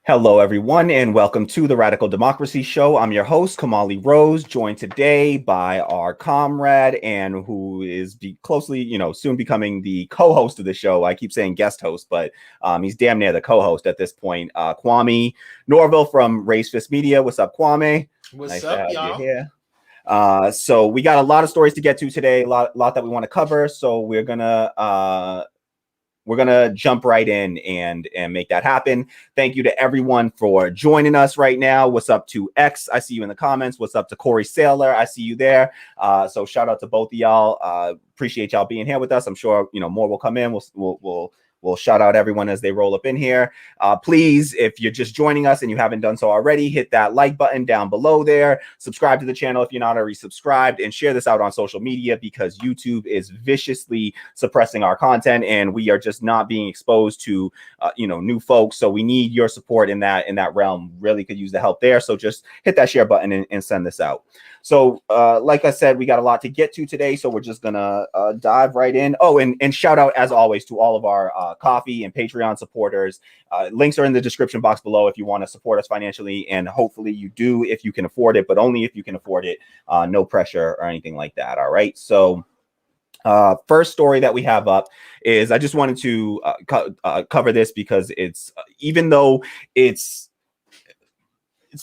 Hello, everyone, and welcome to the Radical Democracy Show. I'm your host, Kamali Rose, joined today by our comrade and who is closely, soon becoming the co-host of the show. I keep saying guest host, but he's damn near the co-host at this point. Kwame Norville from Raise Fist Media. What's up, Kwame? What's nice up, to have y'all? you here. So we got a lot of stories to get to today, a lot that we want to cover. So we're gonna jump right in and make that happen. Thank you to everyone for joining us right now. What's up to X? I see you in the comments. What's up to Corey Saylor? I see you there. So shout out to both of y'all. Appreciate y'all being here with us. I'm sure more will come in. We'll shout out everyone as they roll up in here. Please, if you're just joining us and you haven't done so already, hit that like button down below there. Subscribe to the channel if you're not already subscribed, and share this out on social media because YouTube is viciously suppressing our content and we are just not being exposed to new folks. So we need your support in that realm. Really could use the help there. So just hit that share button and send this out. So like I said, we got a lot to get to today, so we're just gonna dive right in. Oh, and shout out as always to all of our Coffee and Patreon supporters. Links are in the description box below if you want to support us financially, and hopefully you do if you can afford it, but only if you can afford it. No pressure or anything like that. All right. So first story that we have up is, I just wanted to cover this because it's even though it's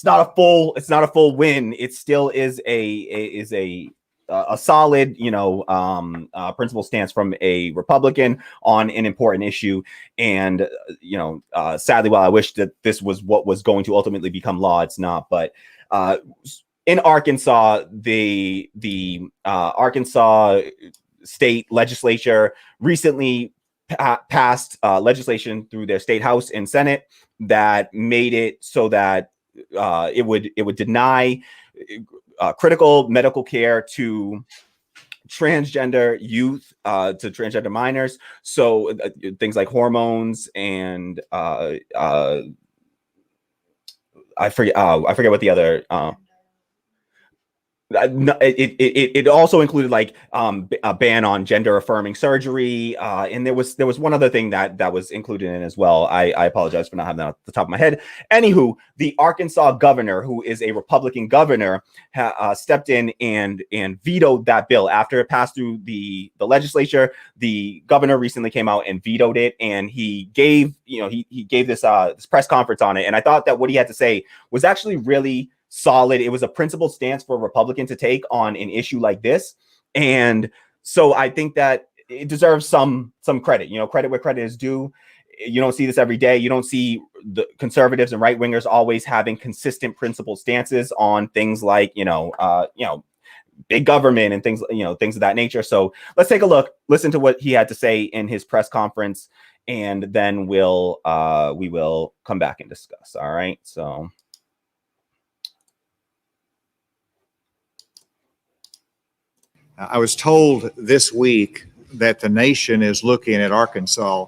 not a full win, it still is a solid, principle stance from a Republican on an important issue. And, sadly, while I wish that this was what was going to ultimately become law, it's not. But in Arkansas, the Arkansas state legislature recently passed legislation through their state house and Senate that made it so that it would deny critical medical care to transgender youth, to transgender minors. So things like hormones and I forget what the other it also included like a ban on gender affirming surgery, and there was one other thing that was included in as well. I apologize for not having that off the top of my head. Anywho, the Arkansas governor, who is a Republican governor, stepped in and vetoed that bill after it passed through the legislature. The governor recently came out and vetoed it, and he gave this press conference on it. And I thought that what he had to say was actually really solid. It was a principled stance for a Republican to take on an issue like this. And so I think that it deserves some credit, credit where credit is due. You don't see this every day. You don't see the conservatives and right wingers always having consistent principled stances on things like, big government and things, things of that nature. So let's take a look, listen to what he had to say in his press conference, and then we will come back and discuss. All right. So I was told this week that the nation is looking at Arkansas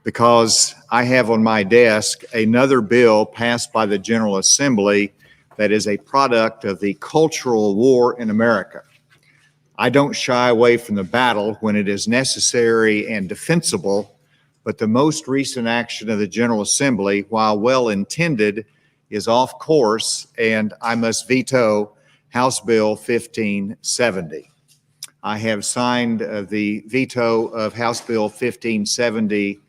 because I have on my desk another bill passed by the General Assembly that is a product of the cultural war in America. I don't shy away from the battle when it is necessary and defensible, but the most recent action of the General Assembly, while well-intended, is off course, and I must veto House Bill 1570. I have signed the veto of House Bill 1570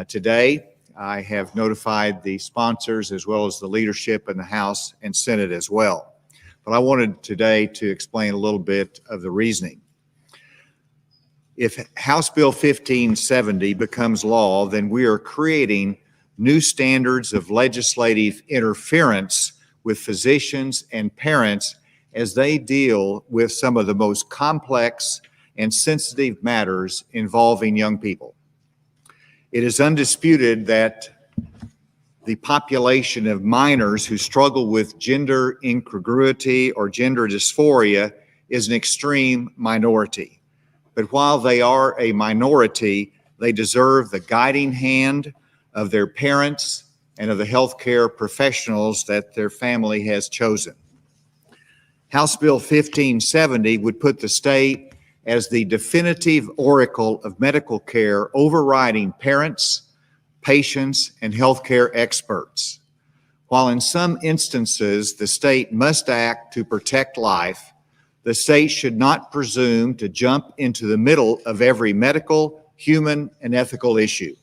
today. I have notified the sponsors as well as the leadership in the House and Senate as well. But I wanted today to explain a little bit of the reasoning. If House Bill 1570 becomes law, then we are creating new standards of legislative interference with physicians and parents as they deal with some of the most complex and sensitive matters involving young people. It is undisputed that the population of minors who struggle with gender incongruity or gender dysphoria is an extreme minority. But while they are a minority, they deserve the guiding hand of their parents and of the healthcare professionals that their family has chosen. House Bill 1570 would put the state as the definitive oracle of medical care, overriding parents, patients, and healthcare experts. While in some instances the state must act to protect life, the state should not presume to jump into the middle of every medical, human, and ethical issue.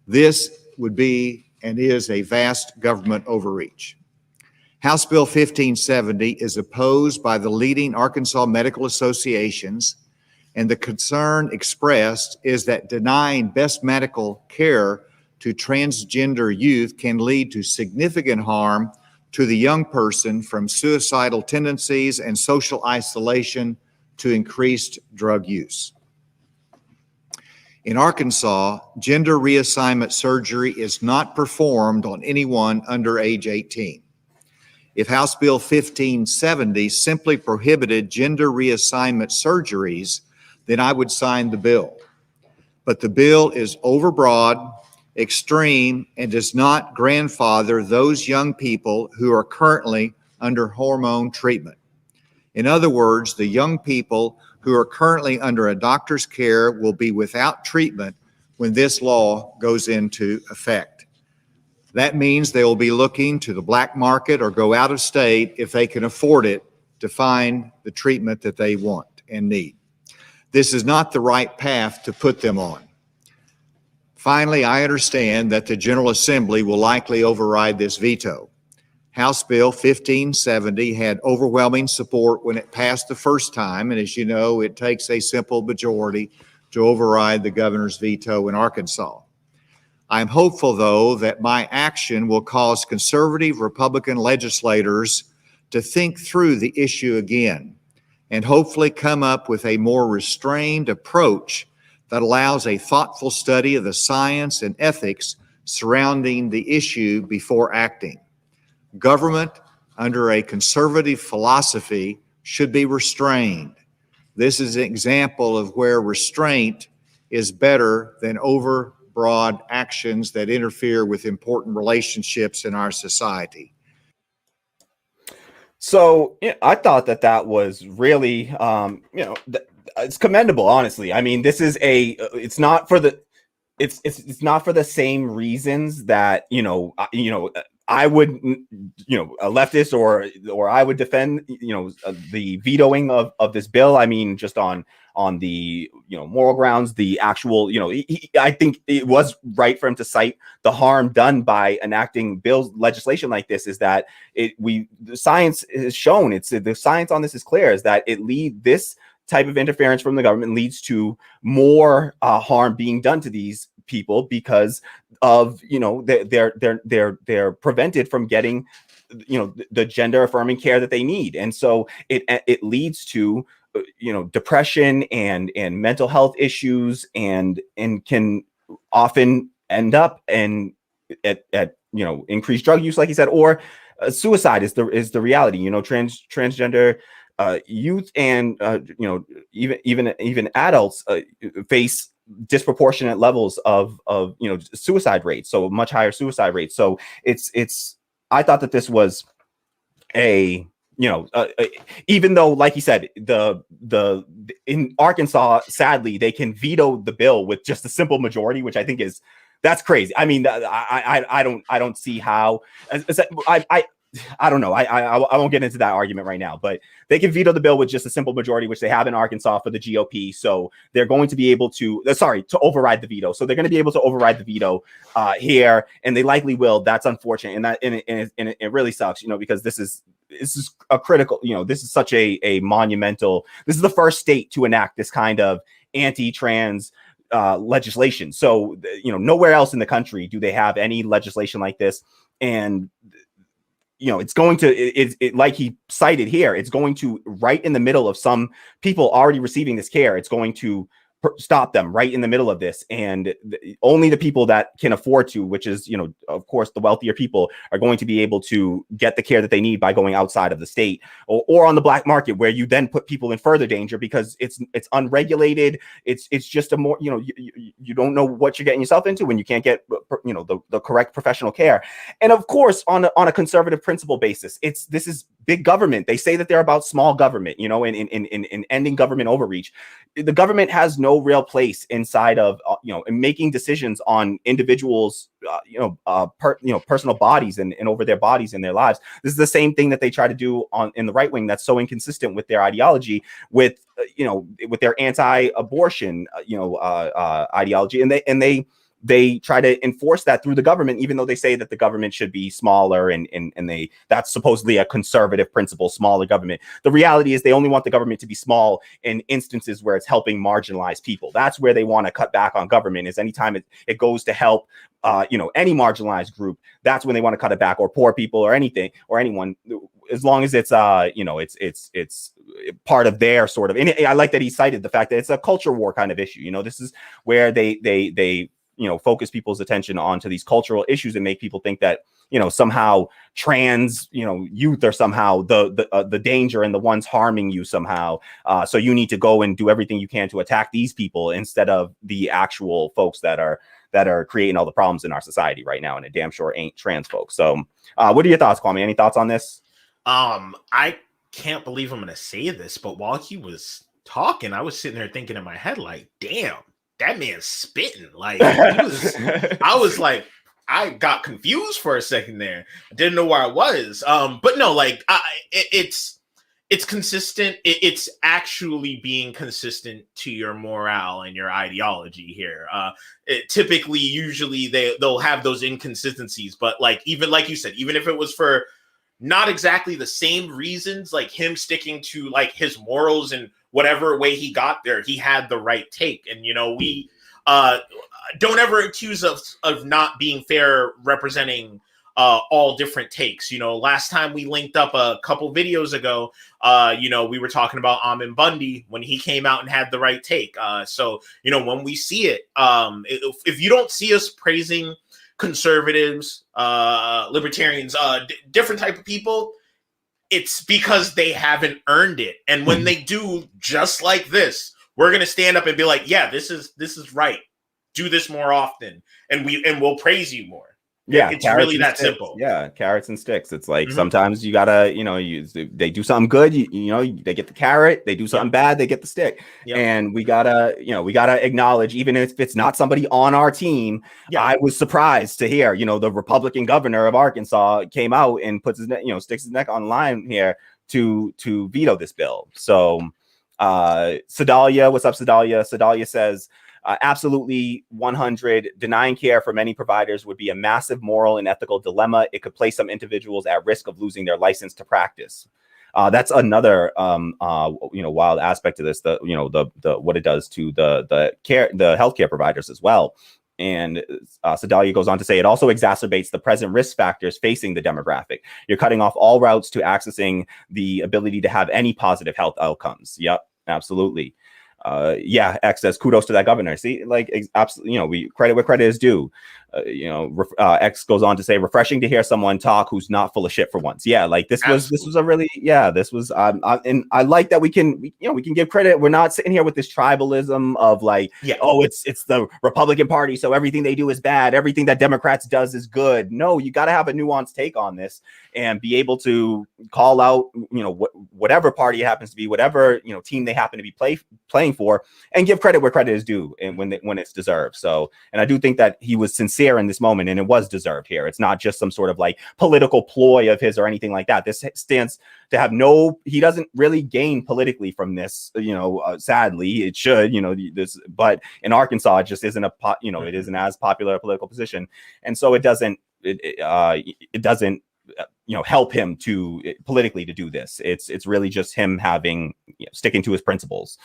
This would be and is a vast government overreach. House Bill 1570 is opposed by the leading Arkansas medical associations, and the concern expressed is that denying best medical care to transgender youth can lead to significant harm to the young person, from suicidal tendencies and social isolation to increased drug use. In Arkansas, gender reassignment surgery is not performed on anyone under age 18. If House Bill 1570 simply prohibited gender reassignment surgeries, then I would sign the bill. But the bill is overbroad, extreme, and does not grandfather those young people who are currently under hormone treatment. In other words, the young people who are currently under a doctor's care will be without treatment when this law goes into effect. That means they will be looking to the black market or go out of state, if they can afford it, to find the treatment that they want and need. This is not the right path to put them on. Finally, I understand that the General Assembly will likely override this veto. House Bill 1570 had overwhelming support when it passed the first time, and as you know, it takes a simple majority to override the governor's veto in Arkansas. I'm hopeful, though, that my action will cause conservative Republican legislators to think through the issue again and hopefully come up with a more restrained approach that allows a thoughtful study of the science and ethics surrounding the issue before acting. Government under a conservative philosophy should be restrained. This is an example of where restraint is better than overbroad actions that interfere with important relationships in our society. So I thought that was really, it's commendable, honestly. I mean, this is it's not for the same reasons that, I would, a leftist or I would defend, the vetoing of this bill. I mean, just on the, moral grounds, the actual, I think it was right for him to cite the harm done by enacting bills, legislation like this, is that the science has shown, the science on this is clear, is that this type of interference from the government leads to more harm being done to these people because of, they're prevented from getting, the gender affirming care that they need. And so it leads to, depression and mental health issues and can often end up at increased drug use, like you said, or suicide is the reality. Transgender youth and even adults face disproportionate levels of suicide rates, so much higher suicide rates. So I thought that this was even though, like you said, in Arkansas, sadly, they can veto the bill with just a simple majority, which I think that's crazy. I mean, I don't see how. I don't know. I won't get into that argument right now, but they can veto the bill with just a simple majority, which they have in Arkansas for the GOP. So they're going to be able to, to override the veto. So they're going to be able to override the veto here, and they likely will. That's unfortunate, and it really sucks, because this is a critical, this is such a monumental. This is the first state to enact this kind of anti-trans legislation. So nowhere else in the country do they have any legislation like this, and it's going to, like he cited here, it's going to, right in the middle of some people already receiving this care, it's going to stop them right in the middle of this. And only the people that can afford to, which is, of course, the wealthier people, are going to be able to get the care that they need by going outside of the state or on the black market, where you then put people in further danger because it's unregulated. It's just a more, you don't know what you're getting yourself into when you can't get, the correct professional care. And of course, on a conservative principle basis, this is big government. They say that they're about small government, you know, in ending government overreach. The government has no real place inside of, in making decisions on individuals, personal bodies and over their bodies and their lives. This is the same thing that they try to do in the right wing. That's so inconsistent with their ideology, with their anti-abortion, ideology, and they try to enforce that through the government, even though they say that the government should be smaller and that's supposedly a conservative principle, smaller government. The reality is they only want the government to be small in instances where it's helping marginalized people. That's where they want to cut back on government, is anytime it goes to help any marginalized group. That's when they want to cut it back, or poor people, or anything, or anyone, as long as it's it's part of their sort of. And I like that he cited the fact that it's a culture war kind of issue. This is where they focus people's attention onto these cultural issues and make people think that, somehow trans, youth are somehow the danger and the ones harming you somehow. So you need to go and do everything you can to attack these people instead of the actual folks that are creating all the problems in our society right now. And it damn sure ain't trans folks. So what are your thoughts, Kwame? Any thoughts on this? I can't believe I'm going to say this, but while he was talking, I was sitting there thinking in my head, like, damn, that man's spitting. Like, I was like, I got confused for a second there. I didn't know where I was. But no, like, it's consistent. It's actually being consistent to your morale and your ideology here. Typically, usually they'll have those inconsistencies, but like, even like you said, even if it was for not exactly the same reasons, like him sticking to like his morals and whatever way he got there, he had the right take. And, we don't ever accuse us of not being fair representing all different takes. Last time we linked up a couple videos ago, we were talking about Amin Bundy when he came out and had the right take. So, when we see it, if you don't see us praising conservatives, libertarians, different type of people, it's because they haven't earned it. And when they do, just like this, we're going to stand up and be like, yeah, this is right. Do this more often. And we'll praise you more. Yeah, it's really that simple. Yeah, carrots and sticks. It's like sometimes you gotta, they do something good, they get the carrot. They do something bad, they get the stick. Yep. And we gotta acknowledge, even if it's not somebody on our team. Yeah. I was surprised to hear, the Republican governor of Arkansas came out and puts his sticks his neck on the line here to veto this bill. So, Sedalia, what's up, Sedalia? Sedalia says, absolutely 100. Denying care for many providers would be a massive moral and ethical dilemma. It could place some individuals at risk of losing their license to practice. That's another wild aspect of this. The what it does to the healthcare providers as well. And Sedalia goes on to say it also exacerbates the present risk factors facing the demographic. You're cutting off all routes to accessing the ability to have any positive health outcomes. Yep, absolutely. X says kudos to that governor. See, like, absolutely, we credit where credit is due. X goes on to say, refreshing to hear someone talk who's not full of shit for once. Yeah, like this was a really, and I like that we can give credit. We're not sitting here with this tribalism of like, it's the Republican Party, so everything they do is bad. Everything that Democrats does is good. No, you got to have a nuanced take on this and be able to call out, whatever party it happens to be, whatever, team they happen to be playing for, and give credit where credit is due and when it's deserved. So, and I do think that he was sincere in this moment, and it was deserved here. It's not just some sort of like political ploy of his or anything like that. This stands to have he doesn't really gain politically from this, sadly. It should, but in Arkansas, it just isn't it isn't as popular a political position. And so it doesn't help him to politically to do this. It's really just him having sticking to his principles.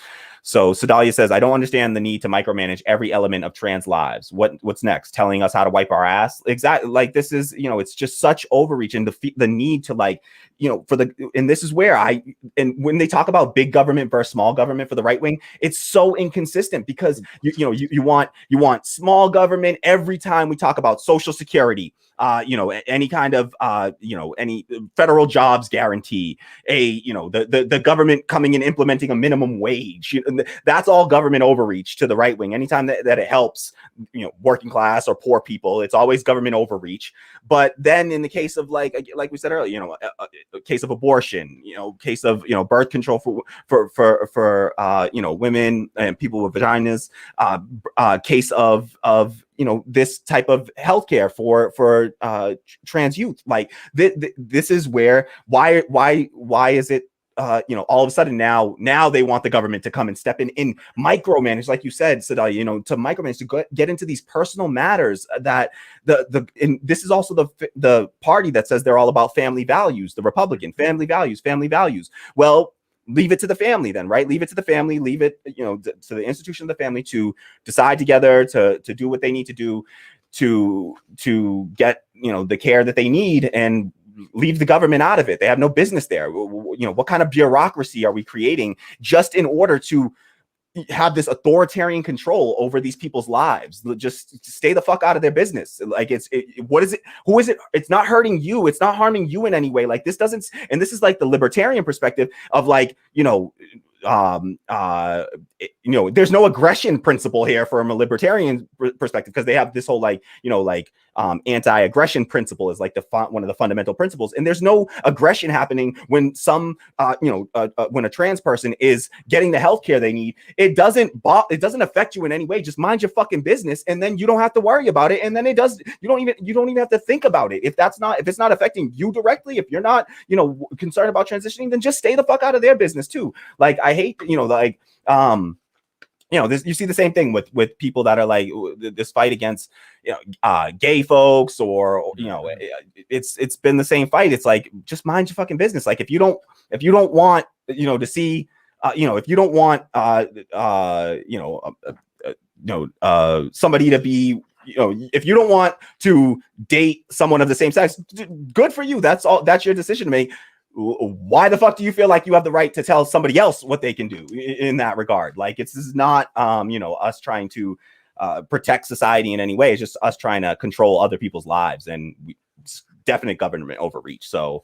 So Sedalia says, I don't understand the need to micromanage every element of trans lives. What's next? Telling us how to wipe our ass? Exactly. Like, this is, it's just such overreach, and the need to and this is where and when they talk about big government versus small government for the right wing, it's so inconsistent, because you want small government every time we talk about Social Security, any kind of any federal jobs guarantee, the government coming and implementing a minimum wage. That's all government overreach to the right wing. Anytime that it helps, working class or poor people, it's always government overreach. But then in the case of like we said earlier, a case of abortion, case of birth control for women and people with vaginas, case of this type of healthcare for trans youth. Like this is where why is it all of a sudden now they want the government to come and step in micromanage, like you said, Sedalia, to micromanage, to get into these personal matters that and this is also the party that says they're all about family values, the Republican family values. Well, leave it to the family then, right? Leave it to the family, leave it, to the institution of the family to decide together to do what they need to do to get, the care that they need, and leave the government out of it. They have no business there. What kind of bureaucracy are we creating just in order to have this authoritarian control over these people's lives? Just stay the fuck out of their business. Like what is it? Who is it? It's not hurting you. It's not harming you in any way. Like this doesn't, and this is like the libertarian perspective of like, there's no aggression principle here from a libertarian perspective, because they have this whole anti-aggression principle is like one of the fundamental principles, and there's no aggression happening when when a trans person is getting the healthcare they need. It doesn't affect you in any way. Just mind your fucking business, and then you don't have to worry about it. And then you don't even have to think about it if it's not affecting you directly. If you're not concerned about transitioning, then just stay the fuck out of their business too. Like I hate this, you see the same thing with people that are like this fight against gay folks, or it's been the same fight. It's like, just mind your fucking business. Like if you don't want to see if you don't want somebody to be, if you don't want to date someone of the same sex, good for you. That's your decision to make. Why the fuck do you feel like you have the right to tell somebody else what they can do in that regard? Like this is not us trying to protect society in any way. It's just us trying to control other people's lives, and it's definite government overreach. So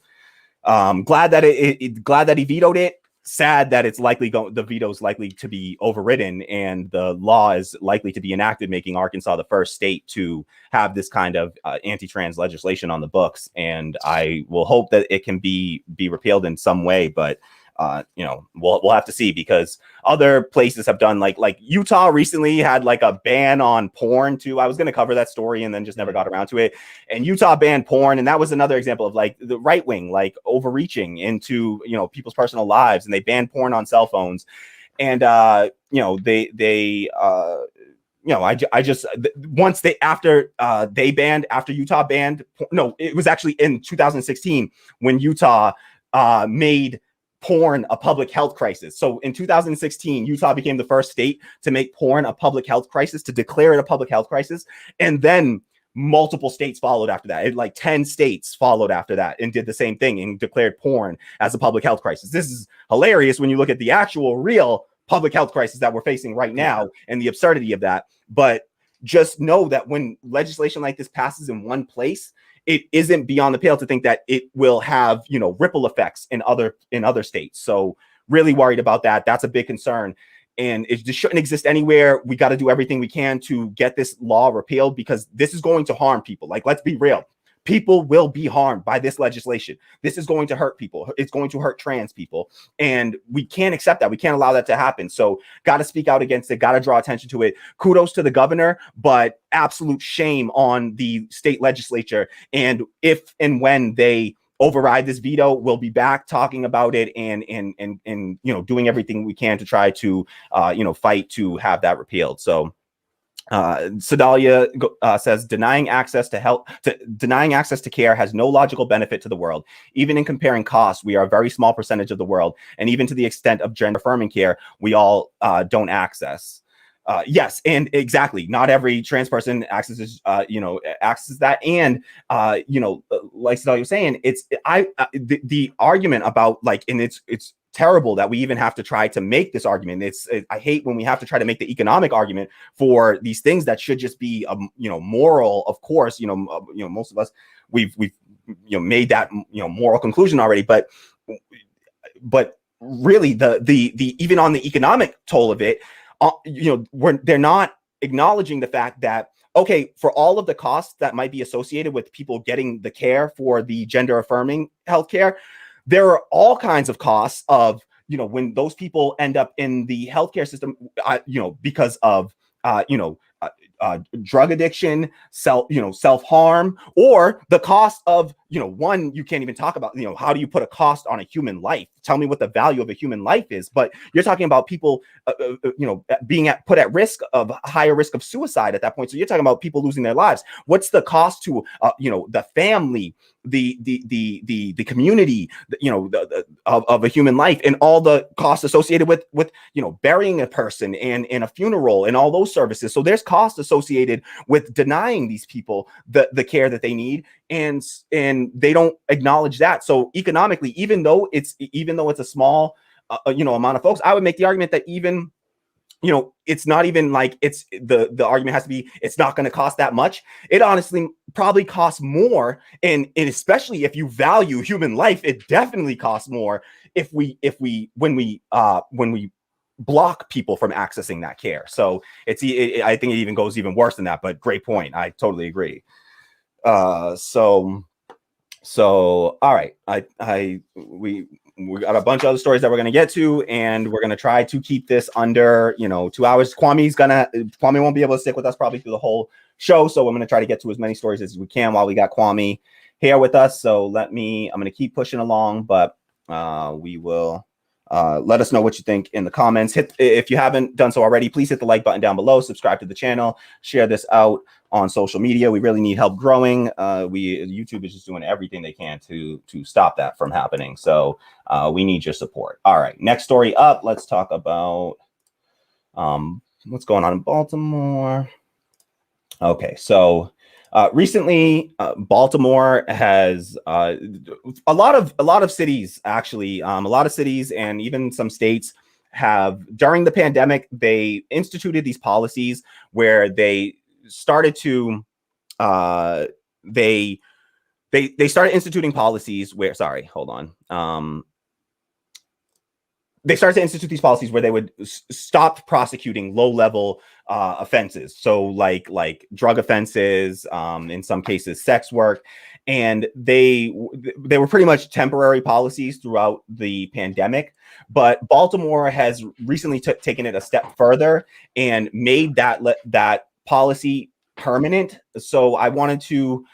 glad that he vetoed it. Sad that it's likely the veto is likely to be overridden, and the law is likely to be enacted, making Arkansas the first state to have this kind of anti-trans legislation on the books. And I will hope that it can be repealed in some way, but we'll have to see, because other places have done like Utah recently had like a ban on porn too. I was going to cover that story and then just never got around to it. And Utah banned porn, and that was another example of like the right wing like overreaching into people's personal lives, and they banned porn on cell phones. And I just once after Utah banned, no, it was actually in 2016 when Utah made porn a public health crisis. So in 2016, Utah became the first state to make porn a public health crisis, to declare it a public health crisis. And then multiple states followed after that. Like 10 states followed after that and did the same thing and declared porn as a public health crisis. This is hilarious when you look at the actual real public health crisis that we're facing right now and the absurdity of that. But just know that when legislation like this passes in one place, it isn't beyond the pale to think that it will have, ripple effects in other states. So really worried about that. That's a big concern. And it just shouldn't exist anywhere. We got to do everything we can to get this law repealed, because this is going to harm people. Like, let's be real. People will be harmed by this legislation. This is going to hurt people. It's going to hurt trans people. And we can't accept that. We can't allow that to happen. So got to speak out against it, got to draw attention to it. Kudos to the governor, but absolute shame on the state legislature. And if and when they override this veto, we'll be back talking about it and doing everything we can to try to fight to have that repealed. So Sedalia says denying access to care has no logical benefit to the world. Even in comparing costs, we are a very small percentage of the world, and even to the extent of gender affirming care, we all don't access. Yes, and exactly. Not every trans person accesses that, and like Sedalia was saying, the argument about and it's terrible that we even have to try to make this argument. I hate when we have to try to make the economic argument for these things that should just be moral. Of course, most of us we've made that moral conclusion already, but really the even on the economic toll of it, they're not acknowledging the fact that, okay, for all of the costs that might be associated with people getting the care for the gender affirming healthcare, there are all kinds of costs of, when those people end up in the healthcare system, because of, drug addiction, self-harm, or the cost of, one, you can't even talk about, how do you put a cost on a human life? Tell me what the value of a human life is. But you're talking about people, being put at risk of higher risk of suicide at that point. So you're talking about people losing their lives. What's the cost to, the family, the community, of a human life, and all the costs associated with burying a person and a funeral and all those services. So there's costs associated with denying these people the care that they need, and they don't acknowledge that. So economically, even though it's a small amount of folks, I would make the argument that even it's not even like it's the argument has to be it's not going to cost that much. It honestly probably costs more, and especially if you value human life, it definitely costs more when we block people from accessing that care. So I think it even goes even worse than that. But great point. I totally agree. So all right, we got a bunch of other stories that we're going to get to, and we're going to try to keep this under 2 hours. Kwame won't be able to stick with us probably through the whole show, so I'm going to try to get to as many stories as we can while we got Kwame here with us. So I'm going to keep pushing along, but we will let us know what you think in the comments. If you haven't done so already, please hit the like button down below, subscribe to the channel, share this out on social media. We really need help growing. YouTube is just doing everything they can to stop that from happening. So we need your support. All right, next story up. Let's talk about what's going on in Baltimore. Okay, so recently, Baltimore has a lot of cities, actually, a lot of cities and even some states have, during the pandemic, they instituted these policies where they started to they started instituting policies where they started to institute these policies where they would stop prosecuting low-level offenses. So like drug offenses, in some cases, sex work. And they were pretty much temporary policies throughout the pandemic. But Baltimore has recently taken it a step further and made that policy permanent. So I wanted to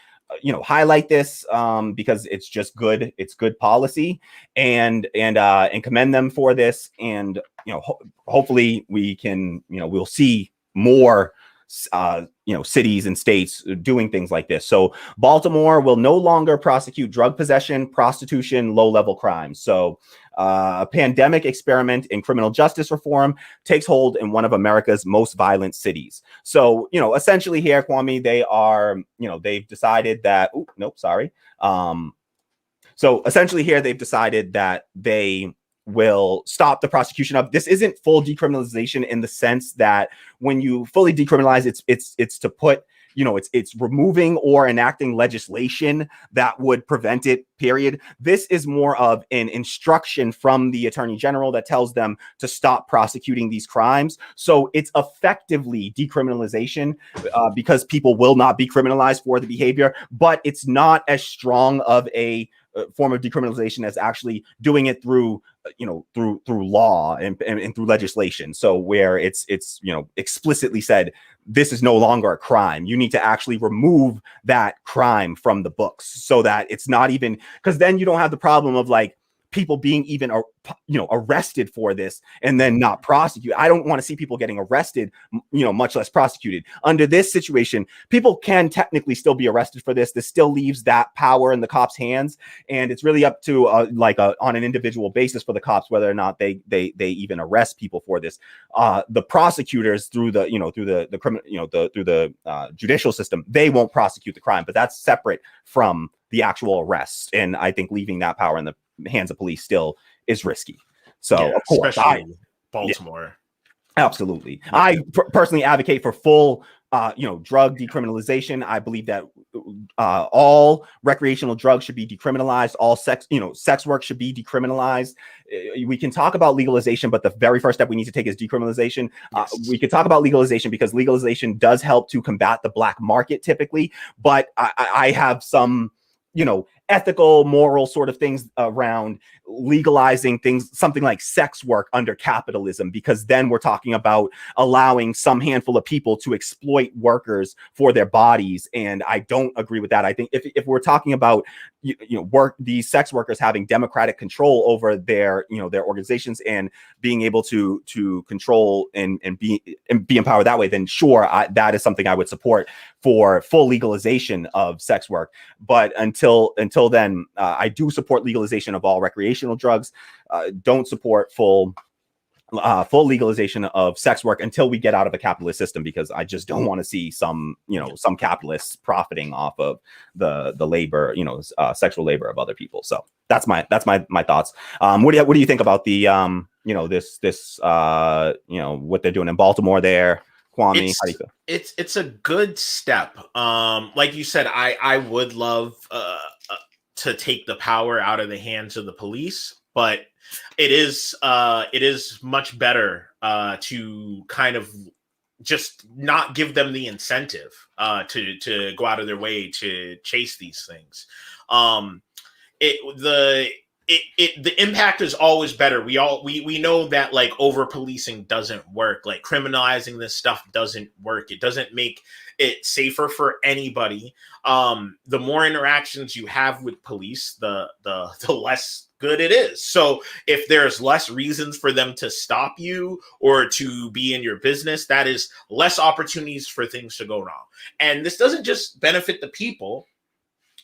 highlight this because it's just good. It's good policy, and commend them for this. And hopefully we can we'll see more cities and states doing things like this. So Baltimore will no longer prosecute drug possession, prostitution, low-level crimes. So a pandemic experiment in criminal justice reform takes hold in one of America's most violent cities. So, essentially here, Kwame, they are, they've decided that, so essentially here, they've decided that they will stop the prosecution of, this isn't full decriminalization in the sense that when you fully decriminalize, it's to put, it's removing or enacting legislation that would prevent it, period. This is more of an instruction from the Attorney General that tells them to stop prosecuting these crimes. So it's effectively decriminalization because people will not be criminalized for the behavior, but it's not as strong of a form of decriminalization as actually doing it through law and through legislation. So where it's explicitly said, this is no longer a crime. You need to actually remove that crime from the books so that it's not even, because then you don't have the problem of like people being even arrested for this and then not prosecuted. I don't want to see people getting arrested, much less prosecuted. Under this situation, people can technically still be arrested for this. This still leaves that power in the cops' hands, and it's really up to on an individual basis for the cops whether or not they even arrest people for this. The prosecutors through the judicial system, they won't prosecute the crime, but that's separate from the actual arrests. And I think leaving that power in the hands of police still is risky. So yeah, of course, especially Baltimore. Yeah, absolutely. Yeah. I personally advocate for full drug decriminalization. I believe that all recreational drugs should be decriminalized. All sex work should be decriminalized. We can talk about legalization, but the very first step we need to take is decriminalization. Yes. We could talk about legalization because legalization does help to combat the black market typically, but I have some, ethical, moral sort of things around legalizing things, something like sex work under capitalism, because then we're talking about allowing some handful of people to exploit workers for their bodies. And I don't agree with that. I think if we're talking about, these sex workers having democratic control over their organizations and being able to control and be empowered that way, then sure, that is something I would support for full legalization of sex work. But until then, I do support legalization of all recreational drugs. Don't support full legalization of sex work until we get out of a capitalist system, because I just don't want to see some capitalists profiting off of the labor, sexual labor of other people. So that's my thoughts. What do you think about the what they're doing in Baltimore there? Kwame, how do you feel? It's a good step. Like you said, I would love to take the power out of the hands of the police, but it is much better to kind of just not give them the incentive to go out of their way to chase these things. The impact is always better. We know that like over policing doesn't work. Like criminalizing this stuff doesn't work. It doesn't make it safer for anybody. The more interactions you have with police, the less good it is. So if there's less reasons for them to stop you or to be in your business, that is less opportunities for things to go wrong. And this doesn't just benefit the people,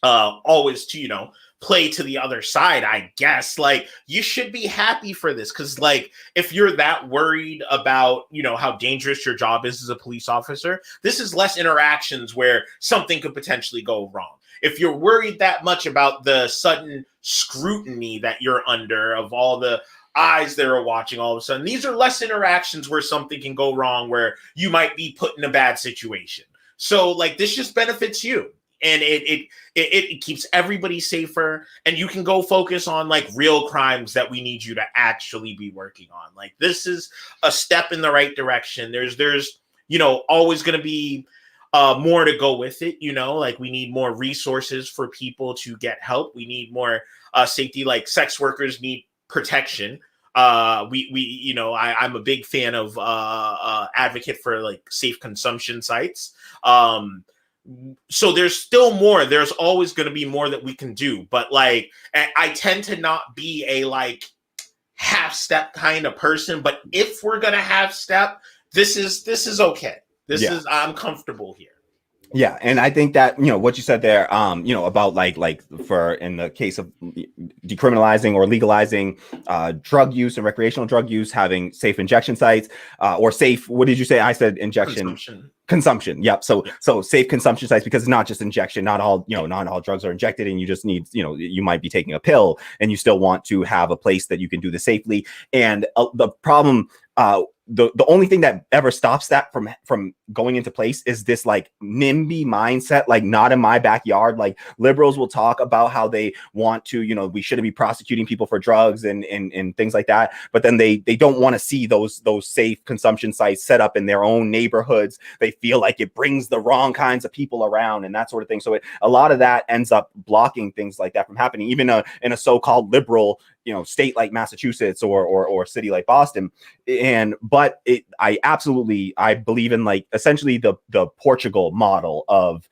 always to, play to the other side, I guess. Like, you should be happy for this, because like if you're that worried about how dangerous your job is as a police officer, this is less interactions where something could potentially go wrong. If you're worried that much about the sudden scrutiny that you're under of all the eyes that are watching all of a sudden, these are less interactions where something can go wrong, where you might be put in a bad situation. So like this just benefits you. And it keeps everybody safer, and you can go focus on like real crimes that we need you to actually be working on. Like this is a step in the right direction. There's always going to be more to go with it. Like we need more resources for people to get help. We need more safety. Like sex workers need protection. I'm a big fan of advocate for like safe consumption sites. So there's still more. There's always going to be more that we can do. But like, I tend to not be a like half step kind of person. But if we're going to half step, this is okay. I'm comfortable here. Yeah, and I think that what you said there, about like for in the case of decriminalizing or legalizing drug use and recreational drug use, having safe injection sites or safe. What did you say? I said injection. Consumption. Yep. So safe consumption sites, because it's not just injection. Not all drugs are injected, and you just need you might be taking a pill, and you still want to have a place that you can do this safely. And the problem. The only thing that ever stops that from going into place is this like NIMBY mindset, like not in my backyard. Like liberals will talk about how they want to, we shouldn't be prosecuting people for drugs and things like that. But then they don't want to see those safe consumption sites set up in their own neighborhoods. They feel like it brings the wrong kinds of people around and that sort of thing. So a lot of that ends up blocking things like that from happening, even in a so-called liberal state like Massachusetts or city like Boston. But I believe in like essentially the Portugal model of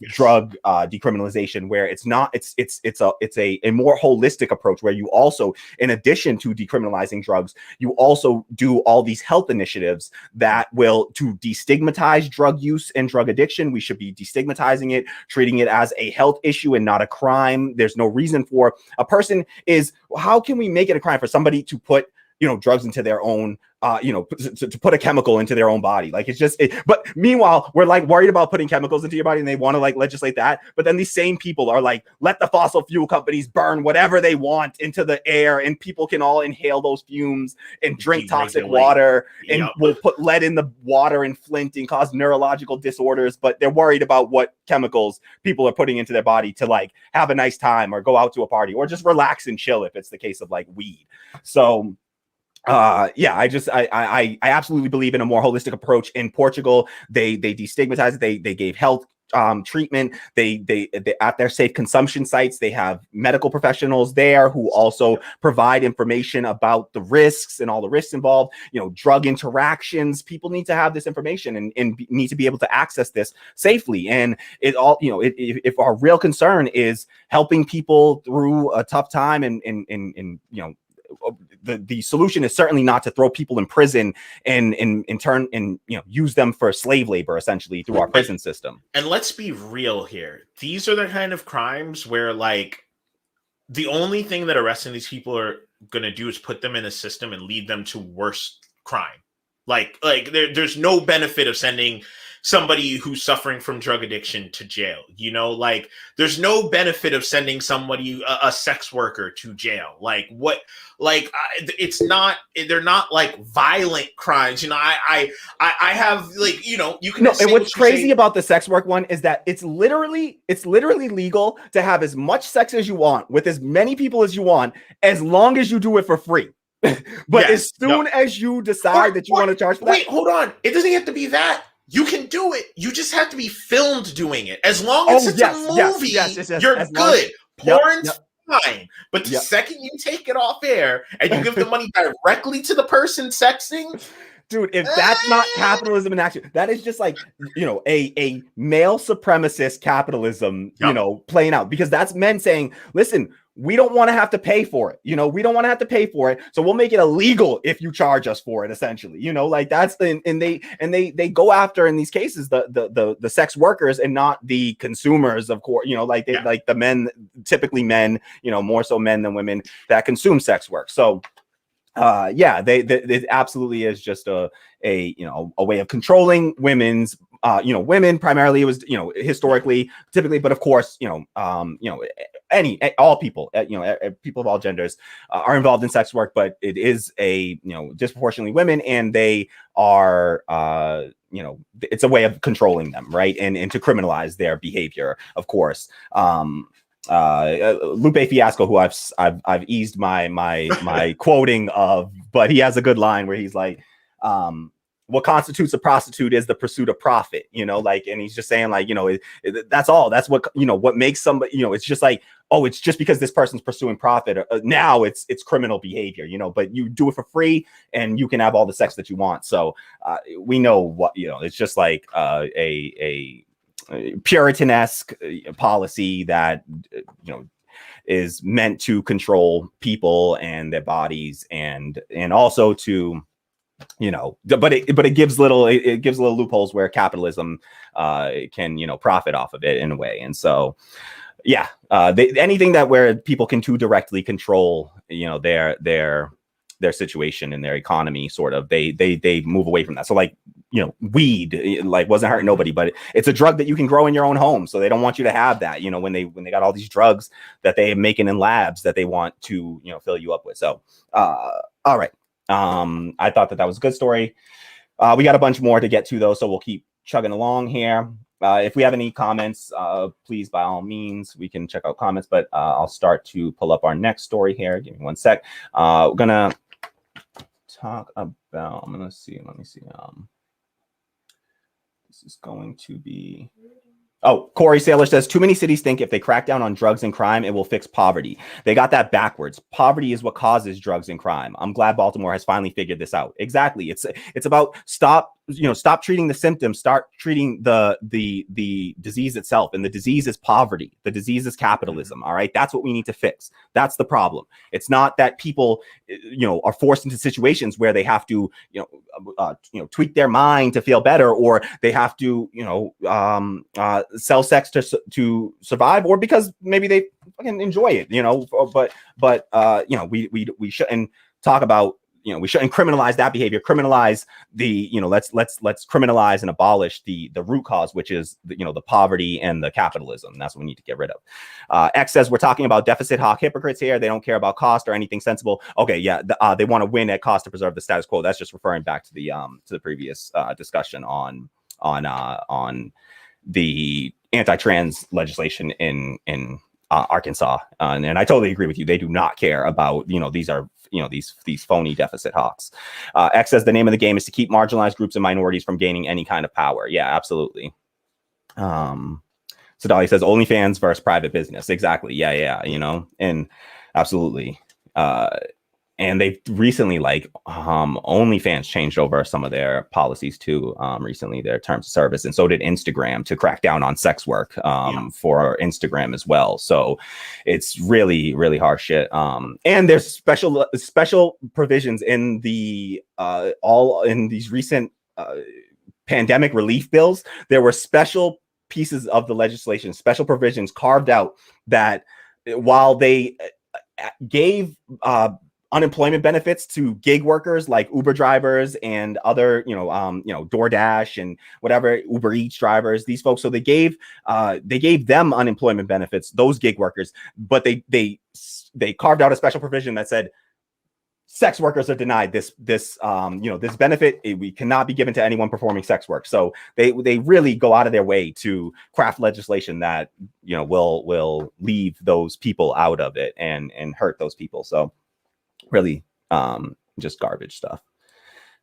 drug decriminalization, where it's a more holistic approach, where you also, in addition to decriminalizing drugs, you also do all these health initiatives that will to destigmatize drug use and drug addiction. We should be destigmatizing it, treating it as a health issue and not a crime. There's no reason for a person how can we make it a crime for somebody to put drugs into their own, to put a chemical into their own body. Like, it's just, but meanwhile, we're like worried about putting chemicals into your body, and they want to like legislate that. But then these same people are like, let the fossil fuel companies burn whatever they want into the air, and people can all inhale those fumes and drink toxic water, and will put lead in the water and Flint and cause neurological disorders. But they're worried about what chemicals people are putting into their body to like have a nice time or go out to a party or just relax and chill, if it's the case of like weed. So I absolutely believe in a more holistic approach. In Portugal, they destigmatized it. They gave health treatment. They at their safe consumption sites, they have medical professionals there who also provide information about the risks and all the risks involved, drug interactions. People need to have this information and need to be able to access this safely. And it all, if our real concern is helping people through a tough time, and the solution is certainly not to throw people in prison and in turn and use them for slave labor essentially through our prison system. And let's be real here. These are the kind of crimes where like the only thing that arresting these people are going to do is put them in a system and lead them to worse crime. Like there's no benefit of sending somebody who's suffering from drug addiction to jail. Like there's no benefit of sending somebody, a sex worker, to jail. Like what? Like it's not. They're not like violent crimes. I have like you can. No, and what's crazy about the sex work one is that it's literally legal to have as much sex as you want with as many people as you want, as long as you do it for free. But as soon as you decide that you want to charge for that, wait, hold on. It doesn't have to be that. You can do it. You just have to be filmed doing it. As long as it's a movie, you're good. Porn's fine. But the second you take it off air and you give the money directly to the person sexing, dude, if that's not capitalism in action, that is just like, a male supremacist capitalism, playing out, because that's men saying, listen, we don't want to have to pay for it. We don't want to have to pay for it. So we'll make it illegal if you charge us for it, essentially. Like that's and they go after in these cases the sex workers and not the consumers, of course. Like the men, typically men, more so men than women that consume sex work. So it absolutely is just a way of controlling women's women primarily. It was historically, typically, but of course all people people of all genders are involved in sex work, but it is disproportionately women, and they are it's a way of controlling them, right, and to criminalize their behavior, of course. Lupe Fiasco, who I've eased my quoting of, but he has a good line where he's like, what constitutes a prostitute is the pursuit of profit, and he's just saying like, that's all. That's what, what makes somebody, it's just like, oh, it's just because this person's pursuing profit. Now it's criminal behavior, but you do it for free and you can have all the sex that you want. So we know what, it's just like a Puritan-esque policy that is meant to control people and their bodies, and also to but it gives little loopholes where capitalism can profit off of it in a way. And so anything that where people can too directly control their situation and their economy, sort of, they move away from that. So like weed, like, wasn't hurting nobody, but it's a drug that you can grow in your own home, so they don't want you to have that, when they got all these drugs that they're making in labs that they want to fill you up with. So all right, I thought that was a good story. We got a bunch more to get to though, so we'll keep chugging along here. If we have any comments, please, by all means, we can check out comments, but I'll start to pull up our next story here. Give me one sec. We're gonna talk about, let me see. This is going to be, Corey Saylor says, too many cities think if they crack down on drugs and crime, it will fix poverty. They got that backwards. Poverty is what causes drugs and crime. I'm glad Baltimore has finally figured this out. Exactly. It's about stop treating the symptoms, start treating the disease itself. And the disease is poverty. The disease is capitalism. All right. That's what we need to fix. That's the problem. It's not that people, are forced into situations where they have to, tweak their mind to feel better, or they have to, sell sex to survive, or because maybe they fucking enjoy it, but we shouldn't talk about we shouldn't criminalize that behavior. Criminalize the, let's criminalize and abolish the root cause, which is the poverty and the capitalism. That's what we need to get rid of. X says we're talking about deficit hawk hypocrites here. They don't care about cost or anything sensible. Okay, yeah, they want to win at cost to preserve the status quo. That's just referring back to the previous discussion on the anti-trans legislation in Arkansas, and I totally agree with you. They do not care about these are these phony deficit hawks. X says the name of the game is to keep marginalized groups and minorities from gaining any kind of power. Yeah, absolutely. So Dolly says OnlyFans versus private business. Exactly. Yeah. And absolutely. And they've recently, OnlyFans changed over some of their policies too. Recently, their terms of service, and so did Instagram to crack down on sex work for Instagram as well. So it's really, really harsh shit. And there's special provisions in all in these recent pandemic relief bills. There were special pieces of the legislation, special provisions carved out that while they gave unemployment benefits to gig workers like Uber drivers and other, DoorDash and whatever, Uber Eats drivers, these folks. So they gave them unemployment benefits, those gig workers, but they carved out a special provision that said sex workers are denied this benefit. We cannot be given to anyone performing sex work. So they really go out of their way to craft legislation that, will leave those people out of it and hurt those people. So really just garbage stuff.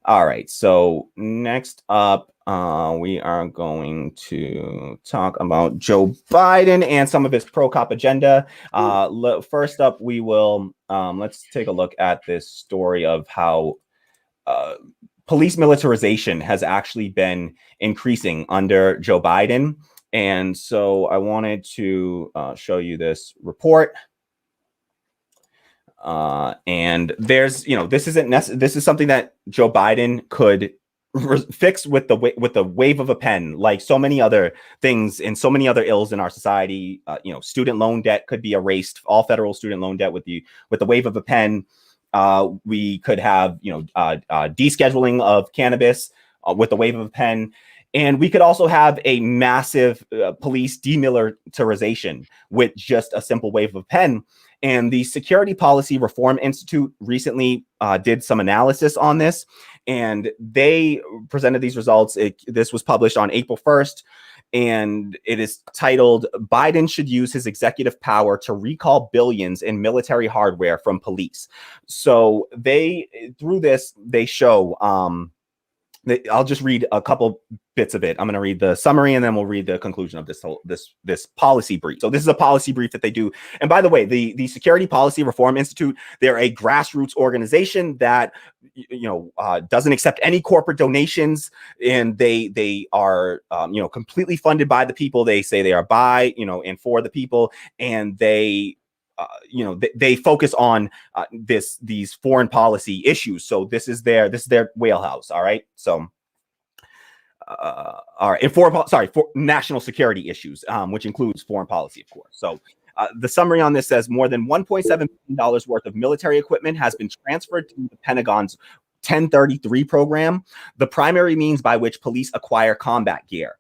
All right, so next up we are going to talk about Joe Biden and some of his pro-cop agenda. First up, we will let's take a look at this story of how police militarization has actually been increasing under Joe Biden. And so I wanted to show you this report. And there's, this is something that Joe Biden could fix with the wave of a pen, like so many other things and so many other ills in our society. Student loan debt could be erased, all federal student loan debt with the wave of a pen. We could have, descheduling of cannabis with the wave of a pen. And we could also have a massive police demilitarization with just a simple wave of a pen. And the Security Policy Reform Institute recently did some analysis on this, and they presented these results. This was published on April 1st, and it is titled, Biden Should Use His Executive Power to Recall Billions in Military Hardware from Police. So through this, they show, I'll just read a couple bits of it. I'm going to read the summary and then we'll read the conclusion of this policy brief. So this is a policy brief that they do. And by the way, the Security Policy Reform Institute, they're a grassroots organization that doesn't accept any corporate donations, and they are completely funded by the people. They say they are by and for the people, and they focus on these foreign policy issues. So this is their wheelhouse. All right. So, all right. And for national security issues, which includes foreign policy, of course. So the summary on this says more than $1.7 billion worth of military equipment has been transferred to the Pentagon's 1033 program, the primary means by which police acquire combat gear.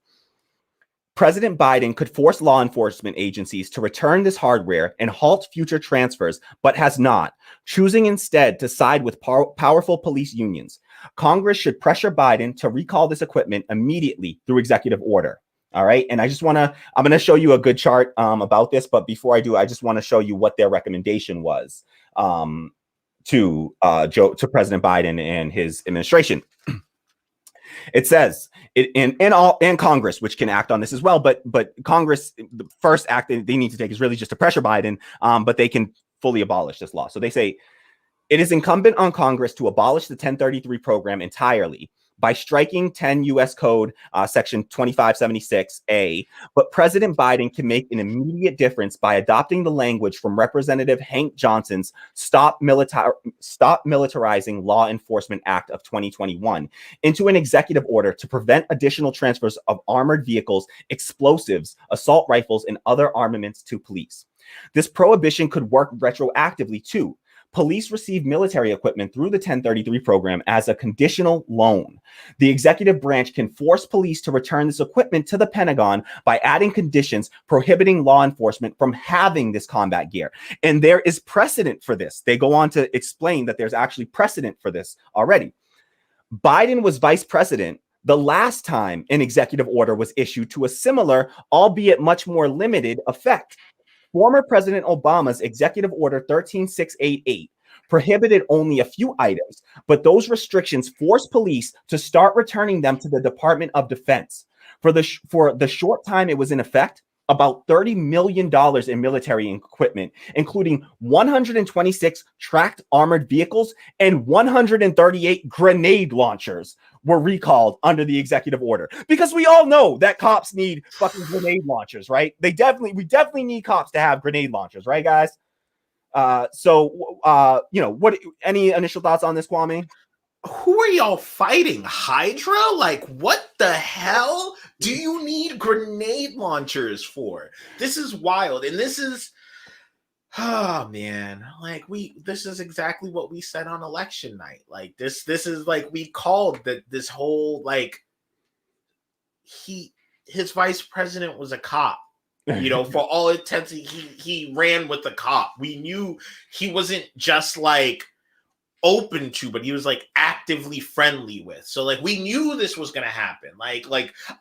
President Biden could force law enforcement agencies to return this hardware and halt future transfers, but has not, choosing instead to side with powerful police unions. Congress should pressure Biden to recall this equipment immediately through executive order. All right. And I'm going to show you a good chart about this. But before I do, I just want to show you what their recommendation was to President Biden and his administration. It says in Congress, which can act on this as well, but Congress, the first act they need to take is really just to pressure Biden, but they can fully abolish this law. So they say it is incumbent on Congress to abolish the 1033 program entirely by striking 10 U.S. Code Section 2576A, but President Biden can make an immediate difference by adopting the language from Representative Hank Johnson's Stop Militarizing Law Enforcement Act of 2021 into an executive order to prevent additional transfers of armored vehicles, explosives, assault rifles, and other armaments to police. This prohibition could work retroactively too. police receive military equipment through the 1033 program as a conditional loan. The executive branch can force police to return this equipment to the Pentagon by adding conditions prohibiting law enforcement from having this combat gear. And there is precedent for this. They go on to explain that there's actually precedent for this already. Biden was vice president the last time an executive order was issued to a similar, albeit much more limited, effect. Former President Obama's Executive Order 13688 prohibited only a few items, but those restrictions forced police to start returning them to the Department of Defense. For the short time it was in effect, about $30 million in military equipment, including 126 tracked armored vehicles and 138 grenade launchers, were recalled under the executive order. Because we all know that cops need fucking grenade launchers, right? We definitely need cops to have grenade launchers, right, guys? What? Any initial thoughts on this, Kwame? Who are y'all fighting? Hydra? Like, what the hell do you need grenade launchers for? This is wild. And this is, oh man, like this is exactly what we said on election night. Like this is like, we called that this whole, like, his vice president was a cop. You know, for all intents, he ran with the cop. We knew he wasn't just like open to, but he was like actively friendly with. So like we knew this was gonna happen. Like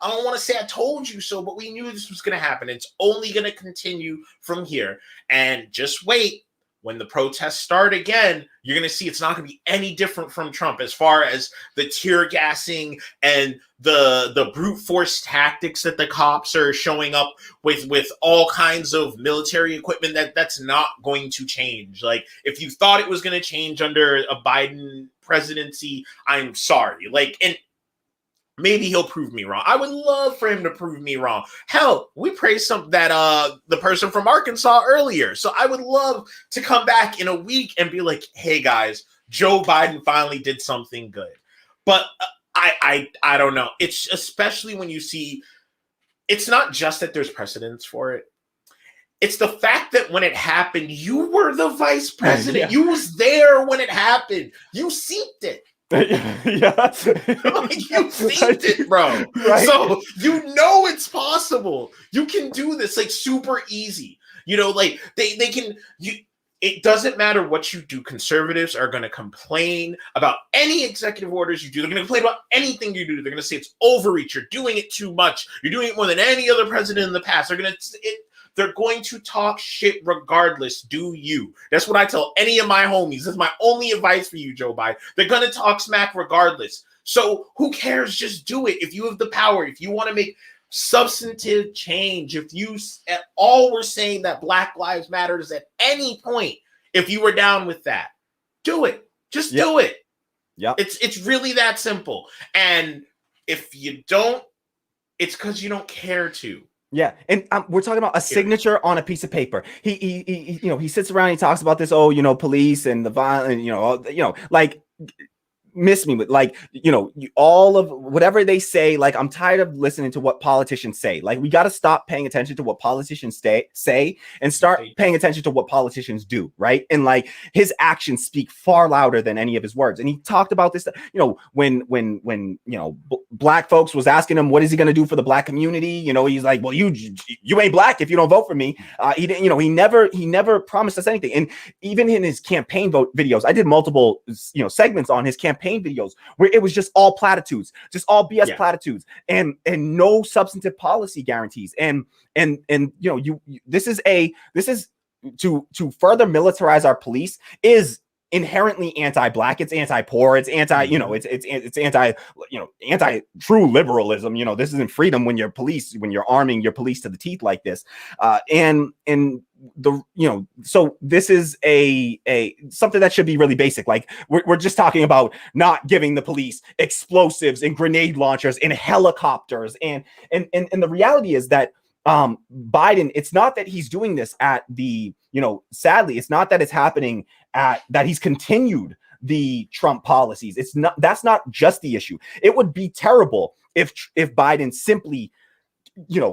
I don't want to say I told you so, but we knew this was gonna happen. It's only gonna continue from here. And just wait. When the protests start again, you're going to see it's not going to be any different from Trump as far as the tear gassing and the brute force tactics that the cops are showing up with all kinds of military equipment. That's not going to change. Like, if you thought it was going to change under a Biden presidency, I'm sorry. Like, and maybe he'll prove me wrong. I would love for him to prove me wrong. Hell, we praised the person from Arkansas earlier. So I would love to come back in a week and be like, hey guys, Joe Biden finally did something good. But I don't know. It's especially when you see, it's not just that there's precedence for it. It's the fact that when it happened, you were the vice president. Yeah. You was there when it happened. You seeked it. Yeah. Like, you synced it, bro. Right? So you know it's possible. You can do this like super easy. You know, like they can. It doesn't matter what you do. Conservatives are going to complain about any executive orders you do. They're going to complain about anything you do. They're going to say it's overreach. You're doing it too much. You're doing it more than any other president in the past. They're going to talk shit regardless. Do you? That's what I tell any of my homies. That's my only advice for you, Joe Biden. They're going to talk smack regardless. So who cares? Just do it. If you have the power, if you want to make substantive change, if you at all were saying that Black Lives Matters at any point, if you were down with that, do it. Just do it. Yeah. It's really that simple. And if you don't, it's because you don't care to. Yeah, and we're talking about a signature on a piece of paper. He sits around, he talks about this, police and the violence, like, miss me with, like, all of whatever they say. Like, I'm tired of listening to what politicians say. Like, we got to stop paying attention to what politicians say and start paying attention to what politicians do, right? And like, his actions speak far louder than any of his words. And he talked about this, when Black folks was asking him, what is he going to do for the Black community? He's like, well, you ain't Black if you don't vote for me. He didn't, he never promised us anything. And even in his campaign videos, I did multiple, segments on his campaign videos where it was just all platitudes, just all BS platitudes, and no substantive policy guarantees. And this is to further militarize our police is inherently anti-Black. It's anti-poor. It's anti, it's anti true liberalism. This isn't freedom when you're arming your police to the teeth like this. So this is a something that should be really basic. Like, we're just talking about not giving the police explosives and grenade launchers and helicopters. And the reality is that Biden, it's not that he's doing this at the, sadly, it's not that it's happening that he's continued the Trump policies. That's not just the issue. It would be terrible if Biden simply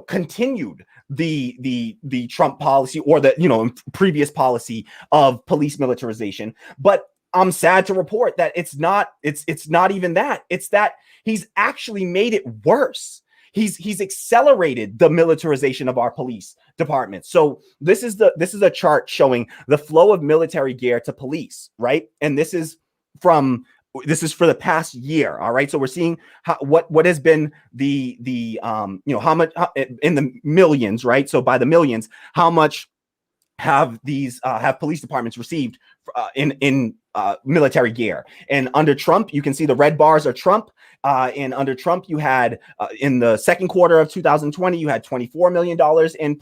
continued the Trump policy or the previous policy of police militarization. But I'm sad to report that it's not even that. It's that he's actually made it worse. He's accelerated the militarization of our police department. So this is a chart showing the flow of military gear to police, right? And this is for the past year. All right. So we're seeing what has been how much in the millions, right? So by the millions, how much have police departments received in military gear? And under Trump, you can see the red bars are Trump. And under Trump, you had in the second quarter of 2020, you had $24 million in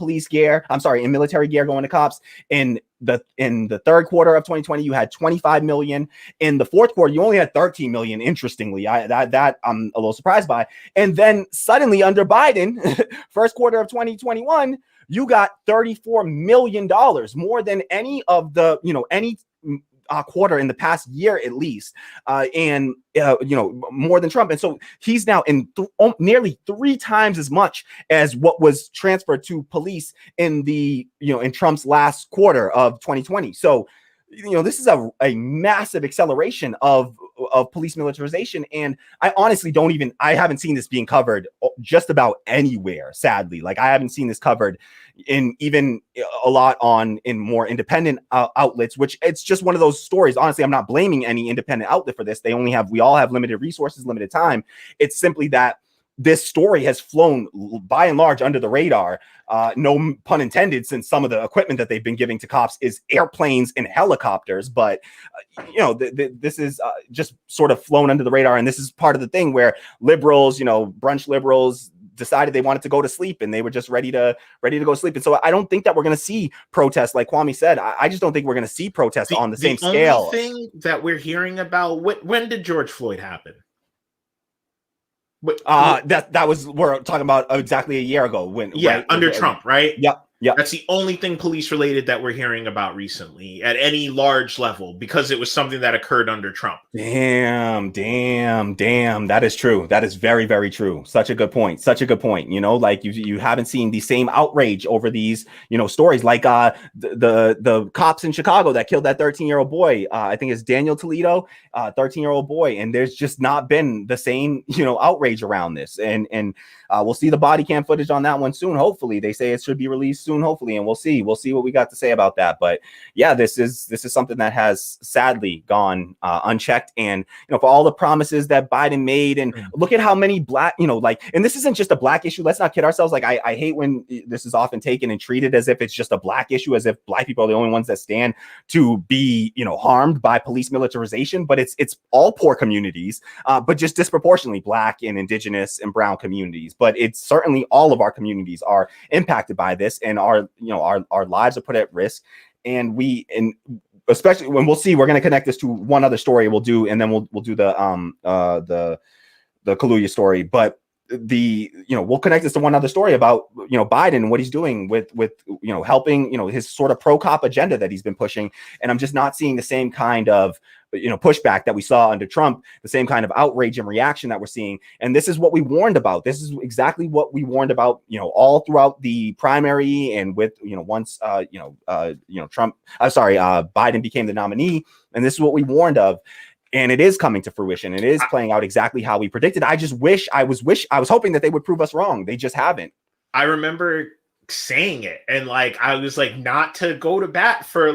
in military gear going to cops. In the third quarter of 2020, you had 25 million. In the fourth quarter, you only had 13 million. Interestingly, that I'm a little surprised by. And then suddenly under Biden, first quarter of 2021, you got $34 million, more than any of the any quarter in the past year at least, and more than Trump. And so he's now in nearly 3 times as much as what was transferred to police in in Trump's last quarter of 2020. So this is a massive acceleration of police militarization. And I honestly I haven't seen this being covered just about anywhere, sadly. Like, I haven't seen this covered in even a lot in more independent outlets, which it's just one of those stories. Honestly, I'm not blaming any independent outlet for this. We all have limited resources, limited time. It's simply that this story has flown by and large under the radar, no pun intended, since some of the equipment that they've been giving to cops is airplanes and helicopters. But, this is just sort of flown under the radar. And this is part of the thing where liberals, brunch liberals, decided they wanted to go to sleep, and they were just ready to go to sleep. And so I don't think that we're going to see protests like Kwame said. I just don't think we're going to see protests on the same scale. The only thing that we're hearing about, when did George Floyd happen? We're talking about exactly a year ago under Trump, right? Yep. That's the only thing police related that we're hearing about recently at any large level, because it was something that occurred under Trump. Damn. That is true. That is very, very true. Such a good point. Like you haven't seen the same outrage over these, stories like the cops in Chicago that killed that 13-year-old boy. I think it's Daniel Toledo, 13-year-old boy. And there's just not been the same, outrage around this. And we'll see the body cam footage on that one soon. Hopefully, they say it should be released soon. Hopefully, and we'll see what we got to say about that. But yeah, this is something that has sadly gone unchecked. And for all the promises that Biden made, and look at how many black, and this isn't just a black issue. Let's not kid ourselves. Like, I hate when this is often taken and treated as if it's just a black issue, as if black people are the only ones that stand to be harmed by police militarization. But it's all poor communities, but just disproportionately black and indigenous and brown communities. But it's certainly all of our communities are impacted by this, and our lives are put at risk. And especially when we're going to connect this to one other story we'll do, and then we'll do the Kaluuya story. But we'll connect this to one other story about Biden and what he's doing with helping his sort of pro-cop agenda that he's been pushing. And I'm just not seeing the same kind of pushback that we saw under Trump, the same kind of outrage and reaction that we're seeing. And this is what we warned about. This is exactly what we warned about, all throughout the primary, and with once Biden became the nominee. And this is what we warned of. And it is coming to fruition. It is playing out exactly how we predicted. I was hoping that they would prove us wrong. They just haven't. I remember saying it, and I was not to go to bat for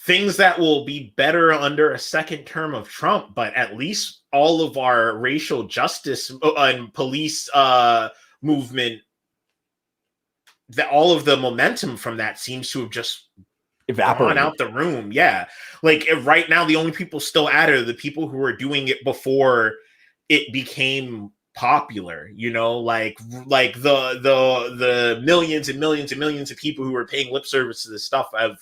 things that will be better under a second term of Trump, but at least all of our racial justice and police movement, that all of the momentum from that seems to have just evaporated out the room. Yeah. Right now, the only people still at it are the people who were doing it before it became popular, the millions and millions and millions of people who were paying lip service to this stuff have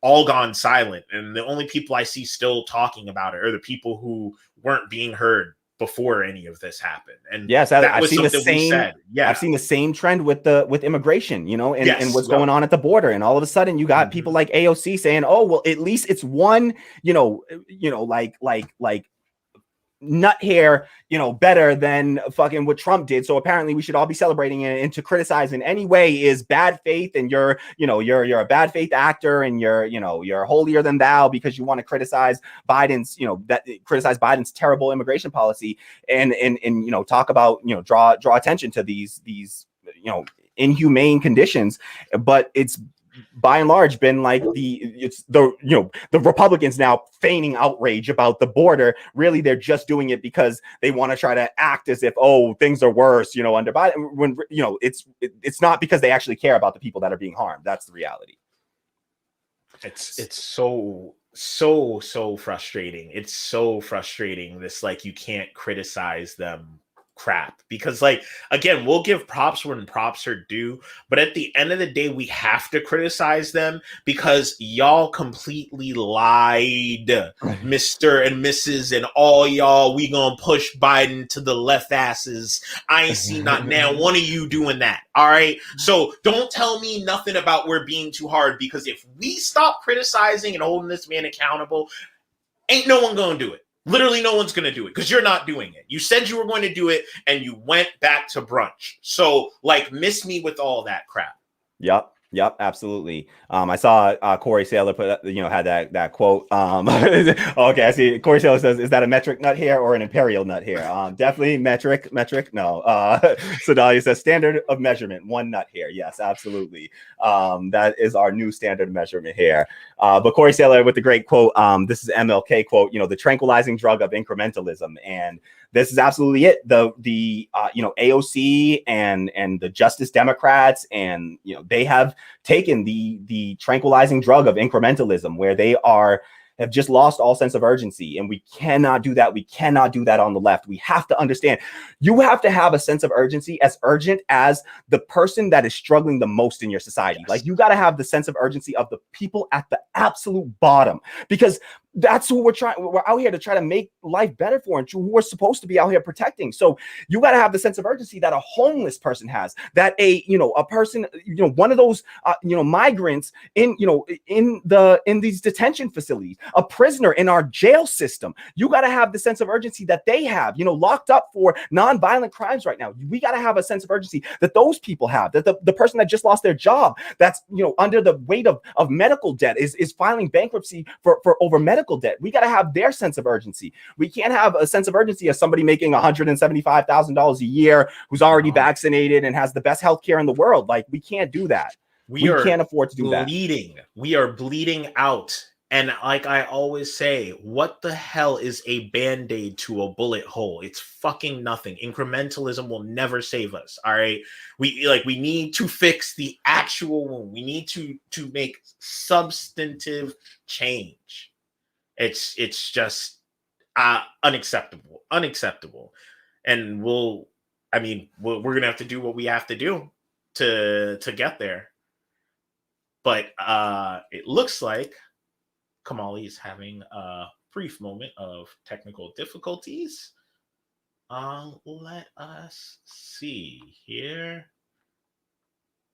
all gone silent. And the only people I see still talking about it are the people who weren't being heard before any of this happened. And yes, I've seen the same. I've seen the same trend with immigration, and what's going on at the border. And all of a sudden, you got people like AOC saying, "Oh, well, at least it's one, nut hair, better than fucking what Trump did. So apparently we should all be celebrating it, and to criticize in any way is bad faith. And you're a bad faith actor, and you're holier than thou because you want to criticize Biden's, criticize Biden's terrible immigration policy, and talk about, draw attention to these inhumane conditions. But it's by and large been like the Republicans now feigning outrage about the border. Really, they're just doing it because they want to try to act as if, oh, things are worse, under Biden, when it's not, because they actually care about the people that are being harmed. That's the reality. It's so frustrating. It's so frustrating, this like you can't criticize them crap, because like, again, we'll give props when props are due, but at the end of the day we have to criticize them because y'all completely lied, Mr. and Mrs. and all y'all. We gonna push Biden to the left asses. I ain't seen not now one of you doing that. All right, so don't tell me nothing about we're being too hard, because if we stop criticizing and holding this man accountable, ain't no one gonna do it. Literally no one's going to do it, because you're not doing it. You said you were going to do it and you went back to brunch. So like, miss me with all that crap. Yep, absolutely. I saw Corey Saylor put, had that quote. Okay, I see. Corey Saylor says, "Is that a metric nut hair or an imperial nut hair?" Definitely metric. No. Sedalia says, "Standard of measurement, 1 nut hair." Yes, absolutely. That is our new standard measurement here. But Corey Saylor with the great quote. This is MLK quote. The tranquilizing drug of incrementalism, and this is absolutely it. The AOC and the Justice Democrats, and they have taken the tranquilizing drug of incrementalism, where they have just lost all sense of urgency. And we cannot do that. We cannot do that on the left. We have to understand, you have to have a sense of urgency as urgent as the person that is struggling the most in your society. Yes. Like, you got to have the sense of urgency of the people at the absolute bottom, because that's who we're out here to try to make life better for, and who we're supposed to be out here protecting. So you got to have the sense of urgency that a homeless person has, that a person, one of those migrants in these detention facilities, a prisoner in our jail system. You got to have the sense of urgency that they have, locked up for non-violent crimes right now. We got to have a sense of urgency that those people have, that the person that just lost their job, that's under the weight of medical debt, is filing bankruptcy for over medical debt. We got to have their sense of urgency. We can't have a sense of urgency of somebody making $175,000 a year, who's already vaccinated and has the best healthcare in the world. Like, we can't do that. We can't afford to do that. We are bleeding out. And like I always say, what the hell is a band-aid to a bullet hole? It's fucking nothing. Incrementalism will never save us. All right. We need to fix the actual wound. We need to make substantive change. It's just unacceptable. And we're gonna have to do what we have to do to get there. But it looks like Kamali is having a brief moment of technical difficulties. Let us see here.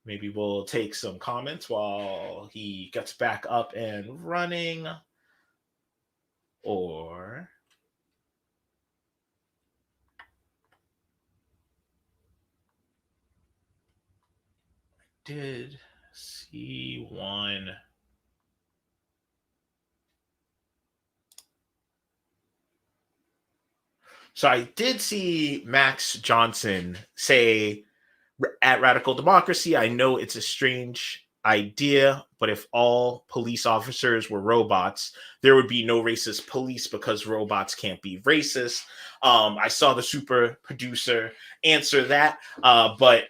Maybe we'll take some comments while he gets back up and running. Or I did see one. So I did see Max Johnson say at Radical Democracy, "I know it's a strange idea, but if all police officers were robots, there would be no racist police because robots can't be racist." I saw the super producer answer that, but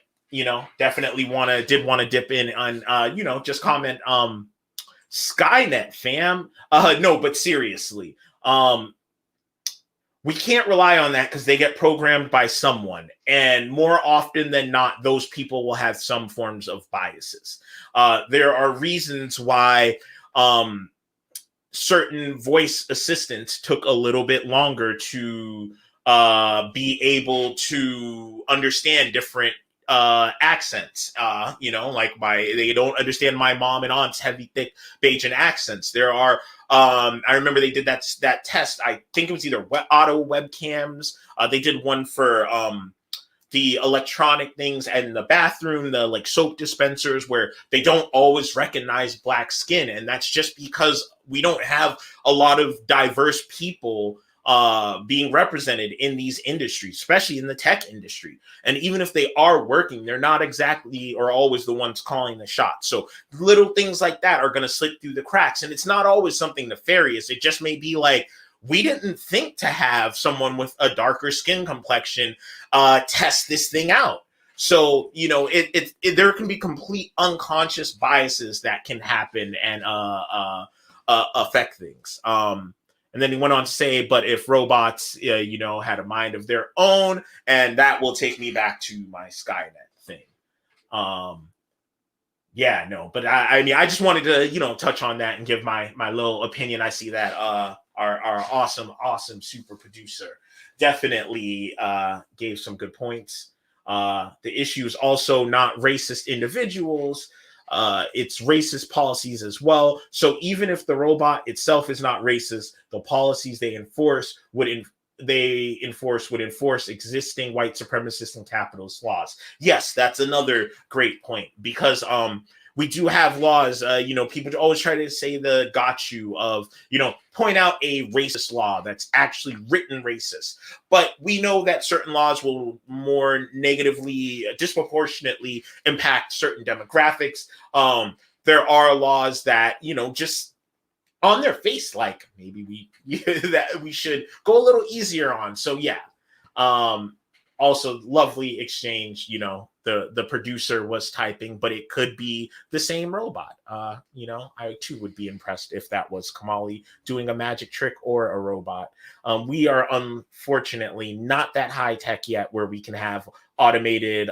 definitely did want to dip in on just comment Skynet, fam. No, but seriously, we can't rely on that, because they get programmed by someone. And more often than not, those people will have some forms of biases. There are reasons why certain voice assistants took a little bit longer to be able to understand different accents, like they don't understand my mom and aunt's heavy, thick Bajan accents. There are, I remember they did that test. I think it was either auto webcams. They did one for the electronic things in the bathroom, the like soap dispensers, where they don't always recognize black skin. And that's just because we don't have a lot of diverse people being represented in these industries, especially in the tech industry. And even if they are working, they're not exactly or always the ones calling the shots. So little things like that are going to slip through the cracks. And it's not always something nefarious. It just may be like, we didn't think to have someone with a darker skin complexion test this thing out. So, there can be complete unconscious biases that can happen and affect things. And then he went on to say, but if robots, had a mind of their own, and that will take me back to my Skynet thing. Yeah, no, but I mean, I just wanted to, touch on that and give my little opinion. I see that our awesome super producer definitely gave some good points. The issue is also not racist individuals. It's racist policies as well. So even if the robot itself is not racist, the policies they enforce would enforce existing white supremacist and capitalist laws. Yes, that's another great point, because we do have laws. People always try to say the got you of, point out a racist law that's actually written racist. But we know that certain laws will more negatively, disproportionately impact certain demographics. There are laws that, just on their face, like maybe that we should go a little easier on. So yeah. Also lovely exchange, the producer was typing, but it could be the same robot. I too would be impressed if that was Kamali doing a magic trick or a robot. We are unfortunately not that high tech yet where we can have automated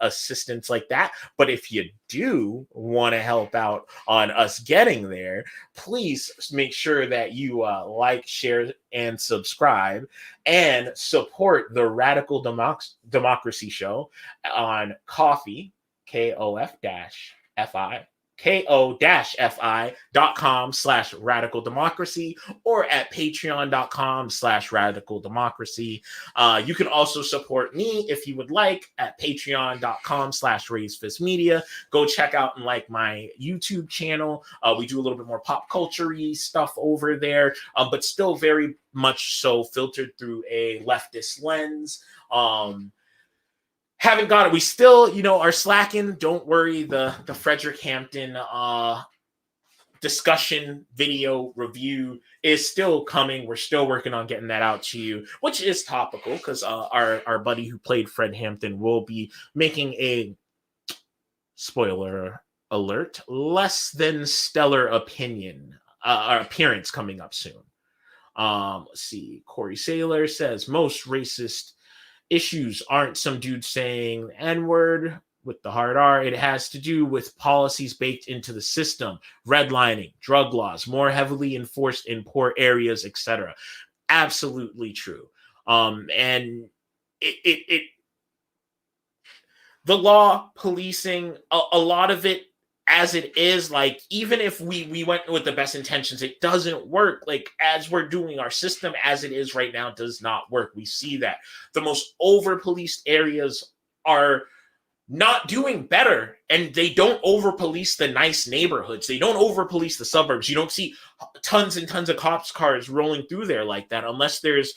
assistants like that. But if you do want to help out on us getting there, please make sure that you like, share, and subscribe, and support the Radical Democracy Show on Ko-fi, ko-fi.com/radical democracy, or at patreon.com/radical democracy. You can also support me if you would like at patreon.com/raisefistmedia. Go check out and like my YouTube channel. We do a little bit more pop culture-y stuff over there, but still very much so filtered through a leftist lens. Haven't got it. We still, are slacking. Don't worry. The Frederick Hampton discussion video review is still coming. We're still working on getting that out to you, which is topical because our buddy who played Fred Hampton will be making a, spoiler alert, less than stellar appearance coming up soon. Let's see. Corey Saylor says most racist issues aren't some dude saying N-word with the hard R. It has to do with policies baked into the system, redlining, drug laws, more heavily enforced in poor areas, etc. Absolutely true. And the law, policing, a lot of it as it is, like, even if we went with the best intentions, it doesn't work. Like, as we're doing, our system as it is right now does not work. We see that the most over-policed areas are not doing better, and they don't over-police the nice neighborhoods. They don't over-police the suburbs. You don't see tons and tons of cops cars rolling through there like that unless there's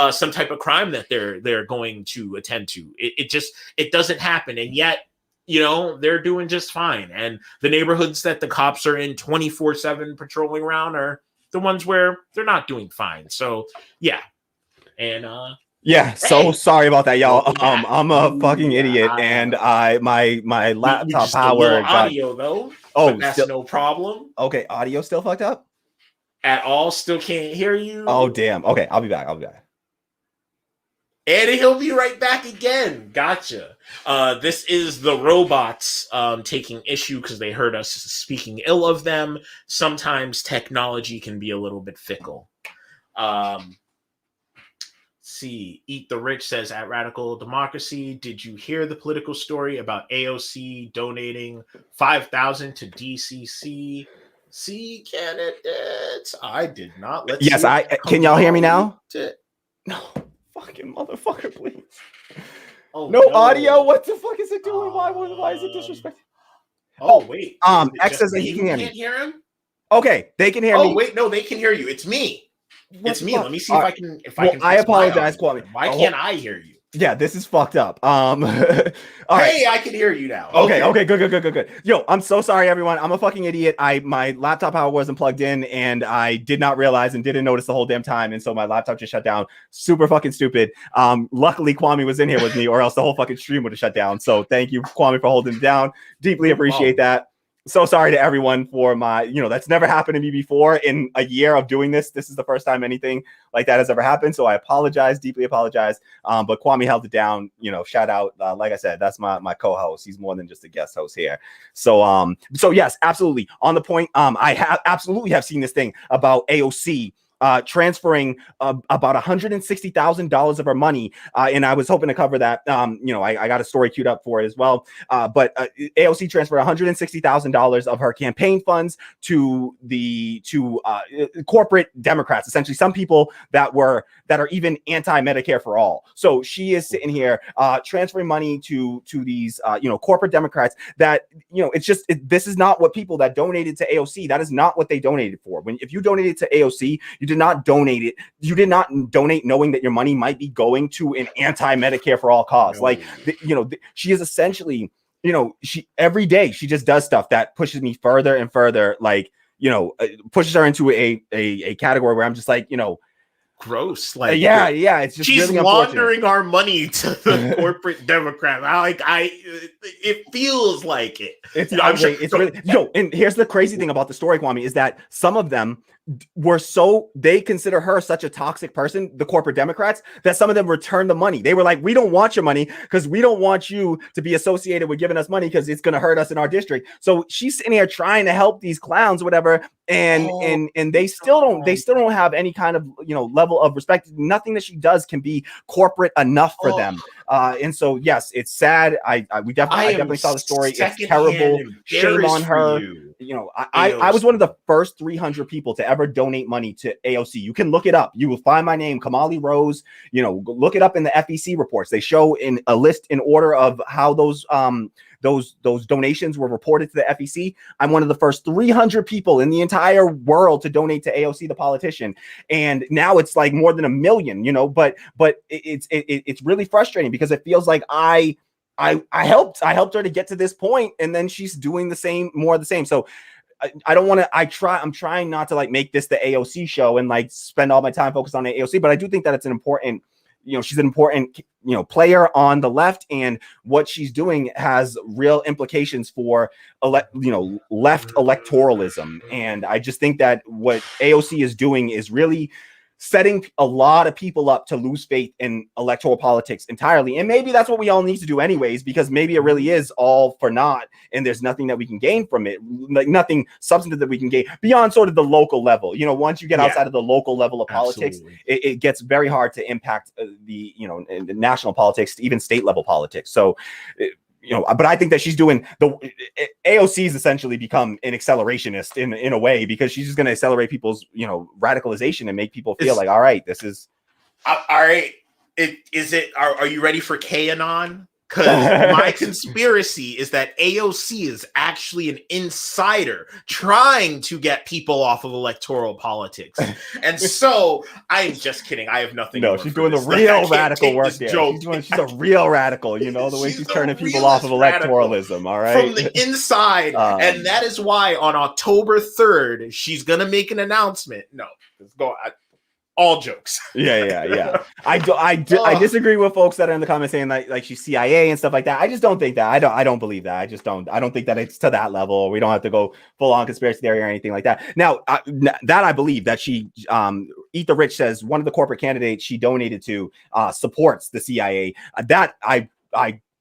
some type of crime that they're going to attend to. It doesn't happen, and yet they're doing just fine. And the neighborhoods that the cops are in 24/7 patrolling around are the ones where they're not doing fine. So yeah. And yeah, so sorry about that, y'all. I'm a fucking idiot, and my laptop power got audio though. Oh, but that's still... no problem. Okay, audio still fucked up at all. Still can't hear you. Oh damn. Okay, I'll be back. And he'll be right back again. Gotcha. This is the robots taking issue because they heard us speaking ill of them. Sometimes technology can be a little bit fickle. see, Eat the Rich says at Radical Democracy, did you hear the political story about AOC donating 5,000 to DCC candidates? I did not. Let's yes, see. Can y'all hear me now? No, fucking motherfucker, please. Oh, no audio. What the fuck is it doing? Why is it disrespectful? Oh wait. X says that he can hear me. Can't hear him. Okay, they can hear me. Oh wait, no, they can hear you. It's me. It's me. Let me see if I can. I apologize, Kwame. Why can't I hear you? Yeah, this is fucked up. All right. Hey, I can hear you now. Okay, good. Yo, I'm so sorry, everyone. I'm a fucking idiot. My laptop power wasn't plugged in, and I did not realize and didn't notice the whole damn time, and so my laptop just shut down. Super fucking stupid. Luckily, Kwame was in here with me, or else the whole fucking stream would have shut down. So thank you, Kwame, for holding it down. Deeply appreciate that. So sorry to everyone for my, that's never happened to me before in a year of doing this. This is the first time anything like that has ever happened. So I apologize, deeply apologize. But Kwame held it down, shout out. Like I said, that's my co-host. He's more than just a guest host here. So yes, absolutely. On the point, I absolutely have seen this thing about AOC transferring about $160,000 of her money. And I was hoping to cover that. I got a story queued up for it as well. But AOC transferred $160,000 of her campaign funds to corporate Democrats, essentially some people that are even anti-Medicare for all. So she is sitting here transferring money to these corporate Democrats that this is not what people that donated to AOC, that is not what they donated for. If you donated to AOC, you did not donate it. You did not donate knowing that your money might be going to an anti-Medicare for all cause. No. She is essentially, she every day she just does stuff that pushes me further and further, pushes her into a category where I'm just like, gross. It's just she's really laundering our money to the corporate Democrats. It feels like it. It's really and here's the crazy thing about the story, Kwame, is that some of them they consider her such a toxic person, the corporate Democrats, that some of them returned the money. They were like, we don't want your money because we don't want you to be associated with giving us money because it's going to hurt us in our district. So she's sitting here trying to help these clowns or whatever. And they still don't have any kind of level of respect. Nothing that she does can be corporate enough for them. And so yes, it's sad. We definitely saw the story. It's terrible. Shame on her. I was one of the first 300 people to ever donate money to AOC. You can look it up. You will find my name, Kamali Rose. Look it up in the FEC reports. They show in a list in order of how those donations were reported to the FEC. I'm one of the first 300 people in the entire world to donate to AOC, the politician, and now it's like more than 1 million. But it's really frustrating because it feels like I helped her to get to this point, and then she's doing more of the same. So I don't want to. I'm trying not to make this the AOC show and spend all my time focused on the AOC, but I do think that it's an important. She's an important, player on the left, and what she's doing has real implications for, left electoralism. And I just think that what AOC is doing is really setting a lot of people up to lose faith in electoral politics entirely. And maybe that's what we all need to do anyways, because maybe it really is all for naught and there's nothing that we can gain from it, nothing substantive that we can gain beyond sort of the local level. Once you get outside of the local level of politics, it gets very hard to impact the national politics, even state level politics. So, but I think that she's doing AOC's essentially become an accelerationist in a way, because she's just going to accelerate people's, radicalization and make people feel like, all right, this is all right. Are you ready for QAnon? Because my conspiracy is that AOC is actually an insider trying to get people off of electoral politics. And so I'm just kidding. I have nothing. No, she's doing the real radical work there. She's a real radical, the way she's turning people off of electoralism. All right. From the inside. And that is why on October 3rd, she's going to make an announcement. No, let's go. All jokes. Yeah. I disagree with folks that are in the comments saying like she's CIA and stuff like that. I just don't think that. I don't believe that. I don't think that it's to that level. We don't have to go full on conspiracy theory or anything like that. Now, that I believe that she Eat the Rich says one of the corporate candidates she donated to supports the CIA. That I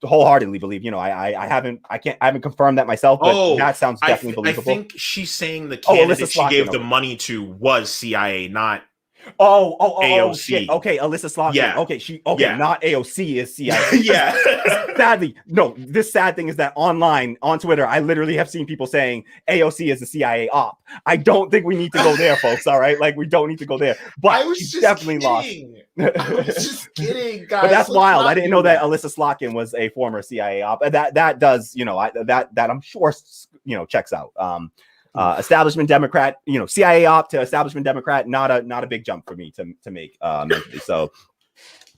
wholeheartedly believe. I haven't confirmed that myself, but that sounds definitely believable. I think she's saying the candidate she gave the money to was CIA, not AOC. Shit. Okay, Alyssa Slotkin. Yeah. Okay, not AOC is CIA. Yeah. Sadly, no, this sad thing is that online, on Twitter, I literally have seen people saying AOC is a CIA op. I don't think we need to go there, folks, all right? Like, we don't need to go there. But she's definitely kidding. I was just kidding, guys. But that's wild. I didn't know that Alyssa Slotkin was a former CIA op. That does, that I'm sure, checks out. Establishment Democrat, CIA op to establishment Democrat, not a big jump for me to make mentally. So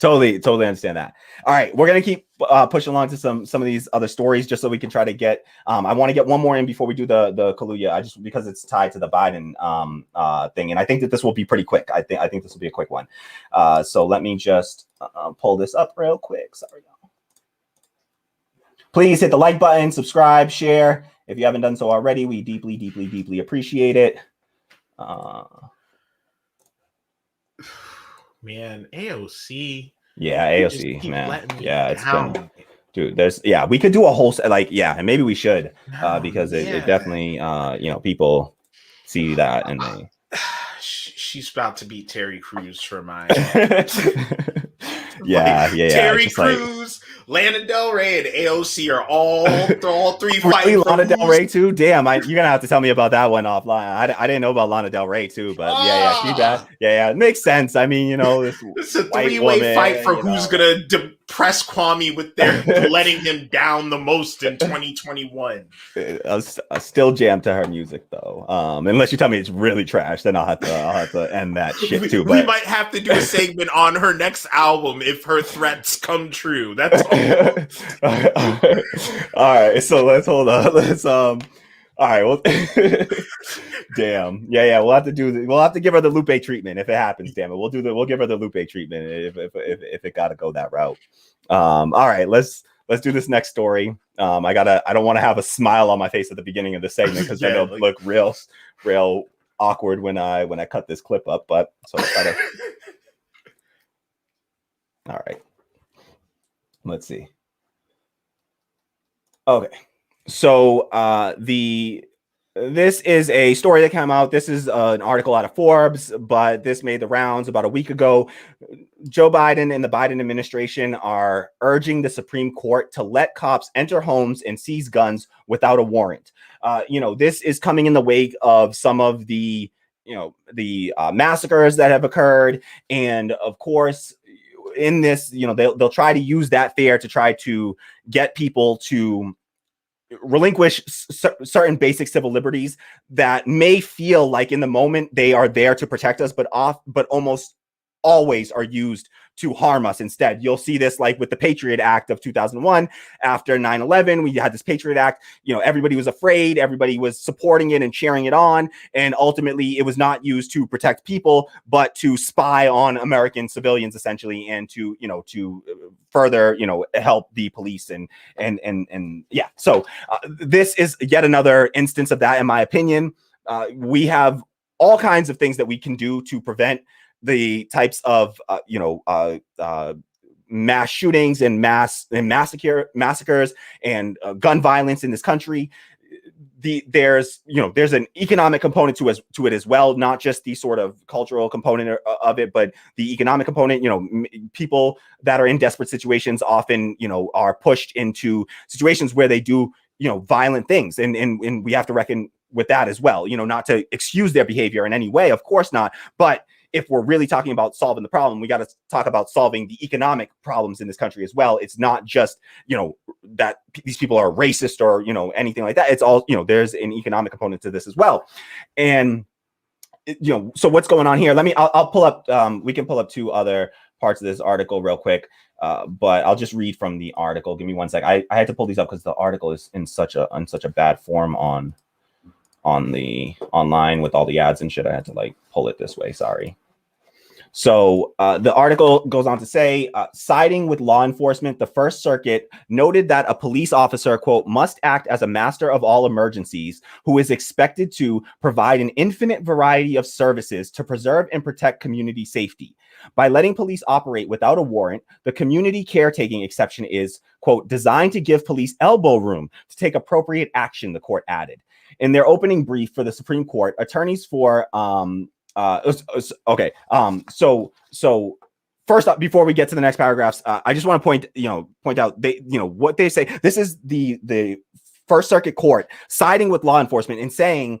totally understand that. All right, we're gonna keep pushing along to some of these other stories just so we can try to get. I want to get one more in before we do the Kaluuya. Because it's tied to the Biden thing, and I think that this will be pretty quick. I think this will be a quick one. So let me just pull this up real quick. Sorry, y'all. Please hit the like button, subscribe, share. If you haven't done so already, we deeply appreciate it. Man, AOC. Yeah, AOC, man. Yeah, it's down. been, dude. We could do a whole and maybe we should, because it definitely, people see that and they. She's about to beat Terry Crews for mine. Yeah. Terry Crews, Lana Del Rey, and AOC are all three fighting. Really, Lana Del Rey too. Damn, you're gonna have to tell me about that one offline. I didn't know about Lana Del Rey too, but yeah, it makes sense. I mean, it's a three-way fight for who's gonna depress Kwame with their letting him down the most in 2021. I still jam to her music though. Unless you tell me it's really trash, then I'll have to end that shit too. We might have to do a segment on her next album if her threats come true. That's all right. So let's hold on. All right. Well, damn. Yeah. We'll have to give her the Lupe treatment if it happens. Damn it. We'll give her the Lupe treatment if it gotta go that route. All right. Let's do this next story. I don't want to have a smile on my face at the beginning of the segment because then it'll look real awkward when I cut this clip up. But so I'll try to. All right. Let's see. Okay. So this is a story that came out. This is an article out of Forbes, but this made the rounds about a week ago. Joe Biden and the Biden administration are urging the Supreme Court to let cops enter homes and seize guns without a warrant. This is coming in the wake of some of the massacres that have occurred. And of course, in this, they'll try to use that fear to try to get people to relinquish certain basic civil liberties that may feel like in the moment they are there to protect us, but almost always are used to harm us instead. You'll see this like with the Patriot Act of 2001. After 9/11, we had this Patriot Act. Everybody was afraid, everybody was supporting it and cheering it on, and ultimately it was not used to protect people, but to spy on American civilians essentially, and to further help the police and yeah. So this is yet another instance of that, in my opinion. We have all kinds of things that we can do to prevent the types of mass shootings and massacres and gun violence in this country. There's an economic component to it as well, not just the sort of cultural component of it, but the economic component. People that are in desperate situations often are pushed into situations where they do violent things, and we have to reckon with that as well. Not to excuse their behavior in any way, of course not, but if we're really talking about solving the problem, we got to talk about solving the economic problems in this country as well. It's not just, that these people are racist or, anything like that. It's all, there's an economic component to this as well. And, so what's going on here? I'll pull up, we can pull up two other parts of this article real quick, but I'll just read from the article. Give me one sec. I had to pull these up because the article is in such a bad form on the online with all the ads and shit. I had to pull it this way. Sorry. So the article goes on to say, siding with law enforcement, the First Circuit noted that a police officer, quote, must act as a master of all emergencies, who is expected to provide an infinite variety of services to preserve and protect community safety. By letting police operate without a warrant, the community caretaking exception is, quote, designed to give police elbow room to take appropriate action, the court added. In their opening brief for the Supreme Court, attorneys for Okay. So first up, before we get to the next paragraphs, I just want to point out what they say. This is the First Circuit Court siding with law enforcement and saying,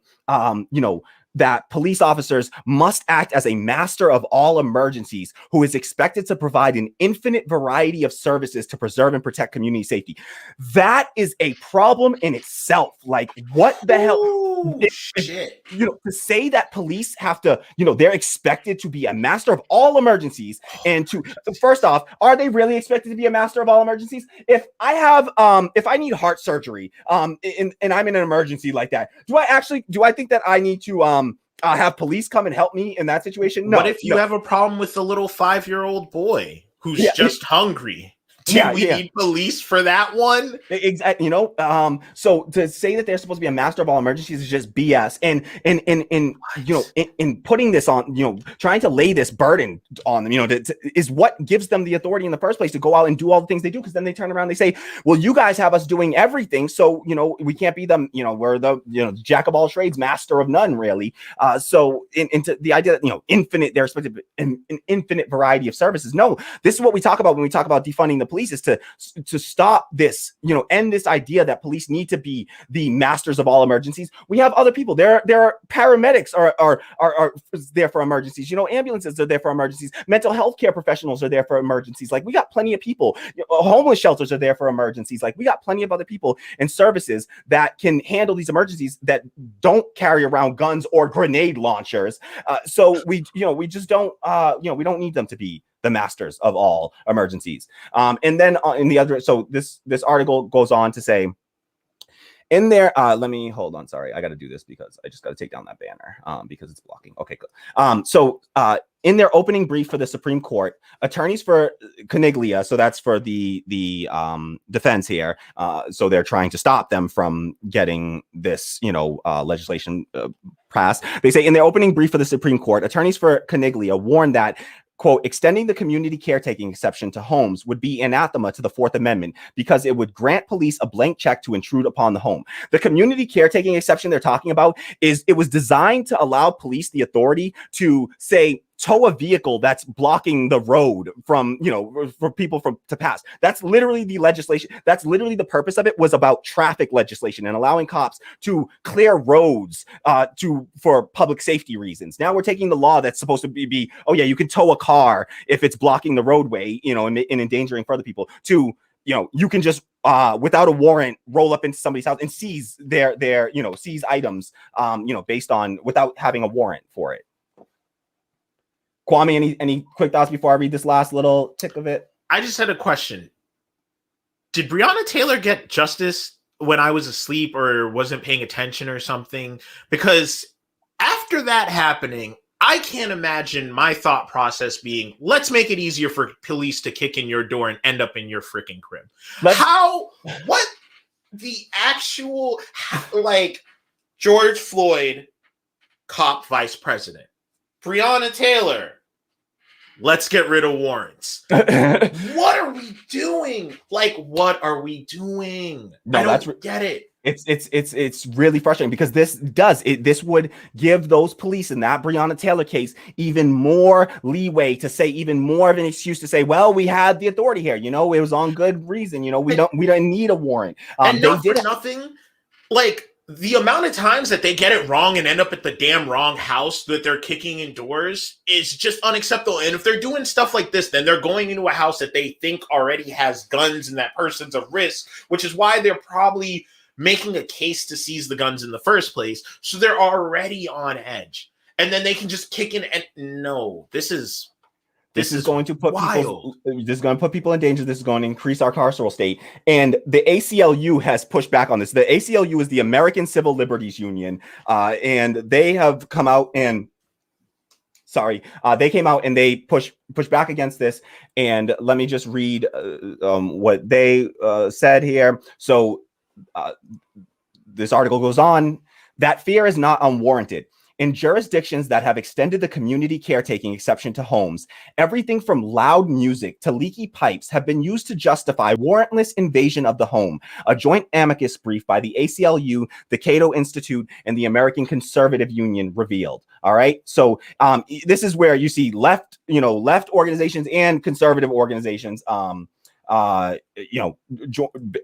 that police officers must act as a master of all emergencies who is expected to provide an infinite variety of services to preserve and protect community safety. That is a problem in itself. Like, what the hell? Shit. To say that police have to, they're expected to be a master of all emergencies, and first off, are they really expected to be a master of all emergencies? If I need heart surgery, and I'm in an emergency like that, do I think that I need to have police come and help me in that situation? No. What if you have a problem with a little 5-year-old boy who's just hungry? Do we need police for that one? Exactly. So to say that they're supposed to be a master of all emergencies is just BS. And in putting this on, trying to lay this burden on them, is what gives them the authority in the first place to go out and do all the things they do. Because then they turn around, they say, well, you guys have us doing everything, so we can't be them. We're the jack of all trades, master of none, really. So into the idea that they're expected an infinite variety of services. No, this is what we talk about when we talk about defunding the police, is to stop this, end this idea that police need to be the masters of all emergencies. We have other people. There are paramedics are there for emergencies. Ambulances are there for emergencies. Mental health care professionals are there for emergencies. Like, we got plenty of people. Homeless shelters are there for emergencies. Like, we got plenty of other people and services that can handle these emergencies that don't carry around guns or grenade launchers. So we just don't we don't need them to be the masters of all emergencies. And then in the other, so this article goes on to say, in there, let me hold on. Sorry, I got to do this because I just got to take down that banner because it's blocking. Okay, good. So in their opening brief for the Supreme Court, attorneys for Kaluuya, so that's for the defense here, so they're trying to stop them from getting this, legislation passed. They say in their opening brief for the Supreme Court, attorneys for Kaluuya warned that, quote, extending the community caretaking exception to homes would be anathema to the Fourth Amendment because it would grant police a blank check to intrude upon the home. The community caretaking exception they're talking about it was designed to allow police the authority to, say, tow a vehicle that's blocking the road from, for people to pass. That's literally the legislation. That's literally the purpose of it, was about traffic legislation and allowing cops to clear roads for public safety reasons. Now we're taking the law that's supposed to be oh yeah, you can tow a car if it's blocking the roadway, and endangering further people, to, you can just without a warrant roll up into somebody's house and seize seize items, based on, without having a warrant for it. Kwame, any quick thoughts before I read this last little tick of it? I just had a question. Did Breonna Taylor get justice when I was asleep or wasn't paying attention or something? Because after that happening, I can't imagine my thought process being, let's make it easier for police to kick in your door and end up in your freaking crib. What the actual, like, George Floyd, cop vice president. Breonna Taylor, let's get rid of warrants. What are we doing? Like, what are we doing? No, I don't get it. It's really frustrating because this would give those police in that Breonna Taylor case even more leeway to say, even more of an excuse to say, well, we had the authority here. It was on good reason. We don't need a warrant. And not for nothing, like, the amount of times that they get it wrong and end up at the damn wrong house that they're kicking in doors is just unacceptable. And if they're doing stuff like this, then they're going into a house that they think already has guns and that person's a risk, which is why they're probably making a case to seize the guns in the first place. So they're already on edge. And then they can just kick in and no, this is going to put people in danger. This is going to increase our carceral state. And the ACLU has pushed back on this. The ACLU is the American Civil Liberties Union. And they have come out and they push back against this. And let me just read what they said here. So this article goes on. That fear is not unwarranted. in jurisdictions that have extended the community caretaking exception to homes, everything from loud music to leaky pipes have been used to justify warrantless invasion of the home, a joint amicus brief by the ACLU, the Cato Institute, and the American Conservative Union revealed. All right. So this is where you see left organizations and conservative organizations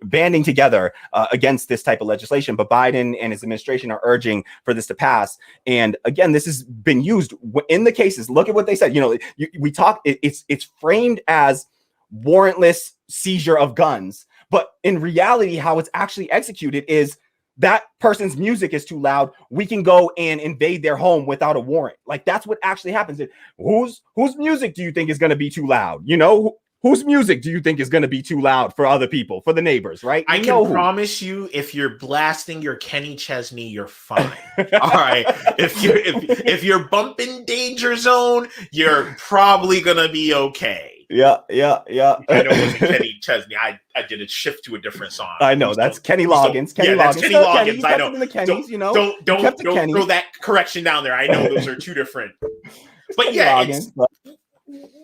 banding together against this type of legislation. But Biden and his administration are urging for this to pass. And again, this has been used in the cases. Look at what they said. It's framed as warrantless seizure of guns, but in reality, how it's actually executed is that person's music is too loud. We can go and invade their home without a warrant. Like, that's what actually happens. Whose music do you think is going to be too loud? Whose music do you think is going to be too loud for other people, for the neighbors, right? I can promise you, if you're blasting your Kenny Chesney, you're fine. All right. If you're bumping Danger Zone, you're probably going to be okay. Yeah. I know it wasn't Kenny Chesney. I did a shift to a different song. I know that's Kenny Loggins. That's Kenny Loggins. I know. The Kennys, Don't throw that correction down there. I know those are two different. But yeah, it's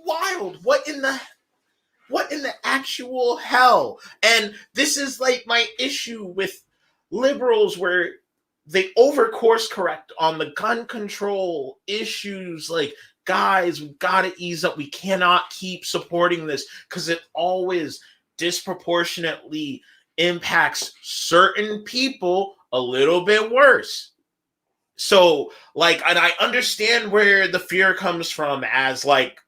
wild. What in the actual hell? And this is like my issue with liberals, where they over course correct on the gun control issues. Like, guys, we've got to ease up. We cannot keep supporting this because it always disproportionately impacts certain people a little bit worse. So, and I understand where the fear comes from as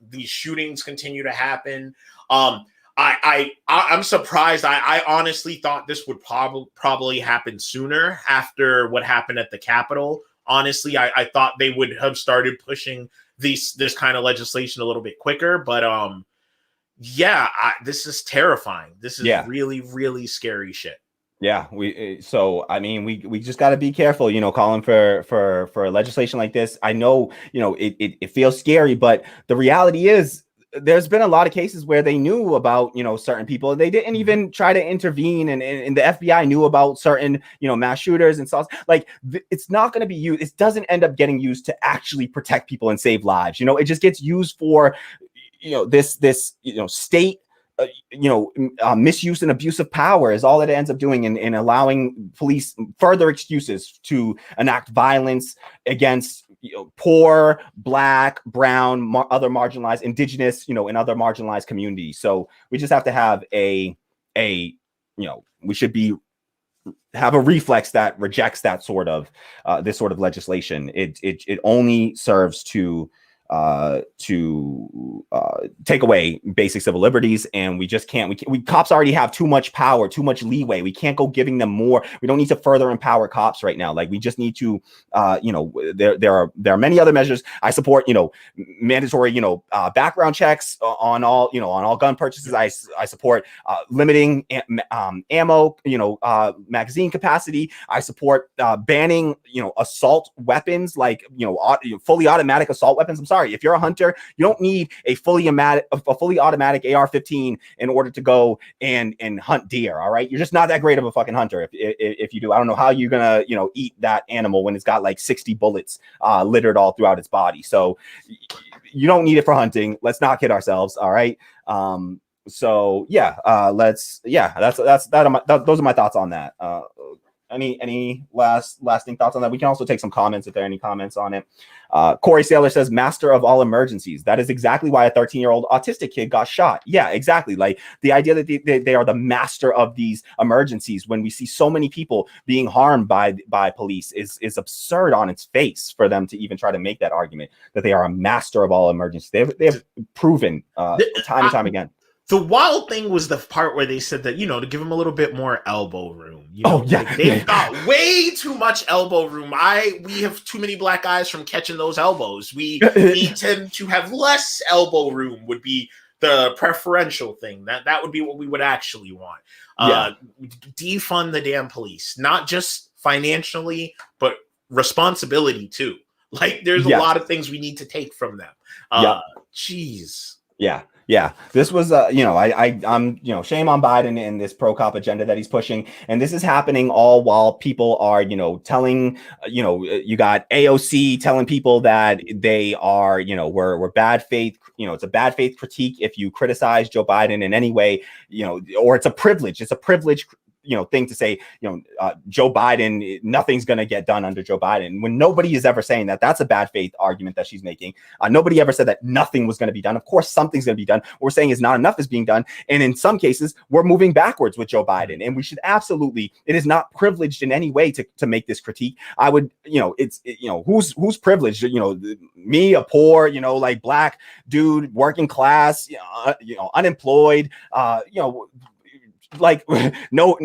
these shootings continue to happen. I'm surprised. I honestly thought this would probably happen sooner after what happened at the Capitol. Honestly, I thought they would have started pushing this kind of legislation a little bit quicker. But this is terrifying. This is really, really scary shit. Yeah, we just got to be careful, calling for legislation like this. I know, it feels scary, but the reality is there's been a lot of cases where they knew about, certain people. They didn't even try to intervene, and the FBI knew about certain, mass shooters and stuff. It's not going to be used. It doesn't end up getting used to actually protect people and save lives. It just gets used for, this state misuse and abuse of power is all that it ends up doing, in allowing police further excuses to enact violence against poor, Black, brown, other marginalized, indigenous, and other marginalized communities. So we just have to have we should have a reflex that rejects that sort of this sort of legislation. It only serves to take away basic civil liberties, and we just can't. We cops already have too much power, too much leeway. We can't go giving them more. We don't need to further empower cops right now. We just need to, there are many other measures. I support, mandatory, background checks on all gun purchases. I support limiting ammo, magazine capacity. I support banning, assault weapons, fully automatic assault weapons. I'm sorry, if you're a hunter, you don't need a fully automatic AR-15 in order to go and hunt deer. All right, you're just not that great of a fucking hunter. If you do, I don't know how you're gonna eat that animal when it's got 60 bullets littered all throughout its body. So you don't need it for hunting. Let's not kid ourselves. All right. Those are my thoughts on that. Any lasting thoughts on that? We can also take some comments if there are any comments on it. Corey Saylor says, master of all emergencies. That is exactly why a 13-year-old autistic kid got shot. Yeah, exactly. The idea that they are the master of these emergencies when we see so many people being harmed by police is absurd on its face for them to even try to make that argument that they are a master of all emergencies. They have proven time and time again. The wild thing was the part where they said that, to give them a little bit more elbow room. They've got way too much elbow room. We have too many black guys from catching those elbows. We need to have less elbow room would be the preferential thing. That would be what we would actually want. Defund the damn police, not just financially, but responsibility too. There's a lot of things we need to take from them. Jeez. Yeah. Yeah, this was, I'm, shame on Biden and this pro-cop agenda that he's pushing. And this is happening all while people are, telling, you got AOC telling people that they are, we're bad faith. It's a bad faith critique if you criticize Joe Biden in any way, or it's a privilege. It's a privilege thing to say, Joe Biden, nothing's going to get done under Joe Biden, when nobody is ever saying that. That's a bad faith argument that she's making. Nobody ever said that nothing was going to be done. Of course, something's going to be done. What we're saying is not enough is being done. And in some cases, we're moving backwards with Joe Biden. And we should absolutely, it is not privileged in any way to make this critique. I would, who's privileged? Me, a poor, like black dude, working class, unemployed, like no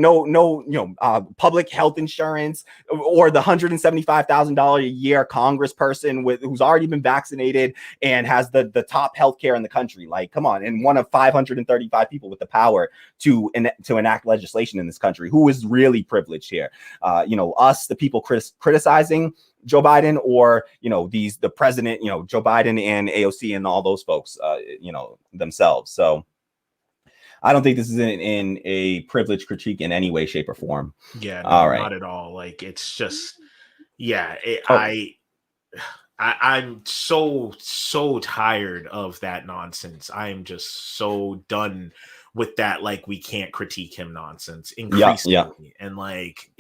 public health insurance, or the $175,000 a year congressperson who's already been vaccinated and has the top healthcare in the country. Like, come on. And one of 535 people with the power to enact legislation in this country. Who is really privileged here? Us, the people criticizing Joe Biden, or the president, Joe Biden and AOC and all those folks, themselves. So I don't think this is in a privilege critique in any way, shape, or form. Yeah, no, all right. Not at all. Like, it's just, yeah, I'm so tired of that nonsense. I am just so done with that. Like, we can't critique him nonsense increasingly. Yeah. And like,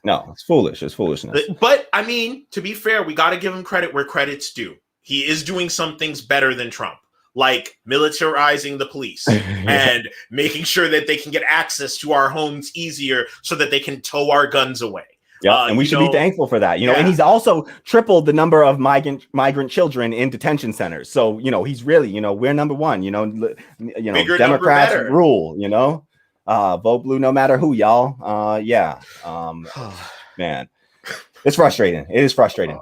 no, it's foolish. It's foolishness. But I mean, to be fair, we got to give him credit where credit's due. He is doing some things better than Trump, like militarizing the police and making sure that they can get access to our homes easier so that they can tow our guns away. Yeah, and we should be thankful for that. And he's also tripled the number of migrant children in detention centers. So, he's really, we're number one, bigger, Democrats rule, vote blue no matter who, y'all. Man, it's frustrating. It is frustrating.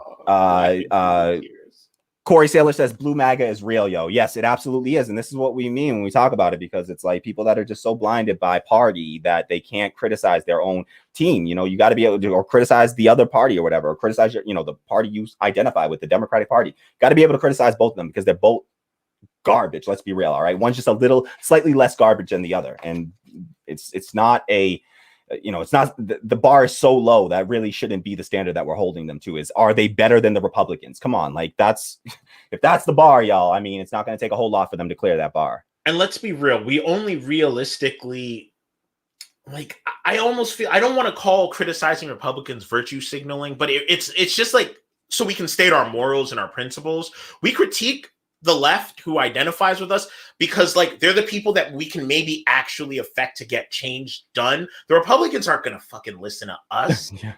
Corey Saylor says Blue MAGA is real, yo. Yes, it absolutely is. And this is what we mean when we talk about it, because it's like people that are just so blinded by party that they can't criticize their own team. You got to be able to, or criticize the other party or whatever, or criticize your, the party you identify with, the Democratic Party. Got to be able to criticize both of them because they're both garbage. Let's be real. All right. One's just a little slightly less garbage than the other. And it's not a, it's not, the bar is so low that really shouldn't be the standard that we're holding them to. Is, are they better than the Republicans? Come on. Like, if that's the bar, y'all, I mean, it's not going to take a whole lot for them to clear that bar. And let's be real. We only realistically, like, I almost feel, I don't want to call criticizing Republicans virtue signaling, but it's just like, so we can state our morals and our principles. We critique the left who identifies with us because, like, they're the people that we can maybe actually affect to get change done. The Republicans aren't going to fucking listen to us. Yeah,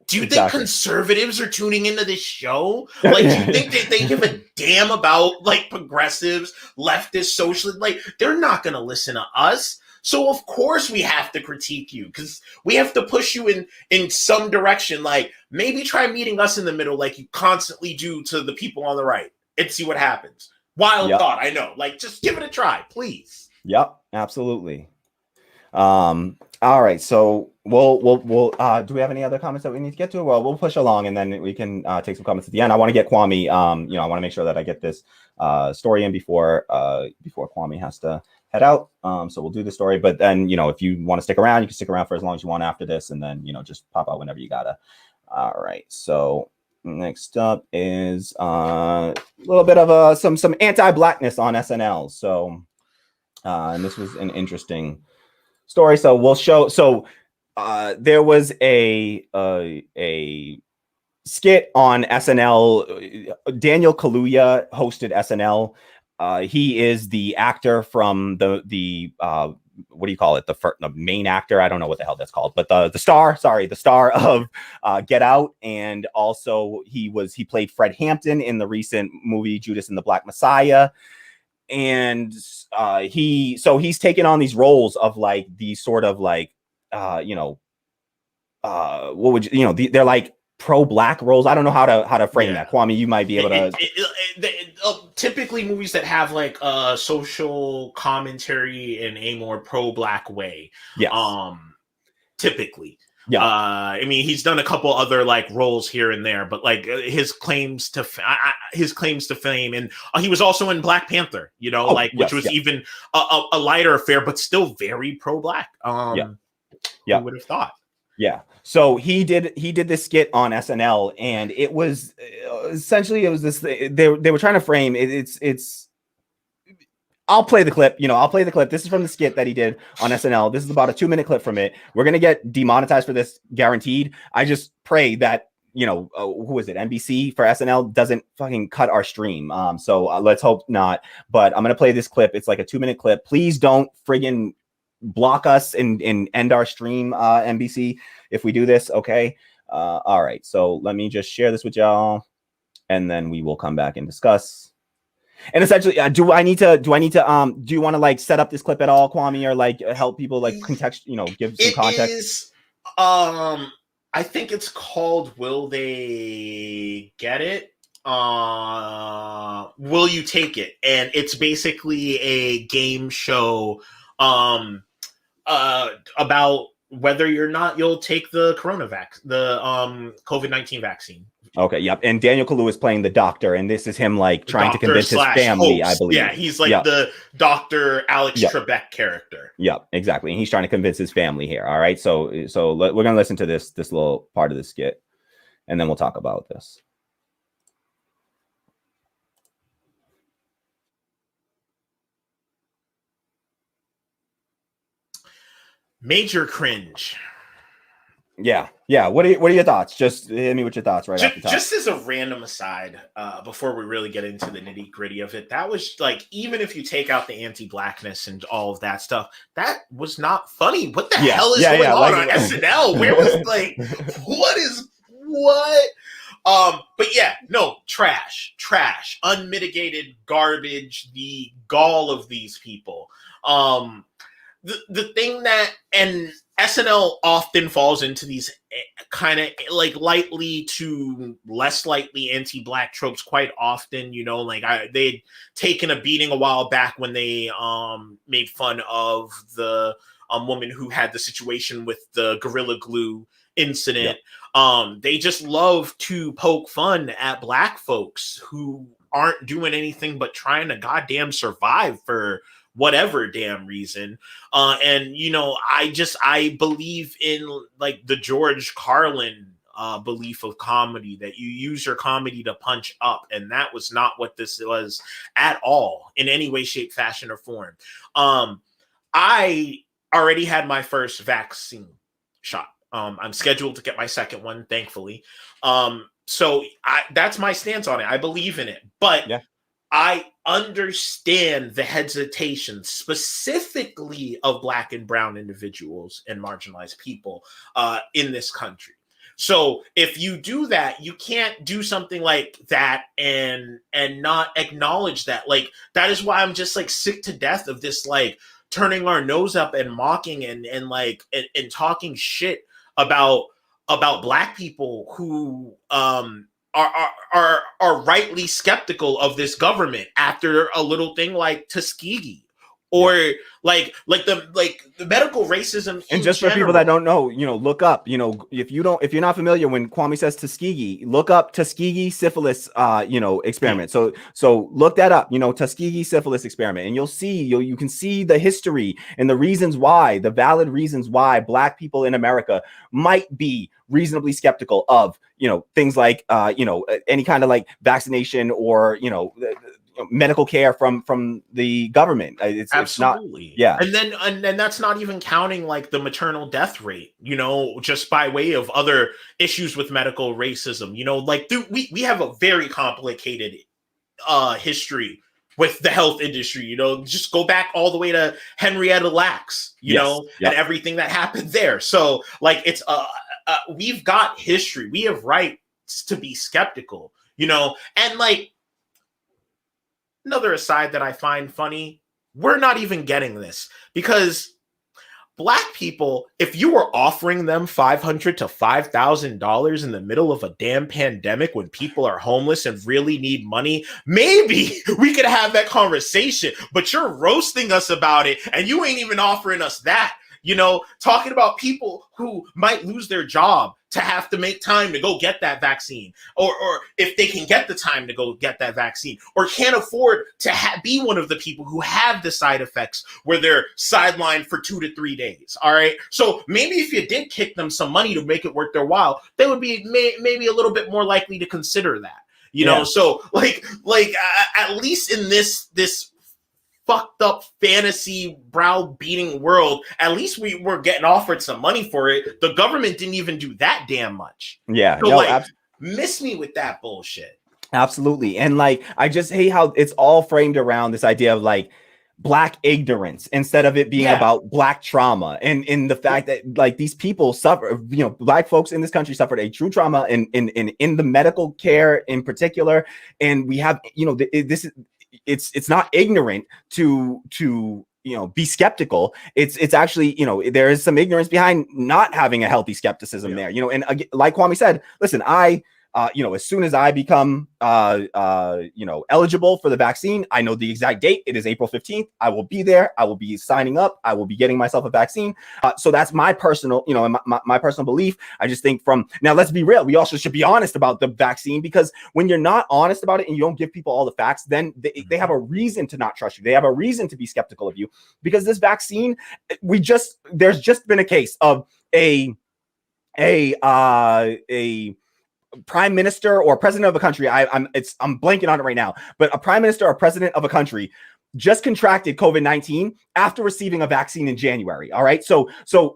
do you think conservatives are tuning into this show? Like, do you think they give a damn about, like, progressives, leftists, socialists? Like, they're not going to listen to us. So of course we have to critique you, because we have to push you in some direction. Like, maybe try meeting us in the middle like you constantly do to the people on the right, and see what happens. Wild thought, I know. Like, just give it a try, please. Yep, absolutely. All right, so we'll do we have any other comments that we need to get to? Well, we'll push along, and then we can take some comments at the end. I want to get Kwame. I want to make sure that I get this story in before Kwame has to head out. So we'll do the story, but then if you want to stick around, you can stick around for as long as you want after this, and then just pop out whenever you gotta. All right, so next up is a little bit of some anti-blackness on SNL. So and this was an interesting story. So we'll show. So there was a skit on SNL. Daniel Kaluuya hosted SNL. He is the actor from the what do you call it? The main actor. I don't know what the hell that's called, but the star of Get Out. And also he played Fred Hampton in the recent movie Judas and the Black Messiah. And he's taken on these roles of like these sort of like, what would they're like pro-black roles. I don't know how to frame that. Kwame, you might be able to. Typically movies that have like a social commentary in a more pro-black way. Yes. Typically. Yeah. I mean, he's done a couple other like roles here and there, but like his claims to fame, and he was also in Black Panther, you know, which was even a lighter affair, but still very pro-Black. Who would have thought? Yeah. So he did this skit on SNL, and it was essentially this. They were trying to frame it. It's. I'll play the clip. I'll play the clip. This is from the skit that he did on SNL. This is about a 2-minute clip from it. We're gonna get demonetized for this, guaranteed. I just pray that who is it? NBC for SNL doesn't fucking cut our stream. So let's hope not. But I'm gonna play this clip. It's like a 2-minute clip. Please don't friggin' block us and end our stream, NBC, if we do this. Okay. All right. So let me just share this with y'all, and then we will come back and discuss. And essentially, do you want to like set up this clip at all, Kwame, or like help people like context, give some context? Is, I think it's called Will They Get It? Will You Take It? And it's basically a game show about whether you'll take the COVID-19 vaccine. Okay, yep. And Daniel Kaluuya is playing the doctor, and this is him like trying to convince his family, host. I believe. Yeah, he's like the Dr. Alex Trebek character. Yep, exactly. And he's trying to convince his family here. All right, so we're gonna listen to this little part of the skit, and then we'll talk about this. Major cringe. Yeah. What are your thoughts? Just hit me with your thoughts right off the top. Just as a random aside, before we really get into the nitty gritty of it, that was like, even if you take out the anti-blackness and all of that stuff, that was not funny. What the hell is going on SNL? Where was like, what? But yeah, no, trash, unmitigated garbage, the gall of these people. The thing that, and SNL often falls into these kind of like lightly to less lightly anti-Black tropes quite often, they'd taken a beating a while back when they made fun of the woman who had the situation with the Gorilla Glue incident. Yep. They just love to poke fun at Black folks who aren't doing anything but trying to goddamn survive for whatever damn reason. And I believe in like the George Carlin belief of comedy, that you use your comedy to punch up, and that was not what this was at all in any way, shape, fashion, or form. I already had my first vaccine shot. I'm scheduled to get my second one, thankfully. So that's my stance on it. I believe in it, but I understand the hesitation specifically of Black and brown individuals and marginalized people in this country. So if you do that, you can't do something like that and not acknowledge that. Like, that is why I'm just like sick to death of this, like turning our nose up and mocking and talking shit about Black people who are rightly skeptical of this government after a little thing like Tuskegee, or like the medical racism. And just for people that don't know, look up, if you're not familiar, when Kwame says Tuskegee, look up Tuskegee syphilis, experiment. So look that up, Tuskegee syphilis experiment, and you'll see, you can see the history and the reasons why, the valid reasons why Black people in America might be reasonably skeptical of, things like, any kind of like vaccination or, medical care from the government. It's absolutely not, and then that's not even counting like the maternal death rate, just by way of other issues with medical racism. We have a very complicated history with the health industry. Just go back all the way to Henrietta Lacks, and everything that happened there. So like, it's we've got history, we have rights to be skeptical, and like, another aside that I find funny, we're not even getting this, because Black people, if you were offering them $500 to $5,000 in the middle of a damn pandemic when people are homeless and really need money, maybe we could have that conversation. But you're roasting us about it, and you ain't even offering us that. you know, talking about people who might lose their job to have to make time to go get that vaccine, or if they can get the time to go get that vaccine, or can't afford to be one of the people who have the side effects where they're sidelined for 2 to 3 days. All right. So maybe if you did kick them some money to make it worth their while, they would be maybe a little bit more likely to consider that, you know? So like at least in this fucked up fantasy browbeating world, at least we were getting offered some money for it. The government didn't even do that damn much. Yeah. So like, miss me with that bullshit. Absolutely. And like, I just hate how it's all framed around this idea of like Black ignorance instead of it being about Black trauma, and in the fact that like these people suffer, you know, Black folks in this country suffered a true trauma in the medical care in particular. And we have, you know, it's not ignorant to you know, be skeptical. It's actually, you know, there is some ignorance behind not having a healthy skepticism there, you know. And like Kwame said, listen, you know, as soon as I become, you know, eligible for the vaccine, I know the exact date. It is April 15th. I will be there. I will be signing up. I will be getting myself a vaccine. So that's my personal, you know, my personal belief. I just think now, let's be real. We also should be honest about the vaccine, because when you're not honest about it and you don't give people all the facts, then they have a reason to not trust you. They have a reason to be skeptical of you, because this vaccine, there's just been a case of a prime minister or president of a country. I'm blanking on it right now, but a prime minister or president of a country just contracted COVID-19 after receiving a vaccine in January. All right. So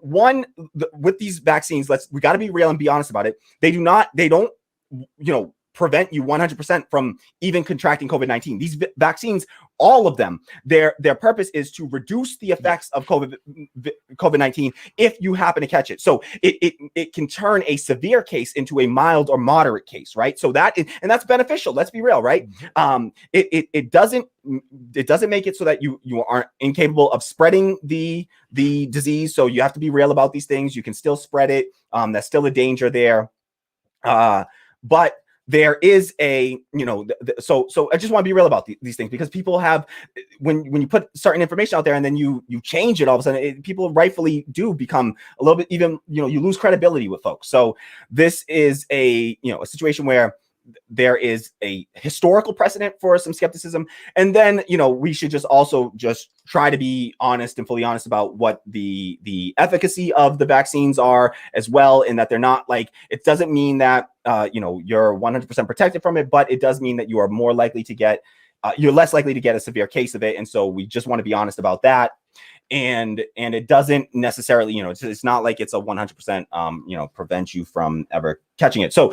with these vaccines, we got to be real and be honest about it. They don't, you know, prevent you 100% from even contracting COVID-19. These vaccines, all of them, their purpose is to reduce the effects of COVID-19 if you happen to catch it. So it can turn a severe case into a mild or moderate case, right? So that's beneficial. Let's be real, right? It doesn't make it so that you aren't incapable of spreading the disease. So you have to be real about these things. You can still spread it. That's still a danger there. But there is a, you know, so I just want to be real about these things, because people have, when you put certain information out there and then you change it, all of a sudden people rightfully do become a little bit, even, you know, you lose credibility with folks. So this is a situation where there is a historical precedent for some skepticism. And then, you know, we should just try to be honest and fully honest about what the efficacy of the vaccines are as well. And that they're not like, it doesn't mean that, you know, you're 100% protected from it, but it does mean that you are more likely to get, you're less likely to get a severe case of it. And so we just want to be honest about that. And it doesn't necessarily, you know, it's not like it's a 100%, you know, prevent you from ever catching it. So,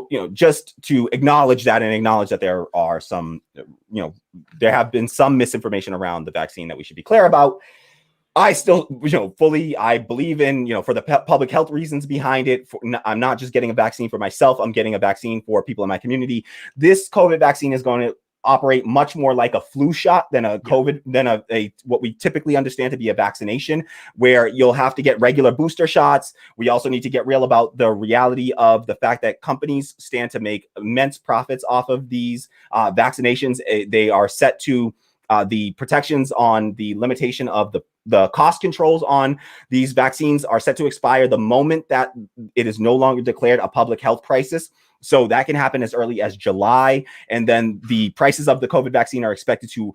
you know, just to acknowledge that and acknowledge that there are some, you know, there have been some misinformation around the vaccine that we should be clear about. I still, you know, I believe in, you know, for the public health reasons behind it. I'm not just getting a vaccine for myself. I'm getting a vaccine for people in my community. This COVID vaccine is going to operate much more like a flu shot than a COVID, than a what we typically understand to be a vaccination, where you'll have to get regular booster shots. We also need to get real about the reality of the fact that companies stand to make immense profits off of these vaccinations. They are set to the protections on the limitation of the cost controls on these vaccines are set to expire the moment that it is no longer declared a public health crisis. So that can happen as early as July. And then the prices of the COVID vaccine are expected to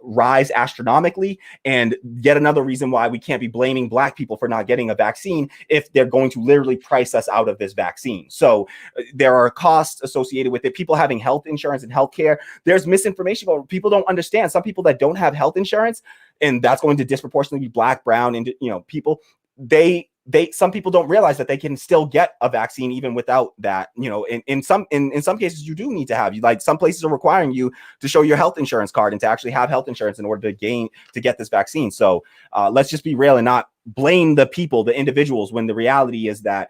rise astronomically. And yet another reason why we can't be blaming Black people for not getting a vaccine if they're going to literally price us out of this vaccine. So there are costs associated with it. People having health insurance and healthcare. There's misinformation about people don't understand. Some people that don't have health insurance, and that's going to disproportionately be Black, brown, and, you know, people, some people don't realize that they can still get a vaccine even without that. You know, in some cases you do need to have, like, some places are requiring you to show your health insurance card and to actually have health insurance in order to get this vaccine. So let's just be real and not blame the people, the individuals, when the reality is that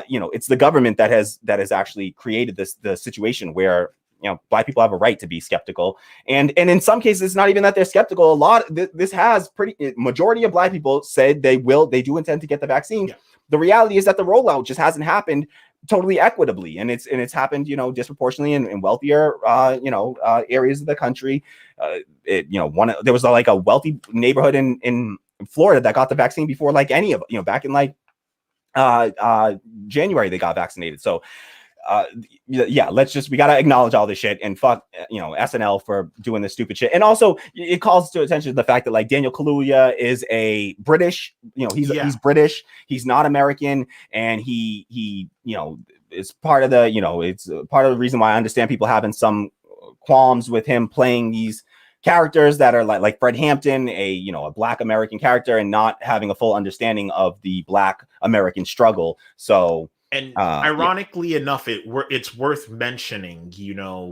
you know, it's the government that has actually created the situation where, you know, Black people have a right to be skeptical. And in some cases, it's not even that they're skeptical. This has majority of Black people said they do intend to get the vaccine. Yeah. The reality is that the rollout just hasn't happened totally equitably. And it's happened, you know, disproportionately in wealthier, you know, areas of the country. You know, there was like a wealthy neighborhood in Florida that got the vaccine before like any of, back in like January they got vaccinated. So yeah, we gotta acknowledge all this shit and fuck SNL for doing this stupid shit. And also it calls to attention to the fact that like Daniel Kaluuya is a British, he's British, he's not American, and he it's part of the it's part of the reason why I understand people having some qualms with him playing these characters that are like Fred Hampton, a Black American character, and not having a full understanding of the Black American struggle. So. And ironically enough, it's worth mentioning,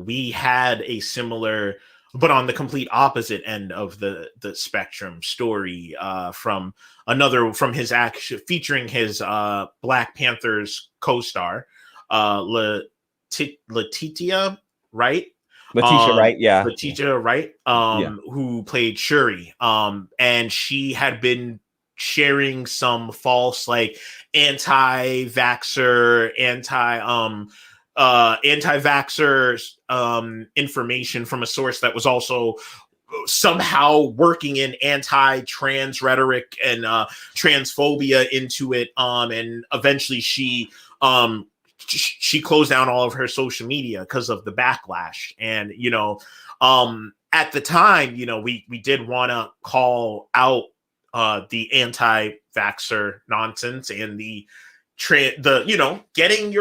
we had a similar, but on the complete opposite end of the spectrum story from his action featuring his Black Panthers co-star, Letitia Wright. Letitia Wright, who played Shuri. And she had been sharing some false like anti-vaxxer information from a source that was also somehow working in anti-trans rhetoric and transphobia into it, and eventually she closed down all of her social media because of the backlash. And at the time, we did want to call out the anti-vaxxer nonsense and vetting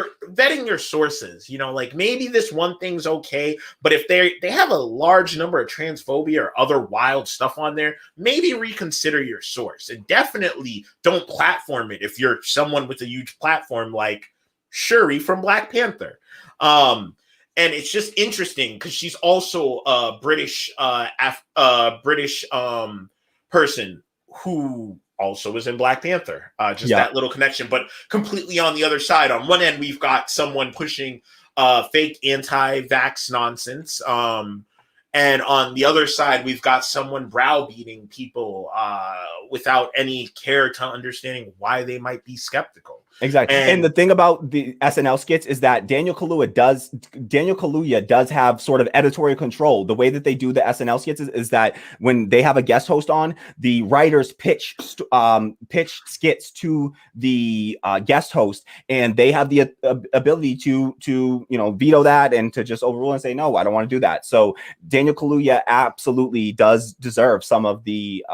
your sources. Like maybe this one thing's okay, but if they have a large number of transphobia or other wild stuff on there, maybe reconsider your source, and definitely don't platform it if you're someone with a huge platform like Shuri from Black Panther. And it's just interesting because she's also a British person who also was in Black Panther. That little connection, but completely on the other side. On one end, we've got someone pushing fake anti-vax nonsense. And on the other side, we've got someone browbeating people without any care to understanding why they might be skeptical. Exactly. And the thing about the SNL skits is that Daniel Kaluuya does have sort of editorial control. The way that they do the SNL skits is that when they have a guest host on, the writers pitch skits to the guest host, and they have the ability to veto that and to just overrule and say, no, I don't want to do that. So Daniel Kaluuya absolutely does deserve some of the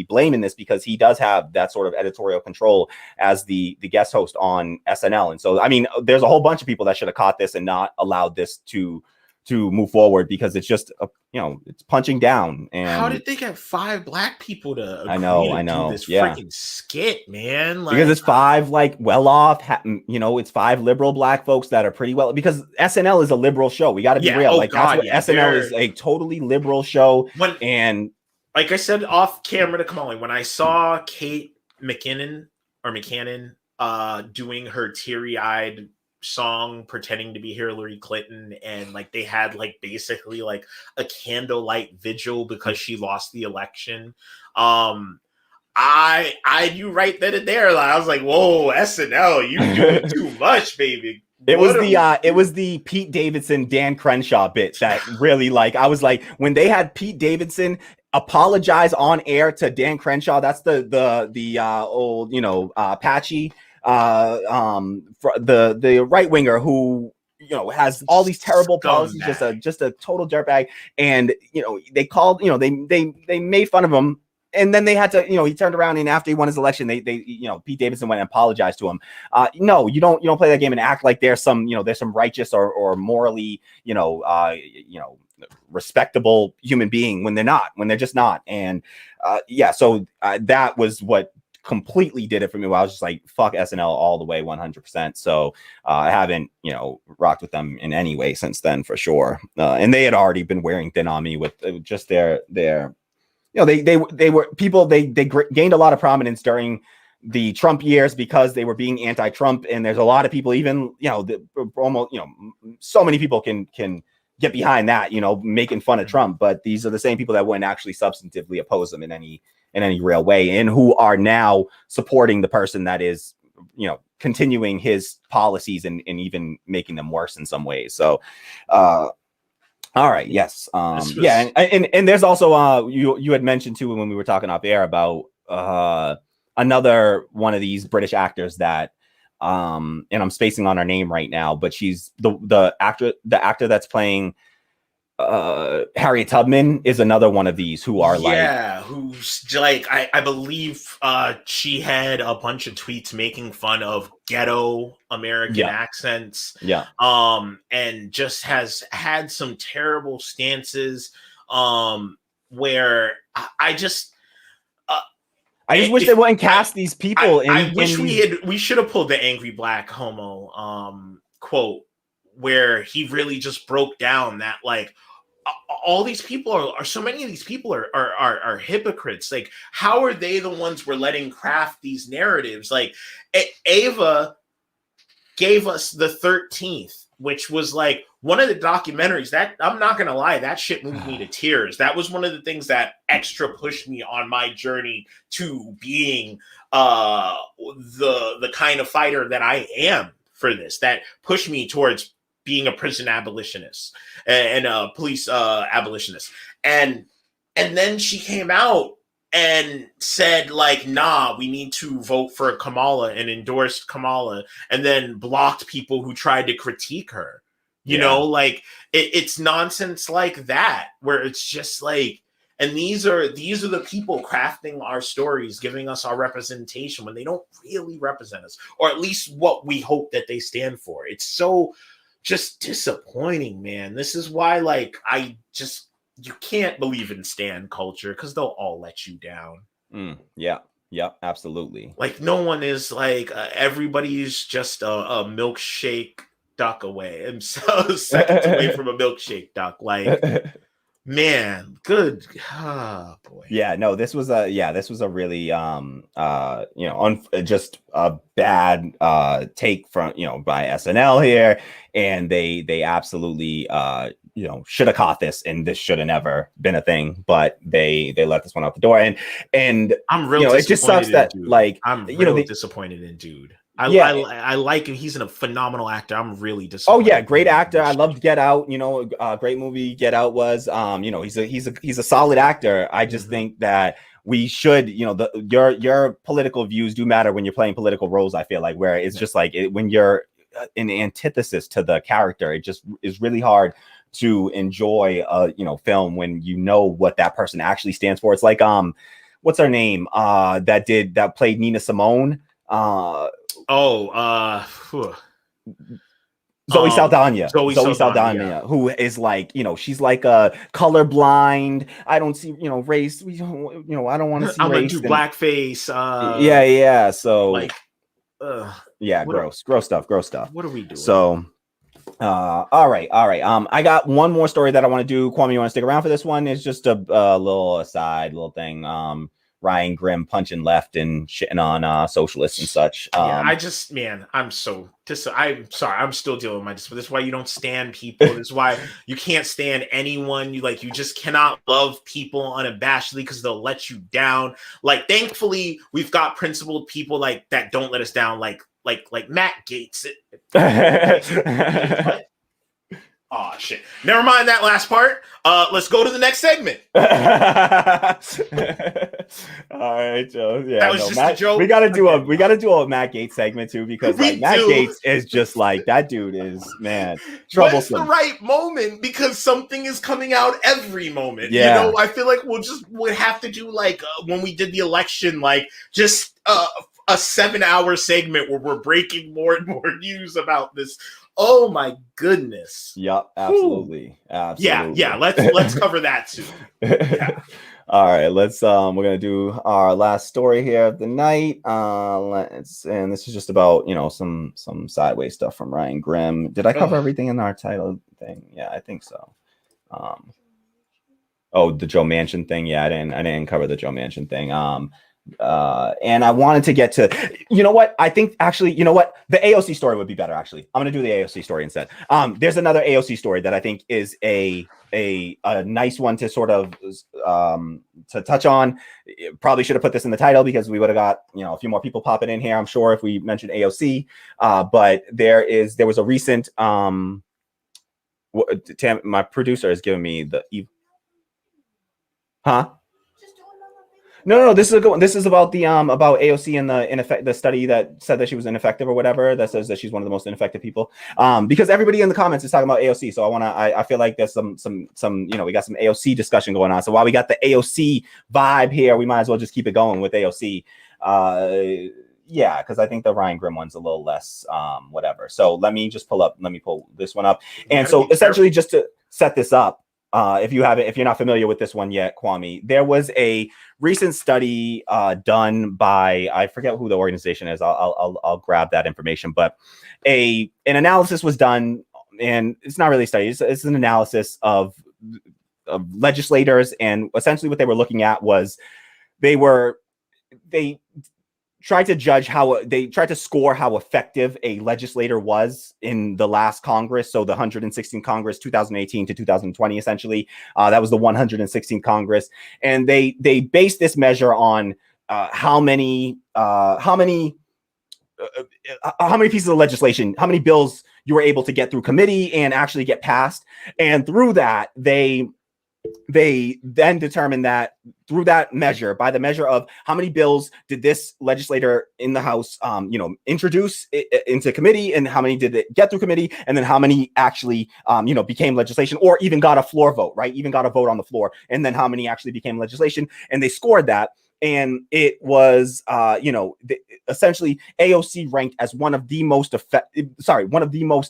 blame in this, because he does have that sort of editorial control as the guest host on SNL. And so, I mean, there's a whole bunch of people that should have caught this and not allowed this to move forward, because it's just, it's punching down. And how did they get 5 Black people to agree to do this freaking skit, man? Because it's 5 like well-off, it's 5 liberal Black folks that are pretty well, because SNL is a liberal show. We got to be real. SNL is a totally liberal show. And like I said off camera to Kamali, when I saw Kate McKinnon doing her teary-eyed song pretending to be Hillary Clinton, and like they had like basically like a candlelight vigil because she lost the election, I knew right then and there, like I was like, whoa, SNL, you doing too much, baby. It was the Pete Davidson Dan Crenshaw bit that really, like, I was like, when they had Pete Davidson apologize on air to Dan Crenshaw, that's the old Apache the right winger who has all these terrible policies, just a total dirtbag. And they called, they made fun of him. And then they had to, he turned around, and after he won his election, they Pete Davidson went and apologized to him. No, you don't play that game and act like there's some righteous or morally, respectable human being when they're just not. And so that was what completely did it for me. Where I was just like, fuck SNL all the way, 100%. So I haven't, rocked with them in any way since then, for sure. And they had already been wearing thin on me with just their they were people, they gained a lot of prominence during the Trump years because they were being anti-Trump. And there's a lot of people, even, almost, so many people can get behind that, making fun of Trump. But these are the same people that wouldn't actually substantively oppose them in any real way, and who are now supporting the person that is, continuing his policies and even making them worse in some ways. So, All right. Yes. Yeah. And there's also you had mentioned too when we were talking off air about another one of these British actors that and I'm spacing on her name right now, but she's the actor that's playing Harriet Tubman is another one of these who are who's like I believe she had a bunch of tweets making fun of ghetto American accents, and just has had some terrible stances where I just wish they wouldn't cast these people. I wish we should have pulled the angry black homo quote where he really just broke down that like all these people are so many of these people are hypocrites. Like, how are they the ones we're letting craft these narratives? Like, Ava gave us the 13th, which was like one of the documentaries that I'm not gonna lie, that shit moved me to tears. That was one of the things that extra pushed me on my journey to being the kind of fighter that I am for this. That pushed me towards being a prison abolitionist and a police abolitionist. And then she came out and said like, nah, we need to vote for Kamala and endorsed Kamala, and then blocked people who tried to critique her. You know, like it's nonsense like that, where it's just like, and these are the people crafting our stories, giving us our representation when they don't really represent us, or at least what we hope that they stand for. It's so just disappointing, man. This is why, like, you can't believe in stan culture because they'll all let you down. Yeah, absolutely. Like, no one is like everybody's just a milkshake duck away, and so seconds away from a milkshake duck. Like, man, good. Oh, boy. Yeah, no, this was a really just a bad take from by SNL here, and they absolutely should have caught this, and this should have never been a thing, but they let this one out the door, and I'm real it just sucks that Dude. like I'm real disappointed in Dude. I like him. He's a phenomenal actor. I'm really disappointed. Oh yeah, great actor. I loved Get Out. Great movie Get Out was. He's a solid actor. I just think that we should, your political views do matter when you're playing political roles. I feel like where it's just like when you're an antithesis to the character, it just is really hard to enjoy a film when you know what that person actually stands for. It's like what's her name that played Nina Simone. Zoe Saldana. Zoe Saldana, who is like, she's like a colorblind. I don't see, race. I don't want to see I'm race. I'm gonna do blackface. Yeah. So like, gross stuff. What are we doing? So, all right. I got one more story that I want to do. Kwame, you want to stick around for this one? It's just a little aside, little thing. Ryan Grimm punching left and shitting on socialists and such. I'm sorry. I'm still dealing with my discipline. This is why you don't stand people. This is why you can't stand anyone. You just cannot love people unabashedly because they'll let you down. Like, thankfully, we've got principled people like that don't let us down. Like Matt Gaetz. Oh shit! Never mind that last part. Let's go to the next segment. All right, Joe. Yeah, that was just a joke. We gotta do a Matt Gaetz segment too, because Matt Gaetz is just like, that dude is, man, troublesome. But it's the right moment because something is coming out every moment. Yeah. I feel like we'll have to do like when we did the election, like just a 7-hour segment where we're breaking more and more news about this. Oh my goodness. Yep, absolutely. Yeah. Let's cover that too. Yeah. All right, let's we're gonna do our last story here of the night. And this is just about some sideways stuff from Ryan Grimm. Did I cover everything in our title thing? Yeah, I think so. The Joe Manchin thing. Yeah, I didn't cover the Joe Manchin thing. And I wanted to get to, I think actually, the AOC story would be better. Actually, I'm going to do the AOC story instead. There's another AOC story that I think is a nice one to sort of, to touch on. Probably should have put this in the title because we would have got, a few more people popping in here, I'm sure, if we mentioned AOC. But there was a recent, Tam, my producer is giving me the huh? No. This is a good one. This is about the about AOC and the study that said that she was ineffective or whatever, that says that she's one of the most ineffective people. Because everybody in the comments is talking about AOC, so I feel like there's some we got some AOC discussion going on. So while we got the AOC vibe here, we might as well just keep it going with AOC. Yeah, because I think the Ryan Grimm one's a little less whatever. So let me pull this one up. And so essentially, just to set this up, if you're not familiar with this one yet, Kwame, there was a recent study done by, I forget who the organization is. I'll grab that information, but an analysis was done, and it's not really a study. It's an analysis of legislators, and essentially what they were looking at was they tried to score how effective a legislator was in the last Congress. So the 116th Congress, 2018 to 2020, essentially, that was the 116th Congress. And they based this measure on how many pieces of legislation, how many bills you were able to get through committee and actually get passed. And through that, they then determined that through that measure, by the measure of how many bills did this legislator in the House, introduce into committee, and how many did it get through committee, and then how many actually, became legislation, or even got a floor vote, right? Even got a vote on the floor, and then how many actually became legislation, and they scored that. And it was, essentially AOC ranked as one of the most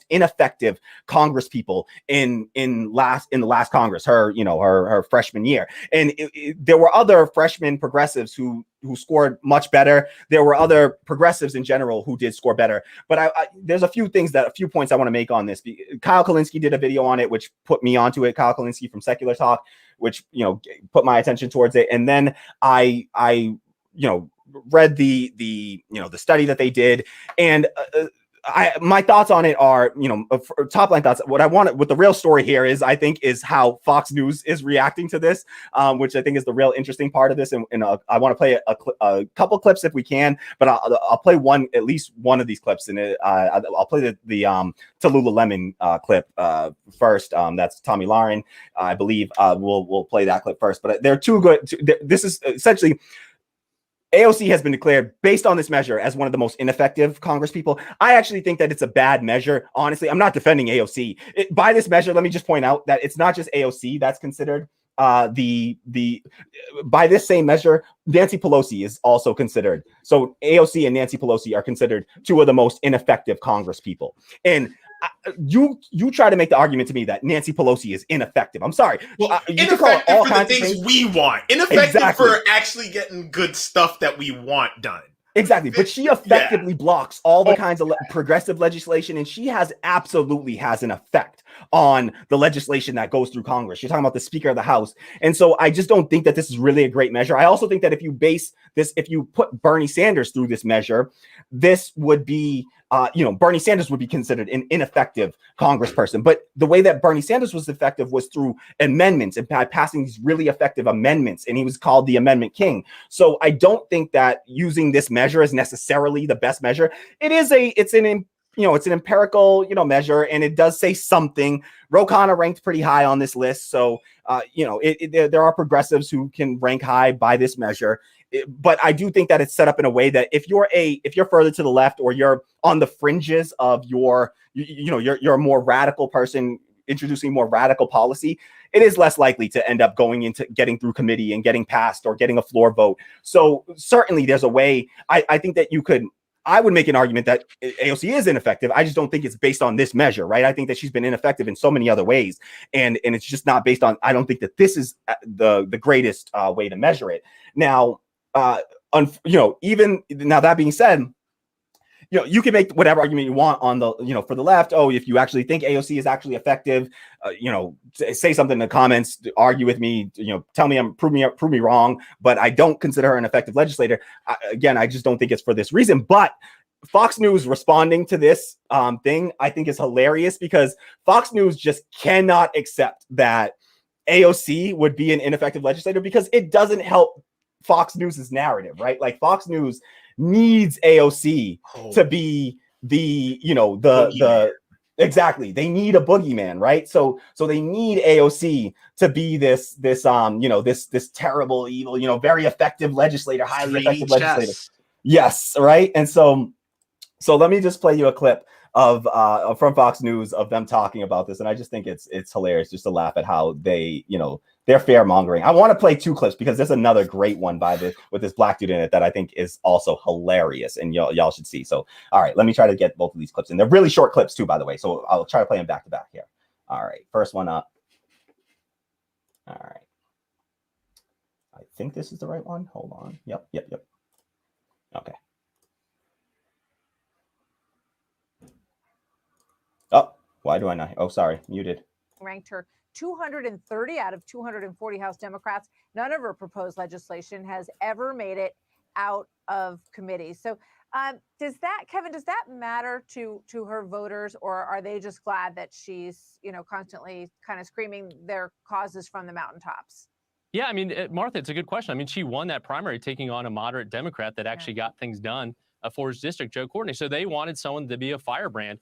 ineffective Congress people in the last Congress, her freshman year. And there were other freshman progressives who scored much better. There were other progressives in general who did score better. But there's a few points I want to make on this. Kyle Kalinske did a video on it, which put me onto it. Kyle Kalinske from Secular Talk, which put my attention towards it. And then I read the study that they did, and my thoughts on it are, top line thoughts. What the real story here is, I think, is how Fox News is reacting to this, which I think is the real interesting part of this. And I want to play a couple clips if we can, but I'll play at least one of these clips, and I'll play the Tallulah Lemon clip first. That's Tommy Lauren, I believe. We'll play that clip first, but they're too good. This is essentially, AOC has been declared, based on this measure, as one of the most ineffective Congress people. I actually think that it's a bad measure. Honestly, I'm not defending AOC. By this measure, let me just point out that it's not just AOC that's considered. By this same measure, Nancy Pelosi is also considered. So AOC and Nancy Pelosi are considered two of the most ineffective Congress people. And you try to make the argument to me that Nancy Pelosi is ineffective. I'm sorry. Well, ineffective all for the things we want. Ineffective for actually getting good stuff that we want done. Exactly. But she effectively blocks all the kinds of progressive legislation, and she absolutely has an effect on the legislation that goes through Congress. You're talking about the Speaker of the House. And so I just don't think that this is really a great measure. I also think that if you put Bernie Sanders through this measure, this would be, Bernie Sanders would be considered an ineffective congressperson. But the way that Bernie Sanders was effective was through amendments and by passing these really effective amendments. And he was called the Amendment King. So I don't think that using this measure is necessarily the best measure. It's an empirical, measure, and it does say something. Ro Khanna ranked pretty high on this list. So, there are progressives who can rank high by this measure. But I do think that it's set up in a way that if you're further to the left, or you're on the fringes of you're a more radical person introducing more radical policy, it is less likely to end up going into getting through committee and getting passed or getting a floor vote. So certainly there's a way. I think that I would make an argument that AOC is ineffective. I just don't think it's based on this measure, right? I think that she's been ineffective in so many other ways, and it's just not based on. I don't think that this is the greatest way to measure it. Now, even now, that being said, you can make whatever argument you want on the, for the left. Oh, if you actually think AOC is actually effective, say something in the comments, argue with me, tell me prove me wrong. But I don't consider her an effective legislator. I just don't think it's for this reason. But Fox News responding to this thing, I think, is hilarious, because Fox News just cannot accept that AOC would be an ineffective legislator, because it doesn't help Fox News's narrative, right? Like, Fox News needs AOC to be the Exactly. They need a boogeyman, right? So they need AOC to be this terrible, evil, very effective legislator, highly 3D effective legislator. chess. Yes, right. And so let me just play you a clip of from Fox News of them talking about this, and I just think it's hilarious just to laugh at how they're fair mongering. I want to play 2 clips because there's another great one with this black dude in it that I think is also hilarious, and y'all should see. So, all right, let me try to get both of these clips in. They're really short clips too, by the way. So I'll try to play them back to back here. All right, first one up. All right, I think this is the right one. Hold on. Yep. Okay. Oh, why do I not? Oh, sorry, muted. Ranked her 230 out of 240 House Democrats. None of her proposed legislation has ever made it out of committee. So does that, Kevin, does that matter to her voters, or are they just glad that she's, constantly kind of screaming their causes from the mountaintops? Yeah, I mean, Martha, it's a good question. I mean, she won that primary taking on a moderate Democrat that actually got things done for his district, Joe Courtney. So they wanted someone to be a firebrand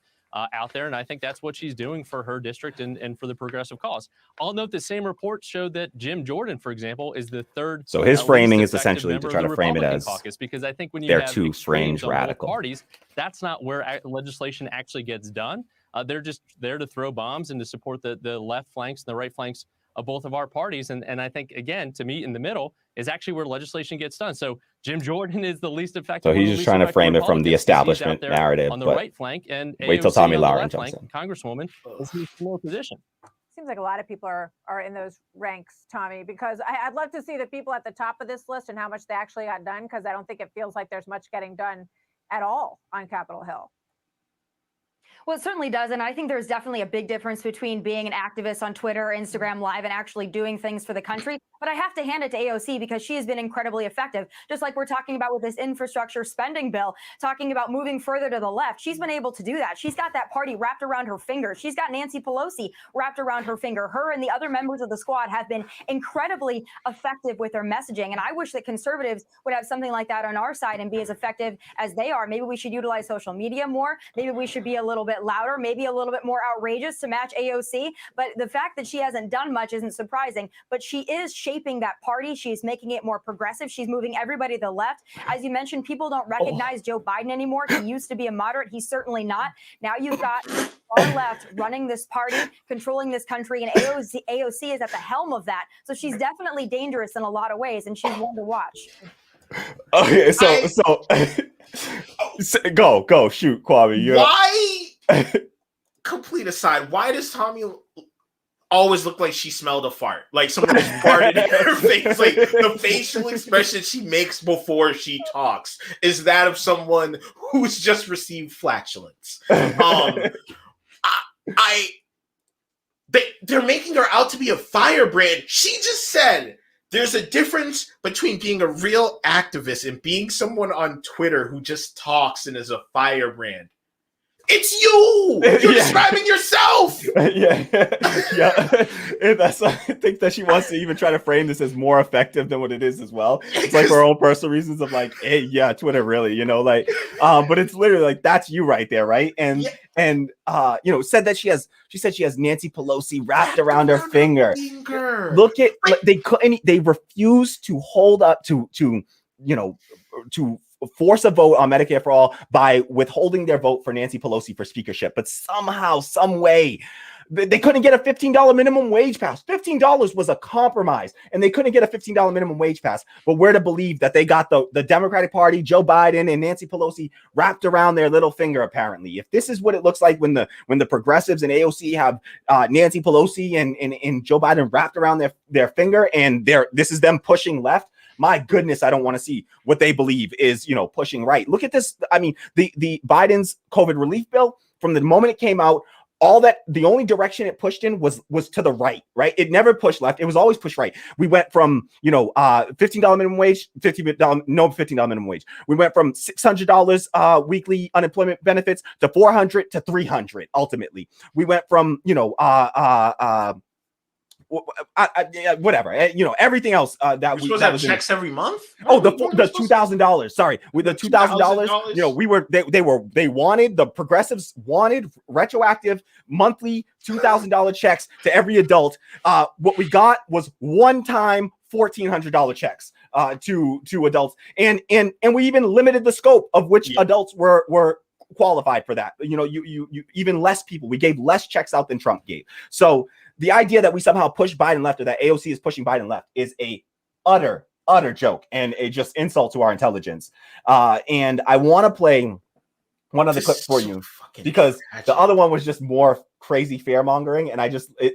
out there, and I think that's what she's doing for her district and for the progressive cause. I'll note the same report showed that Jim Jordan, for example, is the third. So his framing is essentially to try to frame it as caucus, because I think when you they're have too fringe radical parties, that's not where legislation actually gets done. They're just there to throw bombs and to support the left flanks and the right flanks of both of our parties. And I think, again, to meet in the middle is actually where legislation gets done. So Jim Jordan is the least effective. So he's just trying to frame it from the establishment narrative. On the right flank, and wait till Tommy Lauren jumps in. Congresswoman is in a similar position. Seems like a lot of people are in those ranks, Tommy, because I'd love to see the people at the top of this list and how much they actually got done, because I don't think it feels like there's much getting done at all on Capitol Hill. Well, it certainly does. And I think there's definitely a big difference between being an activist on Twitter, Instagram Live, and actually doing things for the country. But I have to hand it to AOC because she has been incredibly effective. Just like we're talking about with this infrastructure spending bill, talking about moving further to the left. She's been able to do that. She's got that party wrapped around her finger. She's got Nancy Pelosi wrapped around her finger. Her and the other members of the squad have been incredibly effective with their messaging. And I wish that conservatives would have something like that on our side and be as effective as they are. Maybe we should utilize social media more. Maybe we should be a little bit louder, maybe a little bit more outrageous to match AOC. But the fact that she hasn't done much isn't surprising. But she is shaping that party. She's making it more progressive. She's moving everybody to the left. As you mentioned, people don't recognize Joe Biden anymore. He used to be a moderate. He's certainly not. Now you've got far left running this party, controlling this country, and AOC is at the helm of that. So she's definitely dangerous in a lot of ways, and she's one to watch. Okay, so go shoot, Kwame. Why? Complete aside, why does Tommy always look like she smelled a fart? Like someone just farted in her face. Like the facial expression she makes before she talks is that of someone who's just received flatulence. They're making her out to be a firebrand. She just said there's a difference between being a real activist and being someone on Twitter who just talks and is a firebrand. It's you! You're describing yourself! Yeah. That's, I think that she wants to even try to frame this as more effective than what it is as well. It's like for her own personal reasons of like, hey, yeah, Twitter really, but it's literally like, that's you right there, right? And said that she said she has Nancy Pelosi wrapped around her finger. Look at, they refuse to hold up to force a vote on Medicare for all by withholding their vote for Nancy Pelosi for speakership. But somehow, some way, they couldn't get a $15 minimum wage pass. $15 was a compromise, and they couldn't get a $15 minimum wage pass. But we're to believe that they got the Democratic Party, Joe Biden, and Nancy Pelosi wrapped around their little finger, apparently. If this is what it looks like when the progressives and AOC have Nancy Pelosi and Joe Biden wrapped around their finger, and this is them pushing left, my goodness, I don't want to see what they believe is, pushing right. Look at this. I mean, the Biden's COVID relief bill, from the moment it came out, the only direction it pushed in was to the right? It never pushed left. It was always pushed right. We went from, $15 minimum wage, $15 minimum wage. We went from $600 weekly unemployment benefits to $400 to $300. Ultimately, we went from, whatever. Everything else that We're we supposed that to have was checks every month. Oh, the $2,000. Sorry, with the $2,000. $2,000? They wanted, the progressives wanted retroactive monthly $2,000 checks to every adult. What we got was one-time $1,400 checks to adults, and we even limited the scope of which adults were qualified for that. You even less people. We gave less checks out than Trump gave. So the idea that we somehow push Biden left, or that AOC is pushing Biden left, is a utter joke and a just insult to our intelligence. And I want to play one other clip for you, because the other one was just more crazy fear mongering, and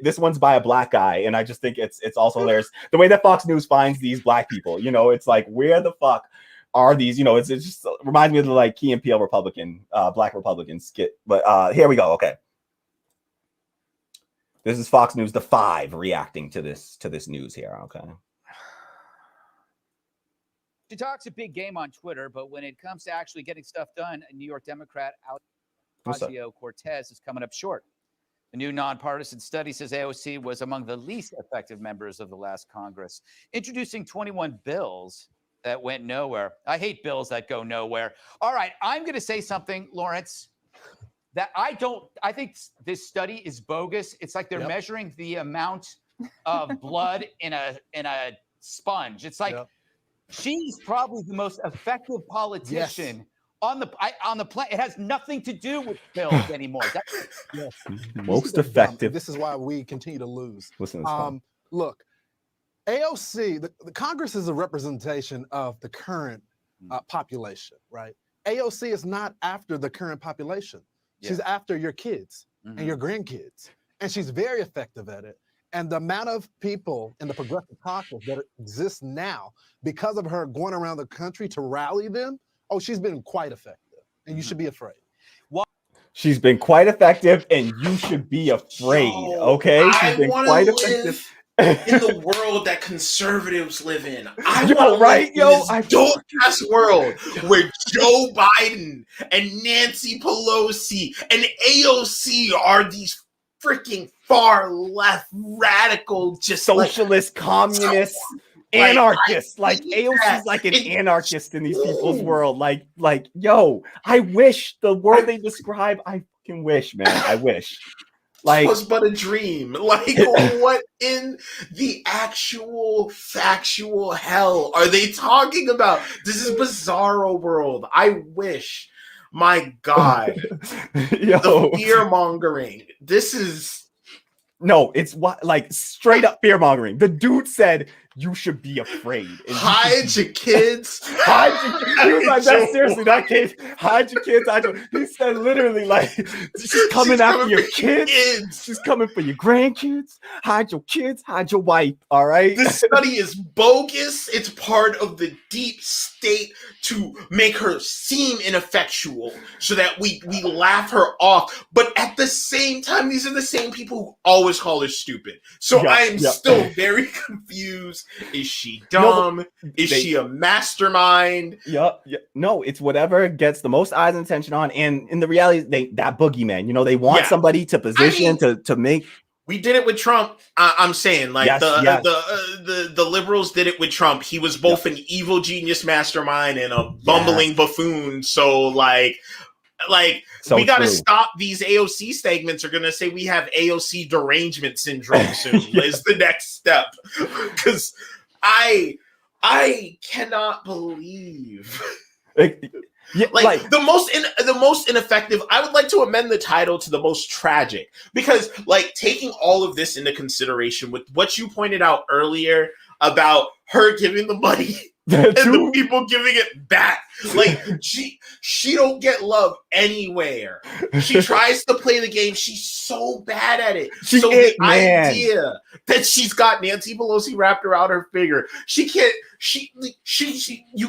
this one's by a black guy, and I just think it's also hilarious the way that Fox News finds these black people. It's like, where the fuck are these? It just reminds me of the like Key and Peele Republican, black Republican skit. But here we go. Okay, this is Fox News, the 5 reacting to this news here. Okay. She talks a big game on Twitter, but when it comes to actually getting stuff done, a New York Democrat, Ocasio-Cortez, is coming up short. The new nonpartisan study says AOC was among the least effective members of the last Congress, introducing 21 bills that went nowhere. I hate bills that go nowhere. All right, I'm going to say something, Lawrence, that I think this study is bogus. It's like they're measuring the amount of blood in a sponge. It's like, she's probably the most effective politician on the planet. It has nothing to do with bills anymore. Most effective. This is why we continue to lose. Listen to this look, AOC, the Congress is a representation of the current population, right? AOC is not after the current population. She's after your kids and your grandkids, and she's very effective at it. And the amount of people in the progressive caucus that exist now because of her going around the country to rally them, she's been quite effective, and you should be afraid. She's been quite effective, and you should be afraid. Okay, she's been quite effective. In the world that conservatives live in, dope ass world where Joe Biden and Nancy Pelosi and AOC are these freaking far left radical, just socialist, communist, anarchists. Like AOC's like an anarchist in these people's world. Like, I wish the world they describe. I fucking wish, man. I wish. Like, it was but a dream. Like, what in the actual factual hell are they talking about? This is bizarro world. I wish. My God, the fear mongering. This is it's like straight up fear mongering. The dude said you should be afraid. Hide your kids. Hide your kids. He was like, that's seriously that kid. Hide your kids. He said literally, like, she's coming after your kids. She's coming for your grandkids. Hide your kids. Hide your wife. All right. This study is bogus. It's part of the deep state to make her seem ineffectual so that we laugh her off. But at the same time, these are the same people who always call her stupid. So I am still very confused. Is she dumb? Is she a mastermind? No, it's whatever gets the most eyes and attention on. And in the reality, that boogeyman, they want somebody to position to make. We did it with Trump. I'm saying, like, the liberals did it with Trump. He was both an evil genius mastermind and a bumbling buffoon. So we got to stop these AOC segments. Are going to say we have AOC derangement syndrome soon. Is the next step, because I cannot believe. The most ineffective. I would like to amend the title to the most tragic, because taking all of this into consideration with what you pointed out earlier about her giving the money and the people giving it back. She don't get love anywhere. She tries to play the game. She's so bad at it. Idea that she's got Nancy Pelosi wrapped around her finger. You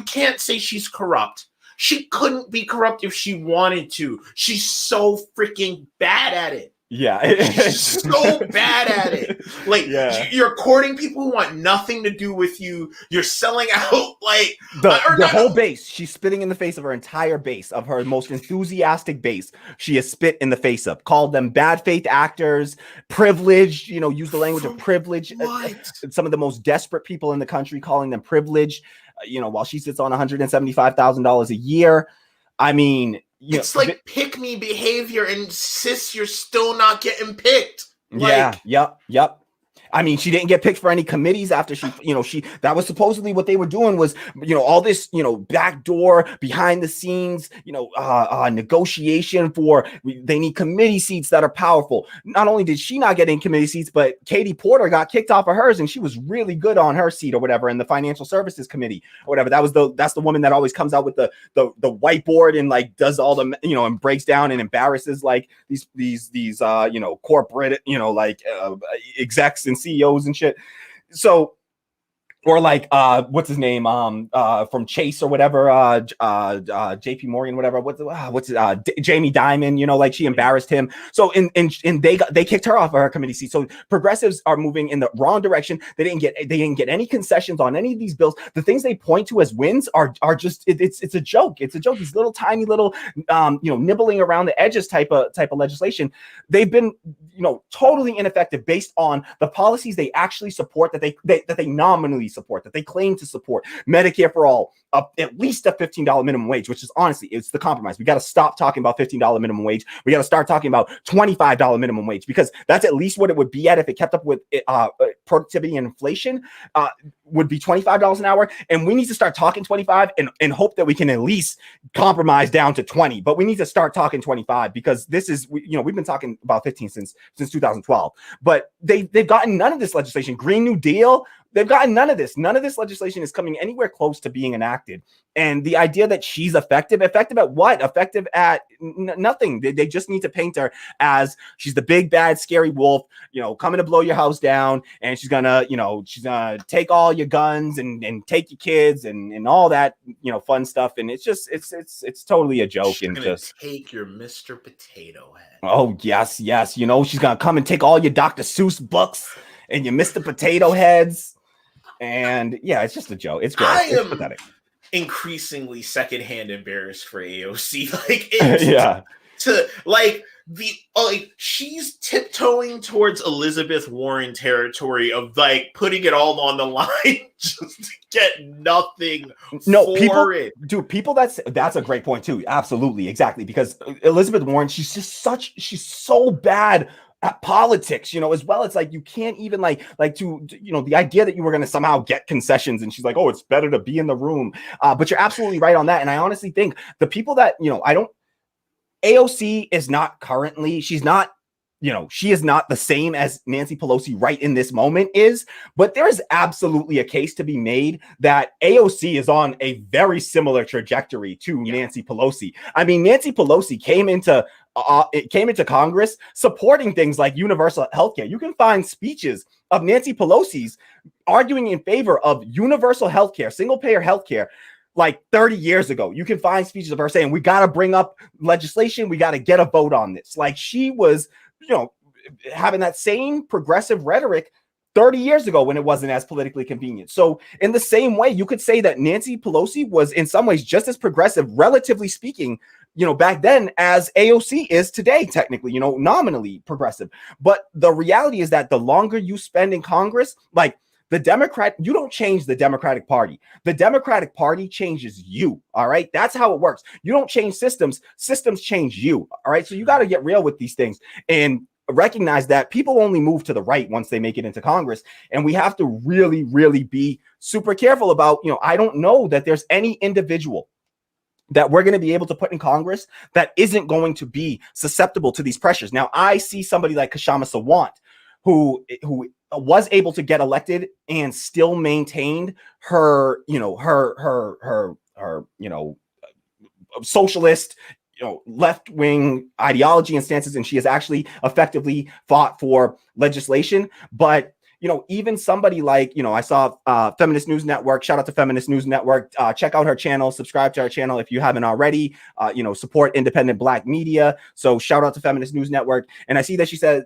can't say she's corrupt. She couldn't be corrupt if she wanted to. She's so freaking bad at it. She's so bad at it. Like, you're courting people who want nothing to do with you. You're selling out, like, the whole base. She's spitting in the face of her entire base, of her most enthusiastic base. She has spit in the face of, called them bad faith actors, privileged, use the language of privilege. Some of the most desperate people in the country, calling them privileged, while she sits on $175,000 a year. I mean, it's like pick me behavior, and sis, you're still not getting picked. Yep. I mean, she didn't get picked for any committees after that was supposedly what they were doing was, all this, backdoor behind the scenes, negotiation for, they need committee seats that are powerful. Not only did she not get in committee seats, but Katie Porter got kicked off of hers, and she was really good on her seat or whatever in the Financial Services Committee or whatever. That's the woman that always comes out with the whiteboard and like does all the, and breaks down and embarrasses like these corporate, execs and CEOs and shit. So, or like what's his name from Chase or whatever, JP Morgan, whatever, Jamie Dimon, like she embarrassed him. So and they kicked her off of her committee seat. So progressives are moving in the wrong direction. They didn't get any concessions on any of these bills. The things they point to as wins are just it's a joke. It's a joke. These little tiny little nibbling around the edges type of legislation. They've been totally ineffective based on the policies they actually support, that they nominally support, that they claim to support. Medicare for all, at least a $15 minimum wage, which is honestly, it's the compromise. We got to stop talking about $15 minimum wage. We got to start talking about $25 minimum wage, because that's at least what it would be at if it kept up with productivity and inflation, would be $25 an hour. And we need to start talking 25 and hope that we can at least compromise down to 20. But we need to start talking 25, because this is, we've been talking about 15 since 2012. But they've gotten none of this legislation. Green New Deal, they've gotten none of this. None of this legislation is coming anywhere close to being enacted. And the idea that she's effective at what? Effective at nothing. They just need to paint her as she's the big, bad, scary wolf, coming to blow your house down. And she's gonna take all your guns and take your kids and all that, fun stuff. And it's just, it's totally a joke. She's and gonna just take your Mr. Potato Head. Oh, yes. She's gonna come and take all your Dr. Seuss books and your Mr. Potato Heads. And yeah, it's just a joke. It's gross. It's pathetic. Increasingly secondhand embarrassed for AOC. She's tiptoeing towards Elizabeth Warren territory of like putting it all on the line just to get nothing for it. Dude, that's a great point too. Absolutely, exactly. Because Elizabeth Warren, she's so bad at politics, as well. It's like you can't even the idea that you were going to somehow get concessions, and she's like, oh, it's better to be in the room. But you're absolutely right on that. And I honestly think the people that AOC is not currently, she's not, she is not the same as Nancy Pelosi right in this moment is, but there is absolutely a case to be made that AOC is on a very similar trajectory to Nancy Pelosi. I mean, Nancy Pelosi came into Congress supporting things like universal healthcare. You can find speeches of Nancy Pelosi's arguing in favor of universal healthcare, single payer healthcare, like 30 years ago. You can find speeches of her saying, we got to bring up legislation. We got to get a vote on this. Like she was, having that same progressive rhetoric 30 years ago when it wasn't as politically convenient. So in the same way, you could say that Nancy Pelosi was in some ways just as progressive, relatively speaking, back then as AOC is today, technically, nominally progressive. But the reality is that the longer you spend in Congress, like you don't change the Democratic Party. The Democratic Party changes you. All right. That's how it works. You don't change systems. Systems change you. All right. So you got to get real with these things and recognize that people only move to the right once they make it into Congress. And we have to really, really be super careful about, I don't know that there's any individual that we're going to be able to put in Congress that isn't going to be susceptible to these pressures. Now, I see somebody like Kashama Sawant, who was able to get elected and still maintained her socialist, left-wing ideology and stances, and she has actually effectively fought for legislation. But even somebody like, I saw Feminist News Network, shout out to Feminist News Network, check out her channel, subscribe to our channel if you haven't already, support independent Black media. So shout out to Feminist News Network. And I see that she said,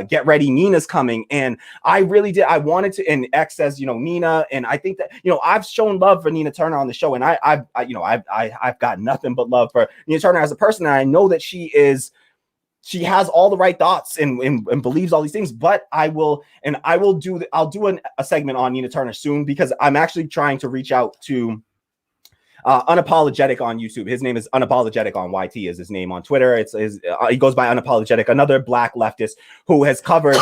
get ready, Nina's coming. And I really did. I wanted to, and X says, Nina. And I think that, I've shown love for Nina Turner on the show. And I've got nothing but love for Nina Turner as a person. And I know that she has all the right thoughts and believes all these things, but I'll do a segment on Nina Turner soon, because I'm actually trying to reach out to Unapologetic on YouTube. His name is Unapologetic on YT is his name on Twitter. He goes by Unapologetic, another Black leftist who has covered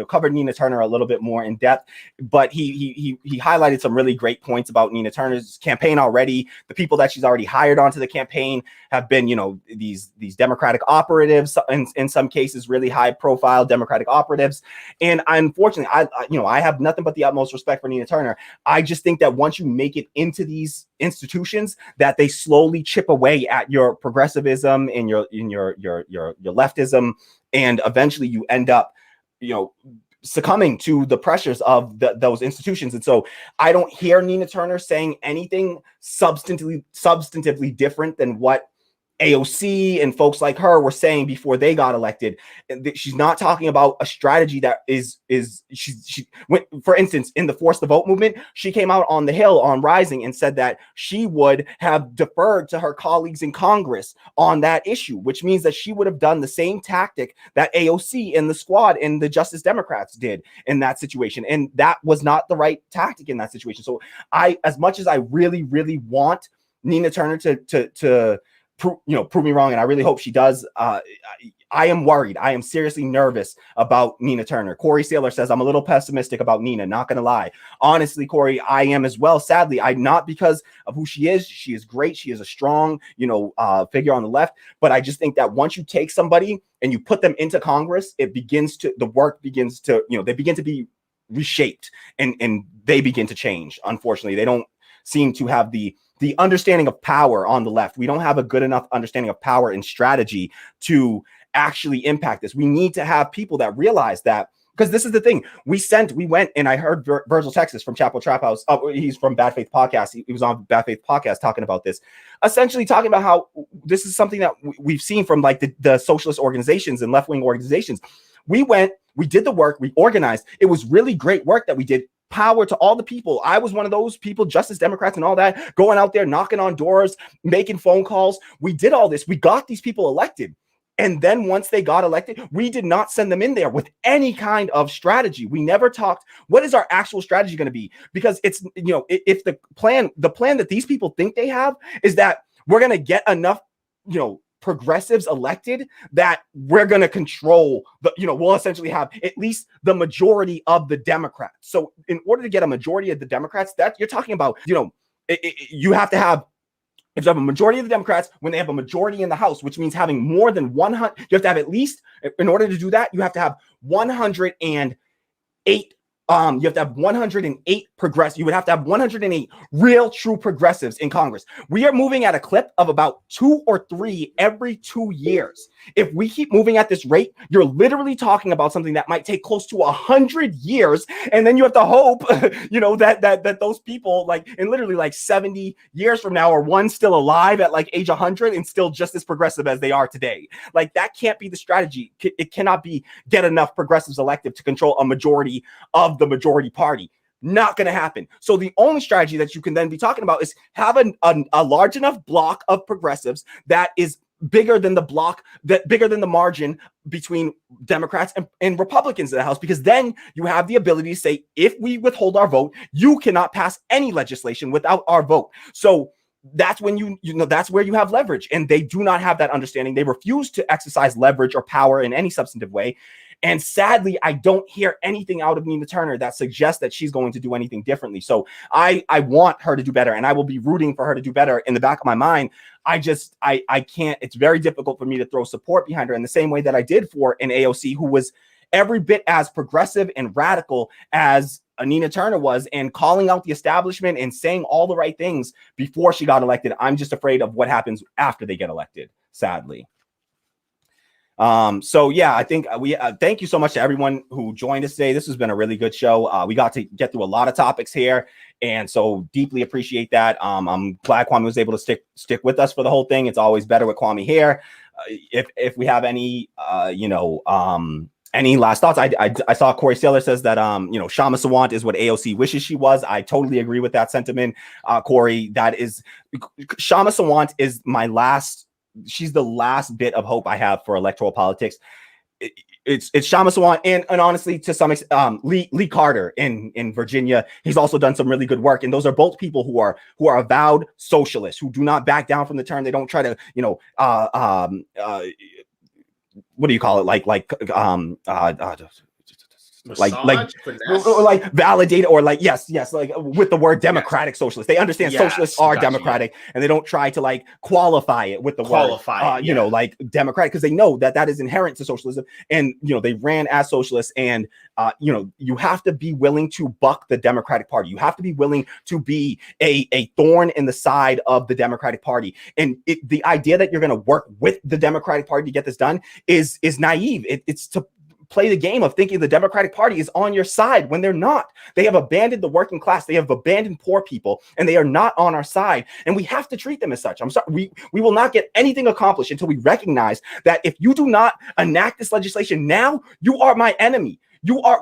covered Nina Turner a little bit more in depth. But he highlighted some really great points about Nina Turner's campaign already. The people that she's already hired onto the campaign have been, these Democratic operatives, in some cases, really high profile Democratic operatives. And unfortunately, I have nothing but the utmost respect for Nina Turner. I just think that once you make it into these institutions, that they slowly chip away at your progressivism and your leftism, and eventually you end up succumbing to the pressures of those institutions. And so I don't hear Nina Turner saying anything substantively different than what AOC and folks like her were saying before they got elected. She's not talking about a strategy that for instance, in the Force the Vote movement, she came out on the Hill on Rising and said that she would have deferred to her colleagues in Congress on that issue, which means that she would have done the same tactic that AOC and the squad and the Justice Democrats did in that situation. And that was not the right tactic in that situation. So as much as I really, really want Nina Turner to prove me wrong, and I really hope she does, I am worried. I am seriously nervous about Nina Turner. Corey Saylor says, I'm a little pessimistic about Nina, not going to lie. Honestly, Corey, I am as well. Sadly, not because of who she is. She is great. She is a strong, figure on the left. But I just think that once you take somebody and you put them into Congress, the work begins to, they begin to be reshaped and they begin to change. Unfortunately, they don't seem to have the understanding of power on the left. We don't have a good enough understanding of power and strategy to actually impact this. We need to have people that realize that, because this is the thing. We went, and I heard Virgil Texas from Chapel Trap House. He's from Bad Faith Podcast. He was on Bad Faith Podcast talking about this, essentially talking about how this is something that we've seen from like the socialist organizations and left-wing organizations. We went, we did the work, we organized. It was really great work that we did. Power to all the people. I was one of those people, Justice Democrats and all that, going out there, knocking on doors, making phone calls. We did all this. We got these people elected. And then once they got elected, we did not send them in there with any kind of strategy. We never talked, what is our actual strategy going to be? Because it's, if the plan that these people think they have is that we're going to get enough, progressives elected that we're going to control we'll essentially have at least the majority of the Democrats. So in order to get a majority of the Democrats, that you're talking about, you have to have a majority of the Democrats when they have a majority in the House, which means having more than 100. You have to have at least, in order to do that, you have to have 108. You have to have 108 progressives. You would have to have 108 real, true progressives in Congress. We are moving at a clip of about 2 or 3 every 2 years. If we keep moving at this rate, you're literally talking about something that might take close to 100 years, and then you have to hope, that those people, in literally 70 years from now, are one still alive at age 100 and still just as progressive as they are today. That can't be the strategy. It cannot be get enough progressives elected to control a majority of the majority party. Not going to happen. So the only strategy that you can then be talking about is have a large enough block of progressives that is bigger than the margin between Democrats and Republicans in the House, because then you have the ability to say, if we withhold our vote, you cannot pass any legislation without our vote. So that's when that's where you have leverage, and they do not have that understanding. They refuse to exercise leverage or power in any substantive way. And sadly, I don't hear anything out of Nina Turner that suggests that she's going to do anything differently. So I want her to do better, and I will be rooting for her to do better. In the back of my mind, I can't, it's very difficult for me to throw support behind her in the same way that I did for an AOC who was every bit as progressive and radical as Nina Turner was, and calling out the establishment and saying all the right things before she got elected. I'm just afraid of what happens after they get elected, sadly. So yeah, I think we thank you so much to everyone who joined us today. This has been a really good show. We got to get through a lot of topics here, and so deeply appreciate that. I'm glad Kwame was able to stick with us for the whole thing. It's always better with Kwame here. If we have any any last thoughts, I saw Corey Saylor says that Shama Sawant is what AOC wishes she was. I totally agree with that sentiment, Corey. That is, Shama Sawant is my last. She's the last bit of hope I have for electoral politics. It's Shama Sawant and honestly, to some extent, Lee Carter in Virginia. He's also done some really good work, and those are both people who are avowed socialists who do not back down from the term. They don't try to what do you call it, like validate or yes, like with the word democratic socialist. They understand socialists are democratic, and they don't try to like qualify it with the word like democratic, because they know that is inherent to socialism, and they ran as socialists, and you have to be willing to buck the Democratic Party. You have to be willing to be a thorn in the side of the Democratic Party, and the idea that you're going to work with the Democratic Party to get this done is naive. It's to play the game of thinking the Democratic Party is on your side when they're not. They have abandoned the working class. They have abandoned poor people, and they are not on our side. And we have to treat them as such. I'm sorry, we will not get anything accomplished until we recognize that if you do not enact this legislation now, you are my enemy.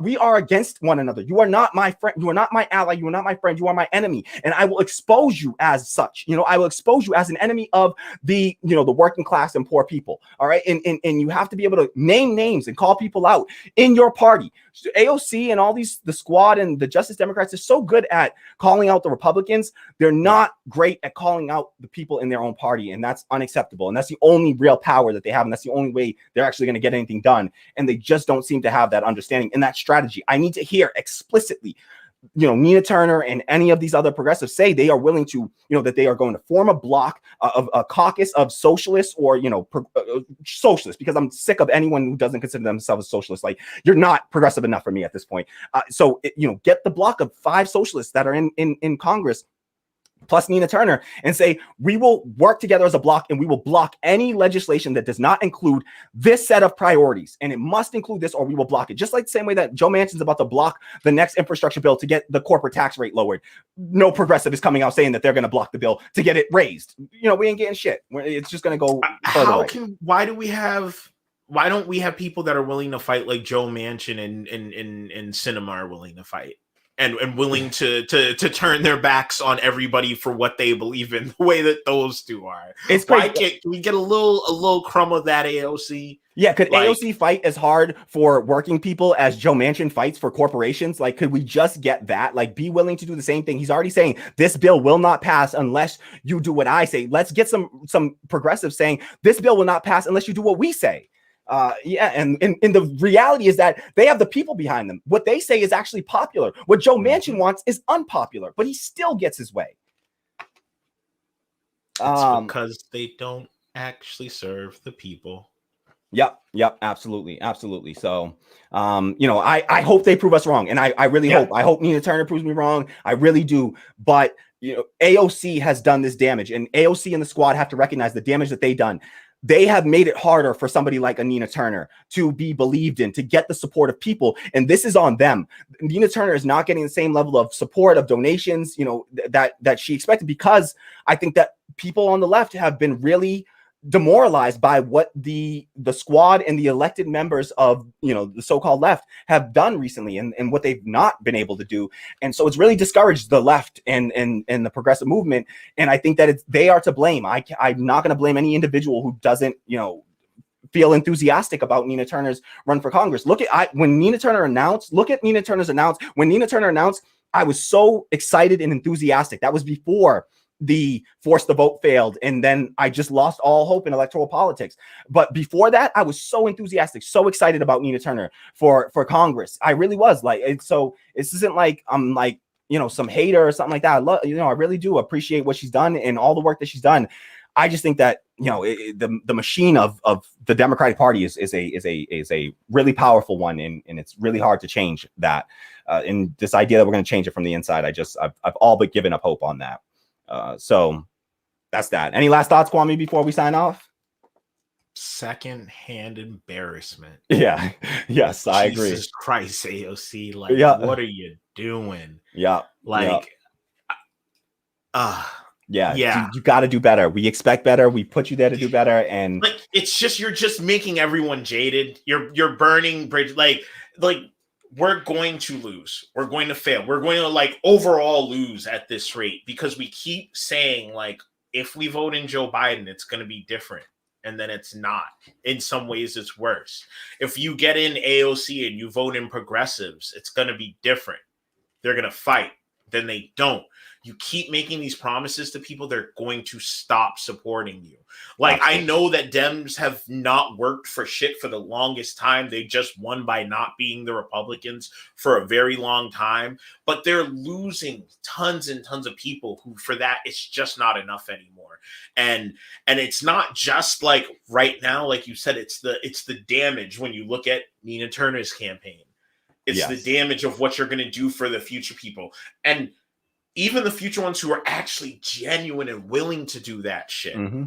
We are against one another. You are not my friend. You are not my ally. You are not my friend. You are my enemy. And I will expose you as such. I will expose you as an enemy of the working class and poor people. All right. And you have to be able to name names and call people out in your party. AOC and all the squad and the Justice Democrats are so good at calling out the Republicans. They're not great at calling out the people in their own party. And that's unacceptable. And that's the only real power that they have. And that's the only way they're actually going to get anything done. And they just don't seem to have that understanding and that strategy. I need to hear explicitly, Nina Turner and any of these other progressives say they are willing to, that they are going to form a block of a caucus of socialists or, socialists, because I'm sick of anyone who doesn't consider themselves socialists. Like, you're not progressive enough for me at this point. So get the block of 5 socialists that are in Congress, plus Nina Turner, and say, we will work together as a block, and we will block any legislation that does not include this set of priorities. And it must include this, or we will block it. Just like the same way that Joe Manchin's about to block the next infrastructure bill to get the corporate tax rate lowered. No progressive is coming out saying that they're going to block the bill to get it raised. We ain't getting shit. It's just going to go further. Why don't we have people that are willing to fight like Joe Manchin and Sinema are willing to fight? And willing to turn their backs on everybody for what they believe in, the way that those two are. It's why can't we get a little crumb of that, AOC? Yeah, could AOC fight as hard for working people as Joe Manchin fights for corporations? Like, could we just get that? Like, be willing to do the same thing. He's already saying this bill will not pass unless you do what I say. Let's get some progressives saying this bill will not pass unless you do what we say. And the reality is that they have the people behind them. What they say is actually popular. What Joe Manchin wants is unpopular, but he still gets his way. It's because they don't actually serve the people. Yep, absolutely. So, I hope they prove us wrong, and I really hope. I hope Nina Turner proves me wrong. I really do. But AOC has done this damage, and AOC and the squad have to recognize the damage that they've done. They have made it harder for somebody like a Nina Turner to be believed in, to get the support of people. And this is on them. Nina Turner is not getting the same level of support, of donations, that she expected, because I think that people on the left have been really demoralized by what the squad and the elected members of the so-called left have done recently, and what they've not been able to do. And so it's really discouraged the left and the progressive movement. And I think that they are to blame. I'm not going to blame any individual who doesn't feel enthusiastic about Nina Turner's run for Congress. When Nina Turner announced, when Nina Turner announced, I was so excited and enthusiastic. That was before the force the vote failed, and then I just lost all hope in electoral politics. But before that, I was so enthusiastic, so excited about Nina Turner for Congress. I really was. So this isn't like I'm like some hater or something like that. I really do appreciate what she's done and all the work that she's done. I just think that the machine of the Democratic Party is a really powerful one, and it's really hard to change that. And this idea that we're going to change it from the inside, I've all but given up hope on that. So that's that. Any last thoughts, Kwame, before we sign off? secondhand embarrassment. Yeah. Yes, I agree. Jesus Christ, AOC. Like, Yeah. what are you doing? Yeah. Like, yeah. You got to do better. We expect better. We put you there to do better. And like, it's just, you're just making everyone jaded. You're burning bridge. Like we're going to lose. We're going to fail. We're going to like overall lose at this rate because we keep saying like, if we vote in Joe Biden, it's going to be different. And then it's not. In some ways, it's worse. If you get in AOC and you vote in progressives, it's going to be different. They're going to fight. Then they don't. You keep making these promises to people, they're going to stop supporting you. Like, absolutely. I know that Dems have not worked for shit for the longest time. They just won by not being the Republicans for a very long time. But they're losing tons and tons of people who, for that, it's just not enough anymore. And it's not just like right now, like you said, it's the damage when you look at Nina Turner's campaign. It's the damage of what you're going to do for the future people. And even the future ones who are actually genuine and willing to do that shit. Mm-hmm.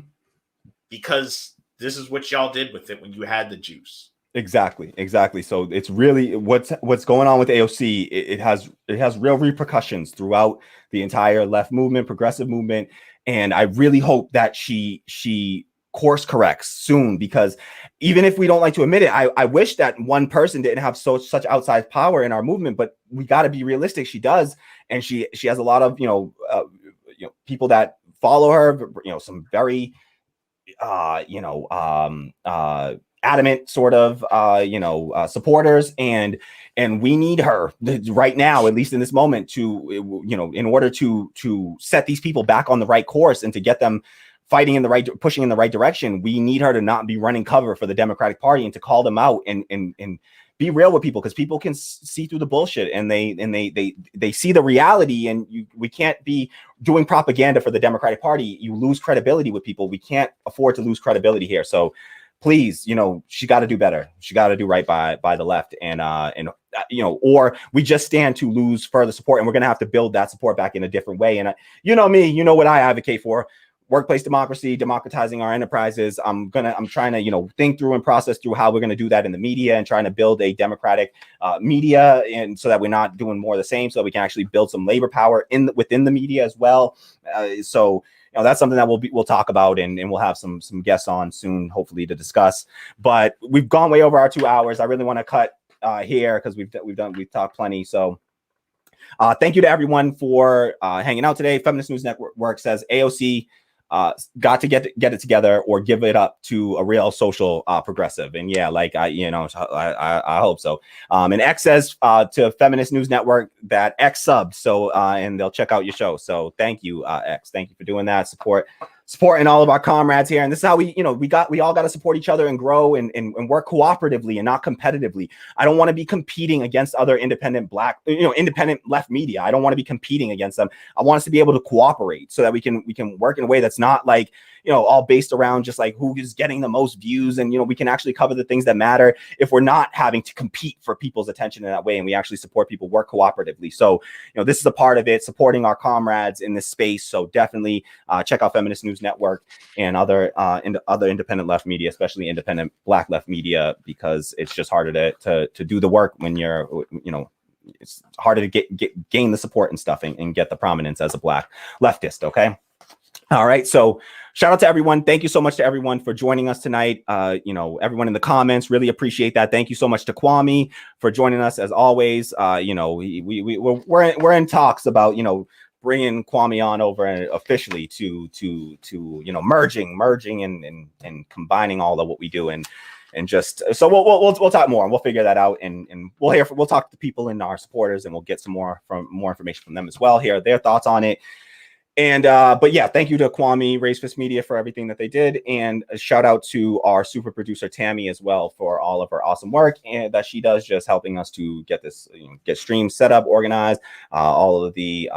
Because this is what y'all did with it when you had the juice. Exactly. So it's really what's going on with AOC. It has real repercussions throughout the entire left movement, progressive movement. And I really hope that she course corrects soon, because even if we don't like to admit it, I wish that one person didn't have such outsized power in our movement, but we got to be realistic. She does. And she has a lot of, people that follow her, some very, adamant sort of, supporters. And we need her right now, at least in this moment, to, in order to set these people back on the right course and to get them pushing in the right direction. We need her to not be running cover for the Democratic Party and to call them out and be real with people, because people can see through the bullshit and they see the reality. And we can't be doing propaganda for the Democratic Party. You lose credibility with people. We can't afford to lose credibility here. So please, she got to do better. She got to do right by the left, and or we just stand to lose further support, and we're gonna have to build that support back in a different way. And me, what I advocate for. Workplace democracy, democratizing our enterprises. I'm trying to, think through and process through how we're going to do that in the media, and trying to build a democratic media, and so that we're not doing more of the same, so that we can actually build some labor power within the media as well. So that's something that we'll talk about, and we'll have some guests on soon, hopefully, to discuss. But we've gone way over our 2 hours. I really want to cut here because we've talked plenty. So thank you to everyone for hanging out today. Feminist News Network says AOC got to get it together or give it up to a real social progressive. And yeah, like I hope so. And X says to Feminist News Network that X subbed, so and they'll check out your show. So thank you, X. Thank you for doing that. Supporting all of our comrades here. And this is how we all got to support each other and grow and work cooperatively and not competitively. I don't want to be competing against other independent independent left media. I don't want to be competing against them. I want us to be able to cooperate so that we can work in a way that's not like, all based around just like who is getting the most views. And, we can actually cover the things that matter if we're not having to compete for people's attention in that way. And we actually support people, work cooperatively. So, this is a part of it, supporting our comrades in this space. So definitely check out Feminist News Network and other independent left media, especially independent Black left media, because it's just harder to do the work when you're, it's harder to gain the support and stuff and get the prominence as a Black leftist. Okay. All right. So shout out to everyone. Thank you so much to everyone for joining us tonight. Everyone in the comments, really appreciate that. Thank you so much to Kwame for joining us as always. We're in talks about, bringing Kwame on over officially to merging and combining all of what we do and just so we'll talk more and we'll figure that out and we'll talk to people and our supporters and we'll get some more information from them as well, hear their thoughts on it. And but yeah, thank you to Kwame, Raise Fist Media for everything that they did, and a shout out to our super producer Tammy as well for all of her awesome work and that she does, just helping us to get this get streams set up, organized, all of the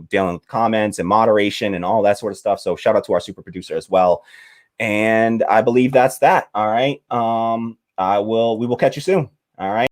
dealing with comments and moderation and all that sort of stuff. So shout out to our super producer as well. And I believe that's that. All right. We will catch you soon. All right.